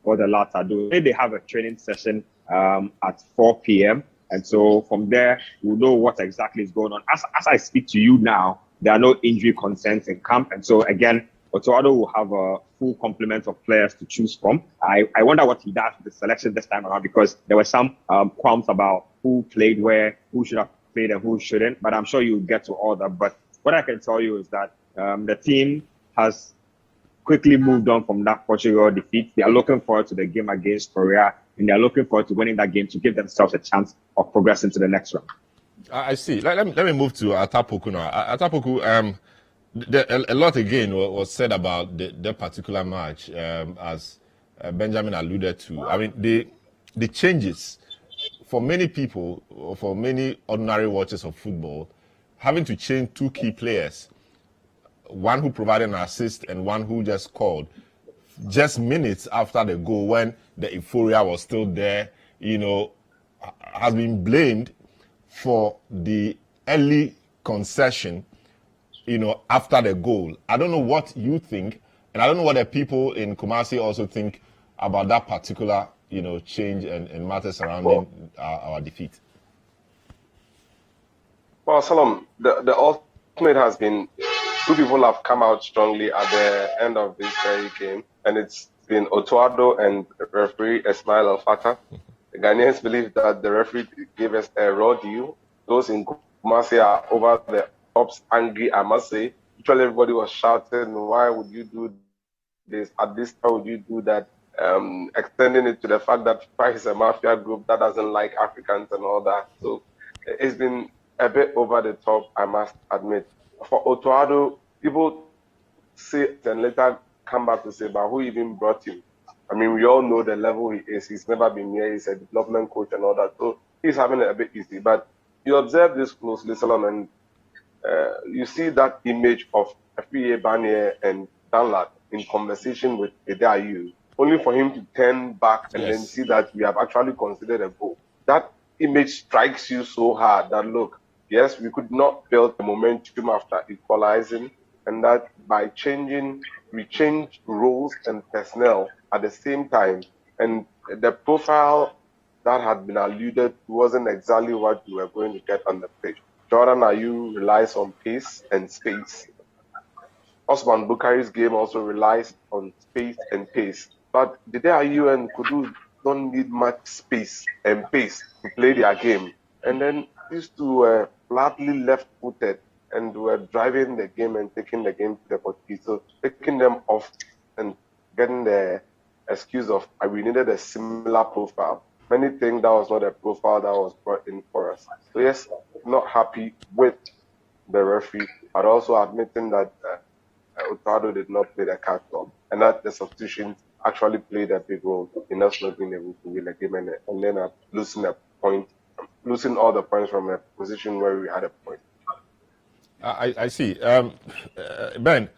what the lads are doing. They have a training session at 4 p.m. And so from there, we'll know what exactly is going on. As I speak to you now, there are no injury concerns in camp. And so again, Otoado will have a full complement of players to choose from. I wonder what he does with the selection this time around, because there were some qualms about who played where, who should have played and who shouldn't. But I'm sure you'll get to all that. But what I can tell you is that the team has quickly moved on from that Portugal defeat. They are looking forward to the game against Korea, and they are looking forward to winning that game to give themselves a chance of progressing to the next round. I see. Let me move to Atapoku now. Atapoku, a lot again was said about the particular match, as Benjamin alluded to. I mean, the changes for many people, or for many ordinary watchers of football, having to change two key players, one who provided an assist and one who just scored, just minutes after the goal when the euphoria was still there, has been blamed for the early concession, after the goal. I don't know what you think, and I don't know what the people in Kumasi also think about that particular, change and matters surrounding our defeat. Well, Selorm, the ultimate has been two people have come out strongly at the end of this very game, and it's been Otoado and referee Ismail Al-Fatah. The Ghanaians believe that the referee gave us a raw deal. Those in Kumasi are over the tops angry, I must say. Literally everybody was shouting, why would you do this? At this time would you do that? Extending it to the fact that FIFA is a mafia group that doesn't like Africans and all that. So it's been a bit over the top, I must admit. For Otoado, people say and later come back to say, but who even brought him? I mean, we all know the level he is. He's never been here. He's a development coach and all that. So he's having it a bit easy. But you observe this closely, Selorm, and you see that image of FPA Barnier and Danlad in conversation with Edayu, only for him to turn back and then see that we have actually considered a goal. That image strikes you so hard that, look, yes, we could not build the momentum after equalizing, and that by changing, we changed roles and personnel at the same time, and the profile that had been alluded to wasn't exactly what we were going to get on the pitch. Jordan Ayew relies on pace and space. Osman Bukari's game also relies on space and pace. But Dede Ayew and Kudu don't need much space and pace to play their game. And then these two were flatly left-footed and were driving the game and taking the game to the Portuguese. So taking them off and getting the excuse of we needed a similar profile. Many think that was not a profile that was brought in for us. So yes, not happy with the referee, but also admitting that Otado did not play the card well, and that the substitutions actually played a big role in us not being able to win the game and then losing all the points from a position where we had a point. I see. Ben,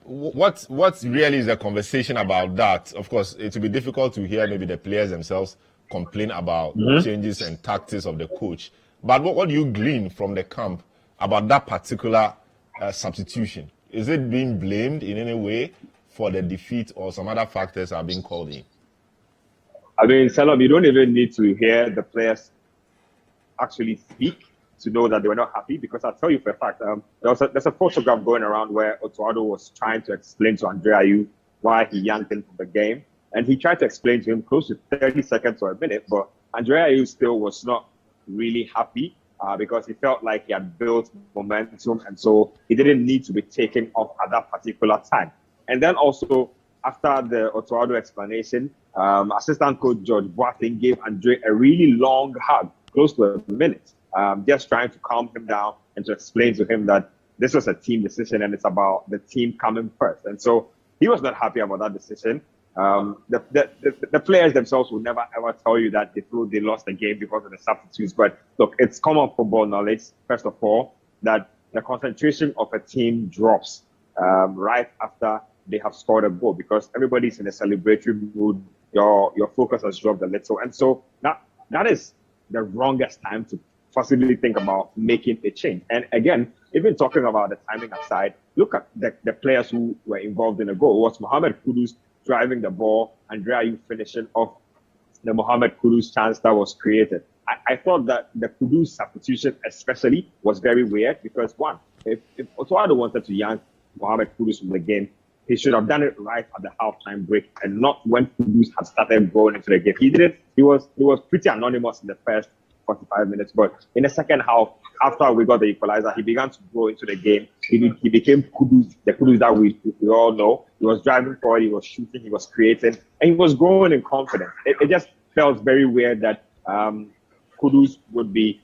what really is the conversation about that? Of course, it will be difficult to hear maybe the players themselves complain about changes and tactics of the coach. But what do you glean from the camp about that particular substitution? Is it being blamed in any way for the defeat, or some other factors are being called in? I mean, Selorm, you don't even need to hear the players actually speak to know that they were not happy, because I'll tell you for a fact, there's a photograph going around where Otado was trying to explain to Andre Ayew why he yanked him from the game. And he tried to explain to him close to 30 seconds or a minute, but Andre Ayew still was not really happy because he felt like he had built momentum, and so he didn't need to be taken off at that particular time. And then also, after the Otado explanation, assistant coach George Boateng gave Andre a really long hug, close to a minute, just trying to calm him down and to explain to him that this was a team decision and it's about the team coming first. And so he was not happy about that decision. The players themselves will never ever tell you that they feel they lost the game because of the substitutes. But look, it's common football knowledge, first of all, that the concentration of a team drops right after they have scored a goal, because everybody's in a celebratory mood. Your focus has dropped a little, and so that is the wrongest time to possibly think about making a change. And again, even talking about the timing aside, look at the players who were involved in the goal. It was Mohamed Kudus driving the ball, Andre Ayew finishing off the Mohamed Kudus chance that was created. I thought that the Kudus substitution especially was very weird, because one, if Otado wanted to yank Mohamed Kudus from the game, he should have done it right at the halftime break and not when Kudus had started going into the game. He didn't. He was pretty anonymous in the first 45 minutes, but in the second half, after we got the equalizer, he began to go into the game. He became Kudus, the Kudus that we all know. He was driving forward, he was shooting, he was creating, and he was growing in confidence. It just felt very weird that Kudus would be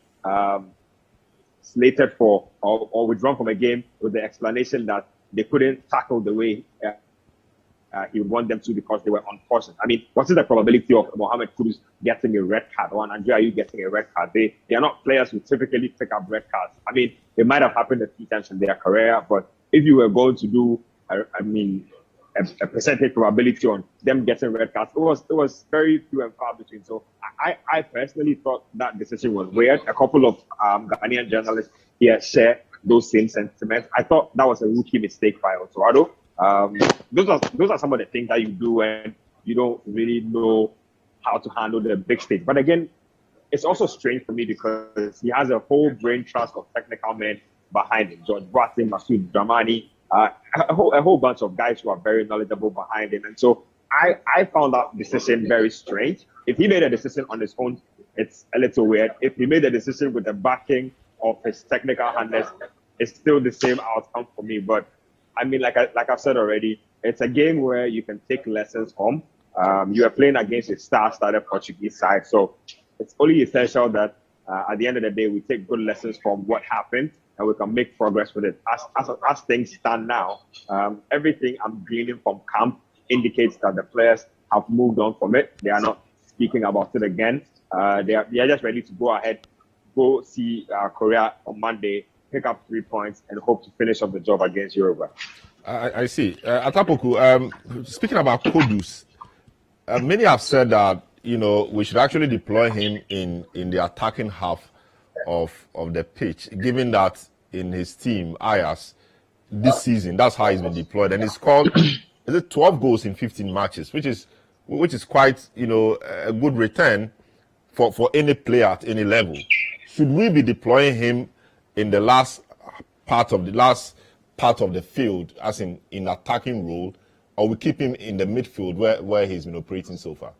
slated for or withdrawn from a game with the explanation that they couldn't tackle the way he would want them to because they were unfortunate. I mean, what is the probability of Mohamed Kudus getting a red card or Andre Ayew getting a red card? They are not players who typically pick up red cards. I mean, it might have happened a few times in their career, but if you were going to do, a percentage probability on them getting red cards, it was very few and far between. So I personally thought that decision was weird. A couple of Ghanaian journalists here share those same sentiments. I thought that was a rookie mistake by Otado. Those are some of the things that you do when you don't really know how to handle the big stage. But again, it's also strange for me because he has a whole brain trust of technical men behind him. George Boateng, Masoud Dramani, a whole bunch of guys who are very knowledgeable behind him. And so I found that decision very strange. If he made a decision on his own, it's a little weird. If he made a decision with the backing of his technical handlers, it's still the same outcome for me. But I mean, like I've said already, it's a game where you can take lessons from. You are playing against a star-studded Portuguese side, so it's only essential that at the end of the day, we take good lessons from what happened and we can make progress with it. As things stand now, everything I'm gleaning from camp indicates that the players have moved on from it. They are not speaking about it again. They are just ready to go ahead, go see Korea on Monday, pick up 3 points, and hope to finish off the job against Uruguay. I see. Atapoku, speaking about Kudus, many have said that we should actually deploy him in the attacking half of the pitch, given that in his team, Ayas, this season, that's how he's been deployed. And it's called, 12 goals in 15 matches, which is quite, a good return for any player at any level. Should we be deploying him in the last part of the field, as in attacking role, or we keep him in the midfield where he's been operating so far?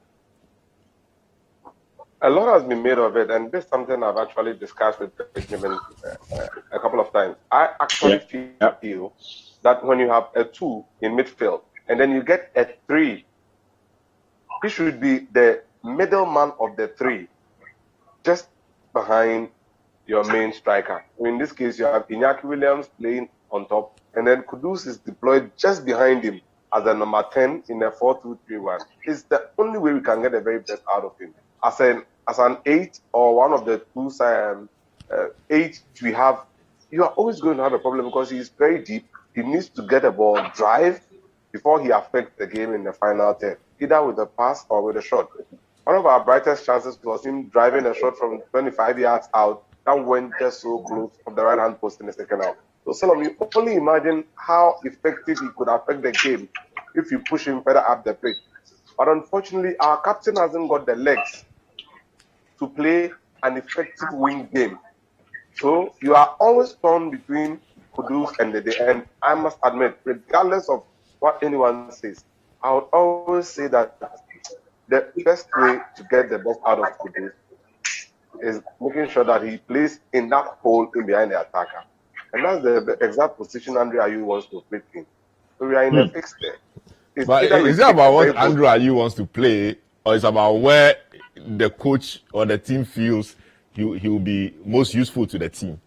A lot has been made of it, and this is something I've actually discussed with Benjamin a couple of times. I actually feel that when you have a 2 in midfield and then you get a 3 He should be the middleman of the three, just behind your main striker. In this case, you have Iñaki Williams playing on top, and then Kudus is deployed just behind him as a number 10 in a 4-2-3-1. It's the only way we can get the very best out of him. As an 8 or one of the two 8 we have, you are always going to have a problem because he is very deep. He needs to get a ball, drive before he affects the game in the final 10, either with a pass or with a shot. One of our brightest chances was him driving a shot from 25 yards out that went just so close of the right-hand post in the second half. So, Selorm, you only imagine how effective he could affect the game if you push him further up the pitch. But unfortunately, our captain hasn't got the legs to play an effective wing game. So you are always torn between Kudus and the end. I must admit, regardless of what anyone says, I would always say that the best way to get the best out of Kudus is making sure that he plays in that hole in behind the attacker. And that's the exact position Andre Ayew wants to play in. So we are in a fix there. But is it about what Andre Ayew wants to play, or is it about where the coach or the team feels he will be most useful to the team?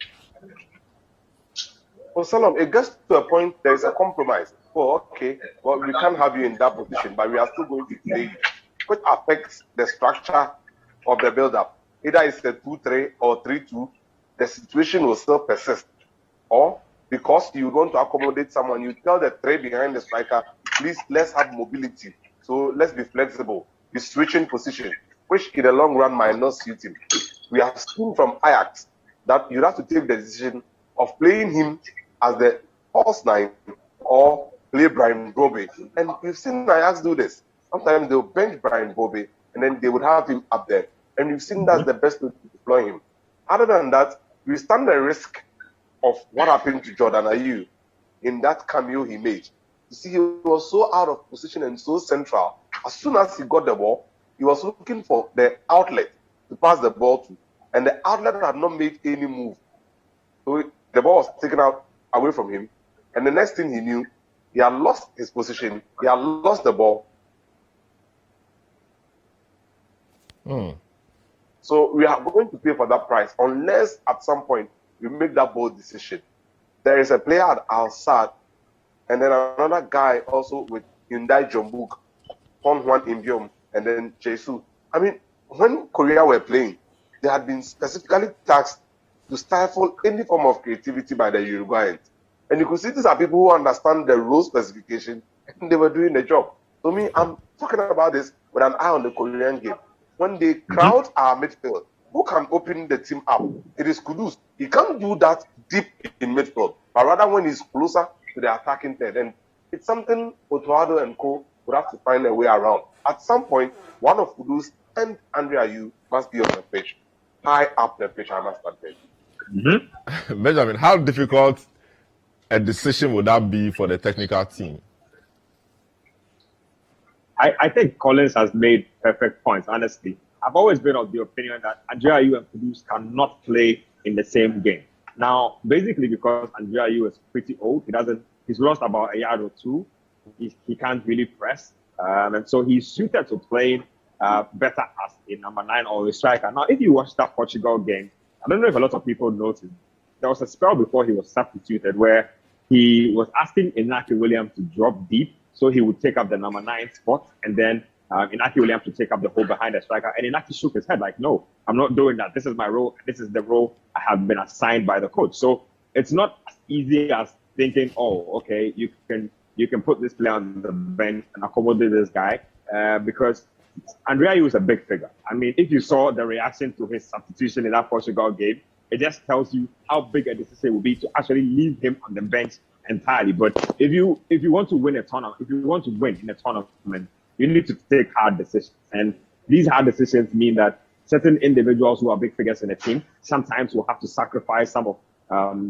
Well, Selorm, it gets to a point there is a compromise. Oh, okay, well, we can't have you in that position, but we are still going to play you, which affects the structure of the build-up. Either it's a 2-3 or 3-2, the situation will still persist. Or because you want to accommodate someone, you tell the three behind the striker, please, let's have mobility. So let's be flexible. Be switching position, which in the long run might not suit him. We have seen from Ajax that you have to take the decision of playing him as the false 9 or play Brian Bobe. And we've seen Ajax do this. Sometimes they'll bench Brian Bobe and then they would have him up there. And we've seen that's the best way to deploy him. Other than that, we stand the risk of what happened to Jordan Ayew in that cameo he made. You see, he was so out of position and so central. As soon as he got the ball, he was looking for the outlet to pass the ball to. And the outlet had not made any move. So the ball was taken out away from him. And the next thing he knew, he had lost his position. He had lost the ball. So we are going to pay for that price unless at some point we make that bold decision. There is a player at Al Sadd and then another guy also with Hyundai Jombuk, Hon Juan Imbiom, and then Jesu. I mean, when Korea were playing, they had been specifically tasked to stifle any form of creativity by the Uruguayans. And you could see these are people who understand the role specification and they were doing the job. So me, I'm talking about this with an eye on the Korean game. When they crowd our midfield, who can open the team up? It is Kudus. He can't do that deep in midfield, but rather when he's closer to the attacking third. And it's something Otuado and co would have to find a way around. At some point, one of Kudus and Andre Ayew must be on the pitch. High up the pitch, I must admit. Benjamin, how difficult a decision would that be for the technical team? I think Collins has made perfect points, honestly. I've always been of the opinion that Andre Ayew and Kudus cannot play in the same game. Now, basically because Andre Ayew is pretty old, he's lost about a yard or two. He can't really press. And so he's suited to playing better as a number 9 or a striker. Now, if you watch that Portugal game, I don't know if a lot of people noticed, there was a spell before he was substituted where he was asking Iñaki Williams to drop deep, so he would take up the number 9 spot, and then Iñaki Williams to take up the hole behind the striker. And Iñaki shook his head like, no, I'm not doing that. This is my role. This is the role I have been assigned by the coach. So it's not as easy as thinking, oh, okay, you can put this player on the bench and accommodate this guy because Andre Ayew is a big figure. I mean, if you saw the reaction to his substitution in that Portugal game, it just tells you how big a decision it will be to actually leave him on the bench entirely. But if you want to win a tournament, if you want to win in a tournament, you need to take hard decisions. And these hard decisions mean that certain individuals who are big figures in a team sometimes will have to sacrifice some of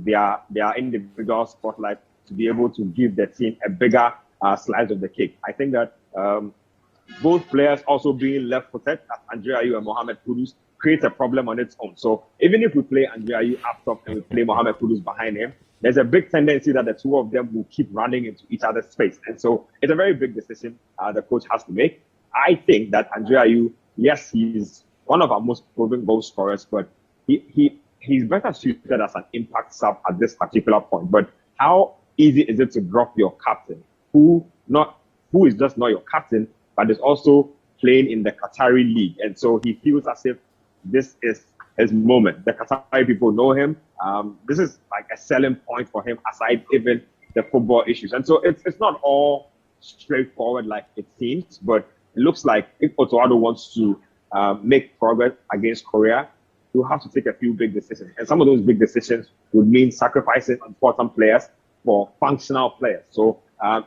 their individual spotlight to be able to give the team a bigger slice of the cake. I think that both players also being left-footed, as Andre Ayew and Mohamed Kudus, creates a problem on its own. So even if we play Andre Ayew up top and we play Mohamed Kudus behind him, there's a big tendency that the two of them will keep running into each other's space. And so it's a very big decision the coach has to make. I think that Andrea Ayew, yes, he's one of our most proven goal scorers, but he's better suited as an impact sub at this particular point. But how easy is it to drop your captain, who is just not your captain, but is also playing in the Qatari league? And so he feels as if this is his moment. The Qatari people know him. This is like a selling point for him, aside even the football issues. And so it's not all straightforward like it seems, but it looks like if Otto Addo wants to make progress against Korea, you have to take a few big decisions. And some of those big decisions would mean sacrificing important players for functional players. So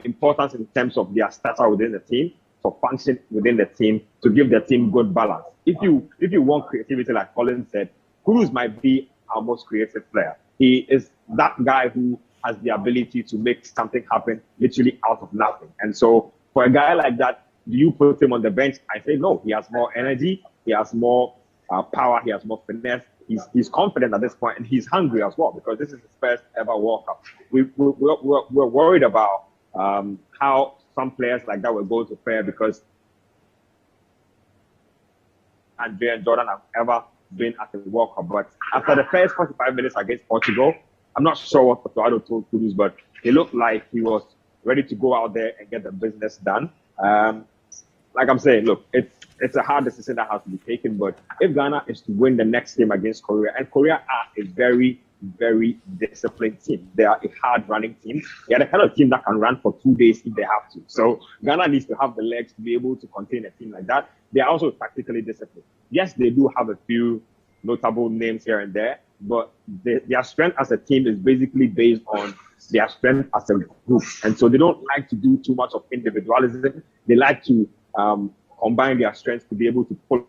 importance in terms of their stature within the team, for function within the team, to give the team good balance. If you want creativity, like Colin said, Kudus might be our most creative player. He is that guy who has the ability to make something happen literally out of nothing. And so for a guy like that, do you put him on the bench? I say no. He has more energy. He has more power. He has more finesse. He's confident at this point, and he's hungry as well, because this is his first ever World Cup. We're worried about how some players like that will go to fare, because Andrea and Jordan have ever been at the World Cup. But after the first 45 minutes against Portugal, I'm not sure what Otto Addo told Kudus, but he looked like he was ready to go out there and get the business done. Like I'm saying, look, it's a hard decision that has to be taken. But if Ghana is to win the next game against Korea, and Korea are a very, very disciplined team. They are a hard running team. They are the kind of team that can run for 2 days if they have to. So Ghana needs to have the legs to be able to contain a team like that. They are also tactically disciplined. Yes, they do have a few notable names here and there, but their strength as a team is basically based on their strength as a group. And so they don't like to do too much of individualism. They like to combine their strengths to be able to pull.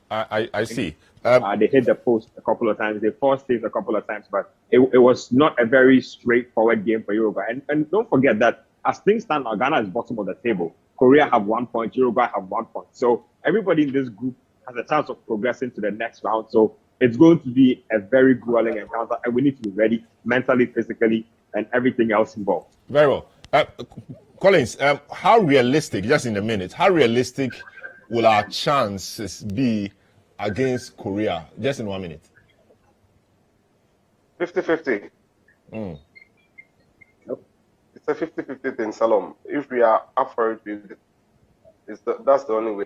I see. They hit the post a couple of times. They forced it a couple of times, but it was not a very straightforward game for Uruguay. And don't forget that as things stand now, Ghana is bottom of the table. Korea have 1 point, Uruguay have 1 point. So everybody in this group has a chance of progressing to the next round. So it's going to be a very grueling encounter, and we need to be ready mentally, physically, and everything else involved. Very well. Collins, how realistic, just in a minute, how realistic will our chances be against Korea? Just in 1 minute. 50-50. It's a 50-50 thing, Selorm. If we are up for it, that's the only way.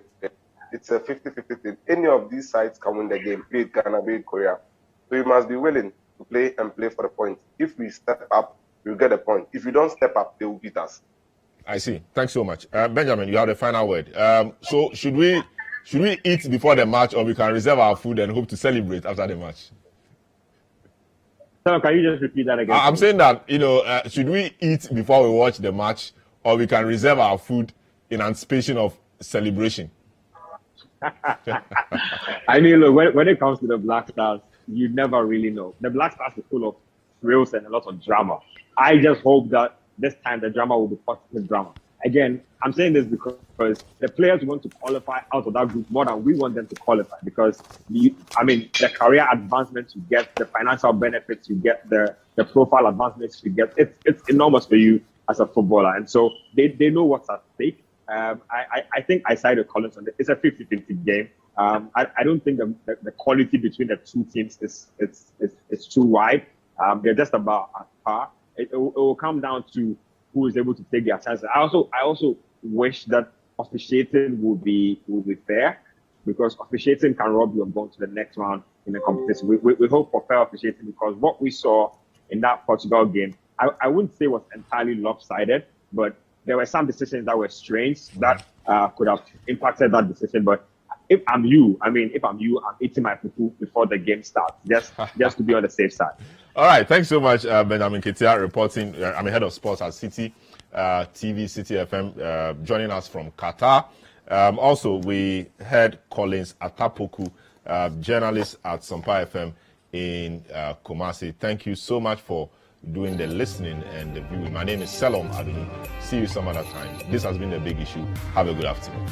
It's a 50-50 thing. Any of these sides can win the game, be it Ghana, be it Korea. So you must be willing to play for the point. If we step up, we'll get a point. If we don't step up, they will beat us. I see. Thanks so much. Benjamin, you have the final word. So should we eat before the match, or we can reserve our food and hope to celebrate after the match? So can you just repeat that again? I'm saying that, should we eat before we watch the match, or we can reserve our food in anticipation of celebration? I mean, look, when it comes to the Black Stars, you never really know. The Black Stars is full of thrills and a lot of drama. I just hope that this time the drama will be positive drama. Again, I'm saying this because the players want to qualify out of that group more than we want them to qualify, because the career advancements you get, the financial benefits you get, the profile advancements you get, it's enormous for you as a footballer. And so they know what's at stake. I think I sided Collins on this. It's a 50-50 game. I don't think the quality between the two teams is too wide. They're just about at par. It will come down to who is able to take their chances. I also wish that officiating would be fair, because officiating can rob you of going to the next round in the competition. We hope for fair officiating, because what we saw in that Portugal game, I wouldn't say was entirely lopsided, but there were some decisions that were strange that could have impacted that decision. But if I'm you, I'm eating my fufu before the game starts, just to be on the safe side. All right, thanks so much, Benjamin Ketia, reporting. I'm head of sports at City TV, City FM, joining us from Qatar. Also, we had Collins Atapoku, journalist at Sampa FM in Kumasi. Thank you so much for doing the listening and the viewing. My name is Selorm Adonoo. See you some other time. This has been The Big Issue. Have a good afternoon.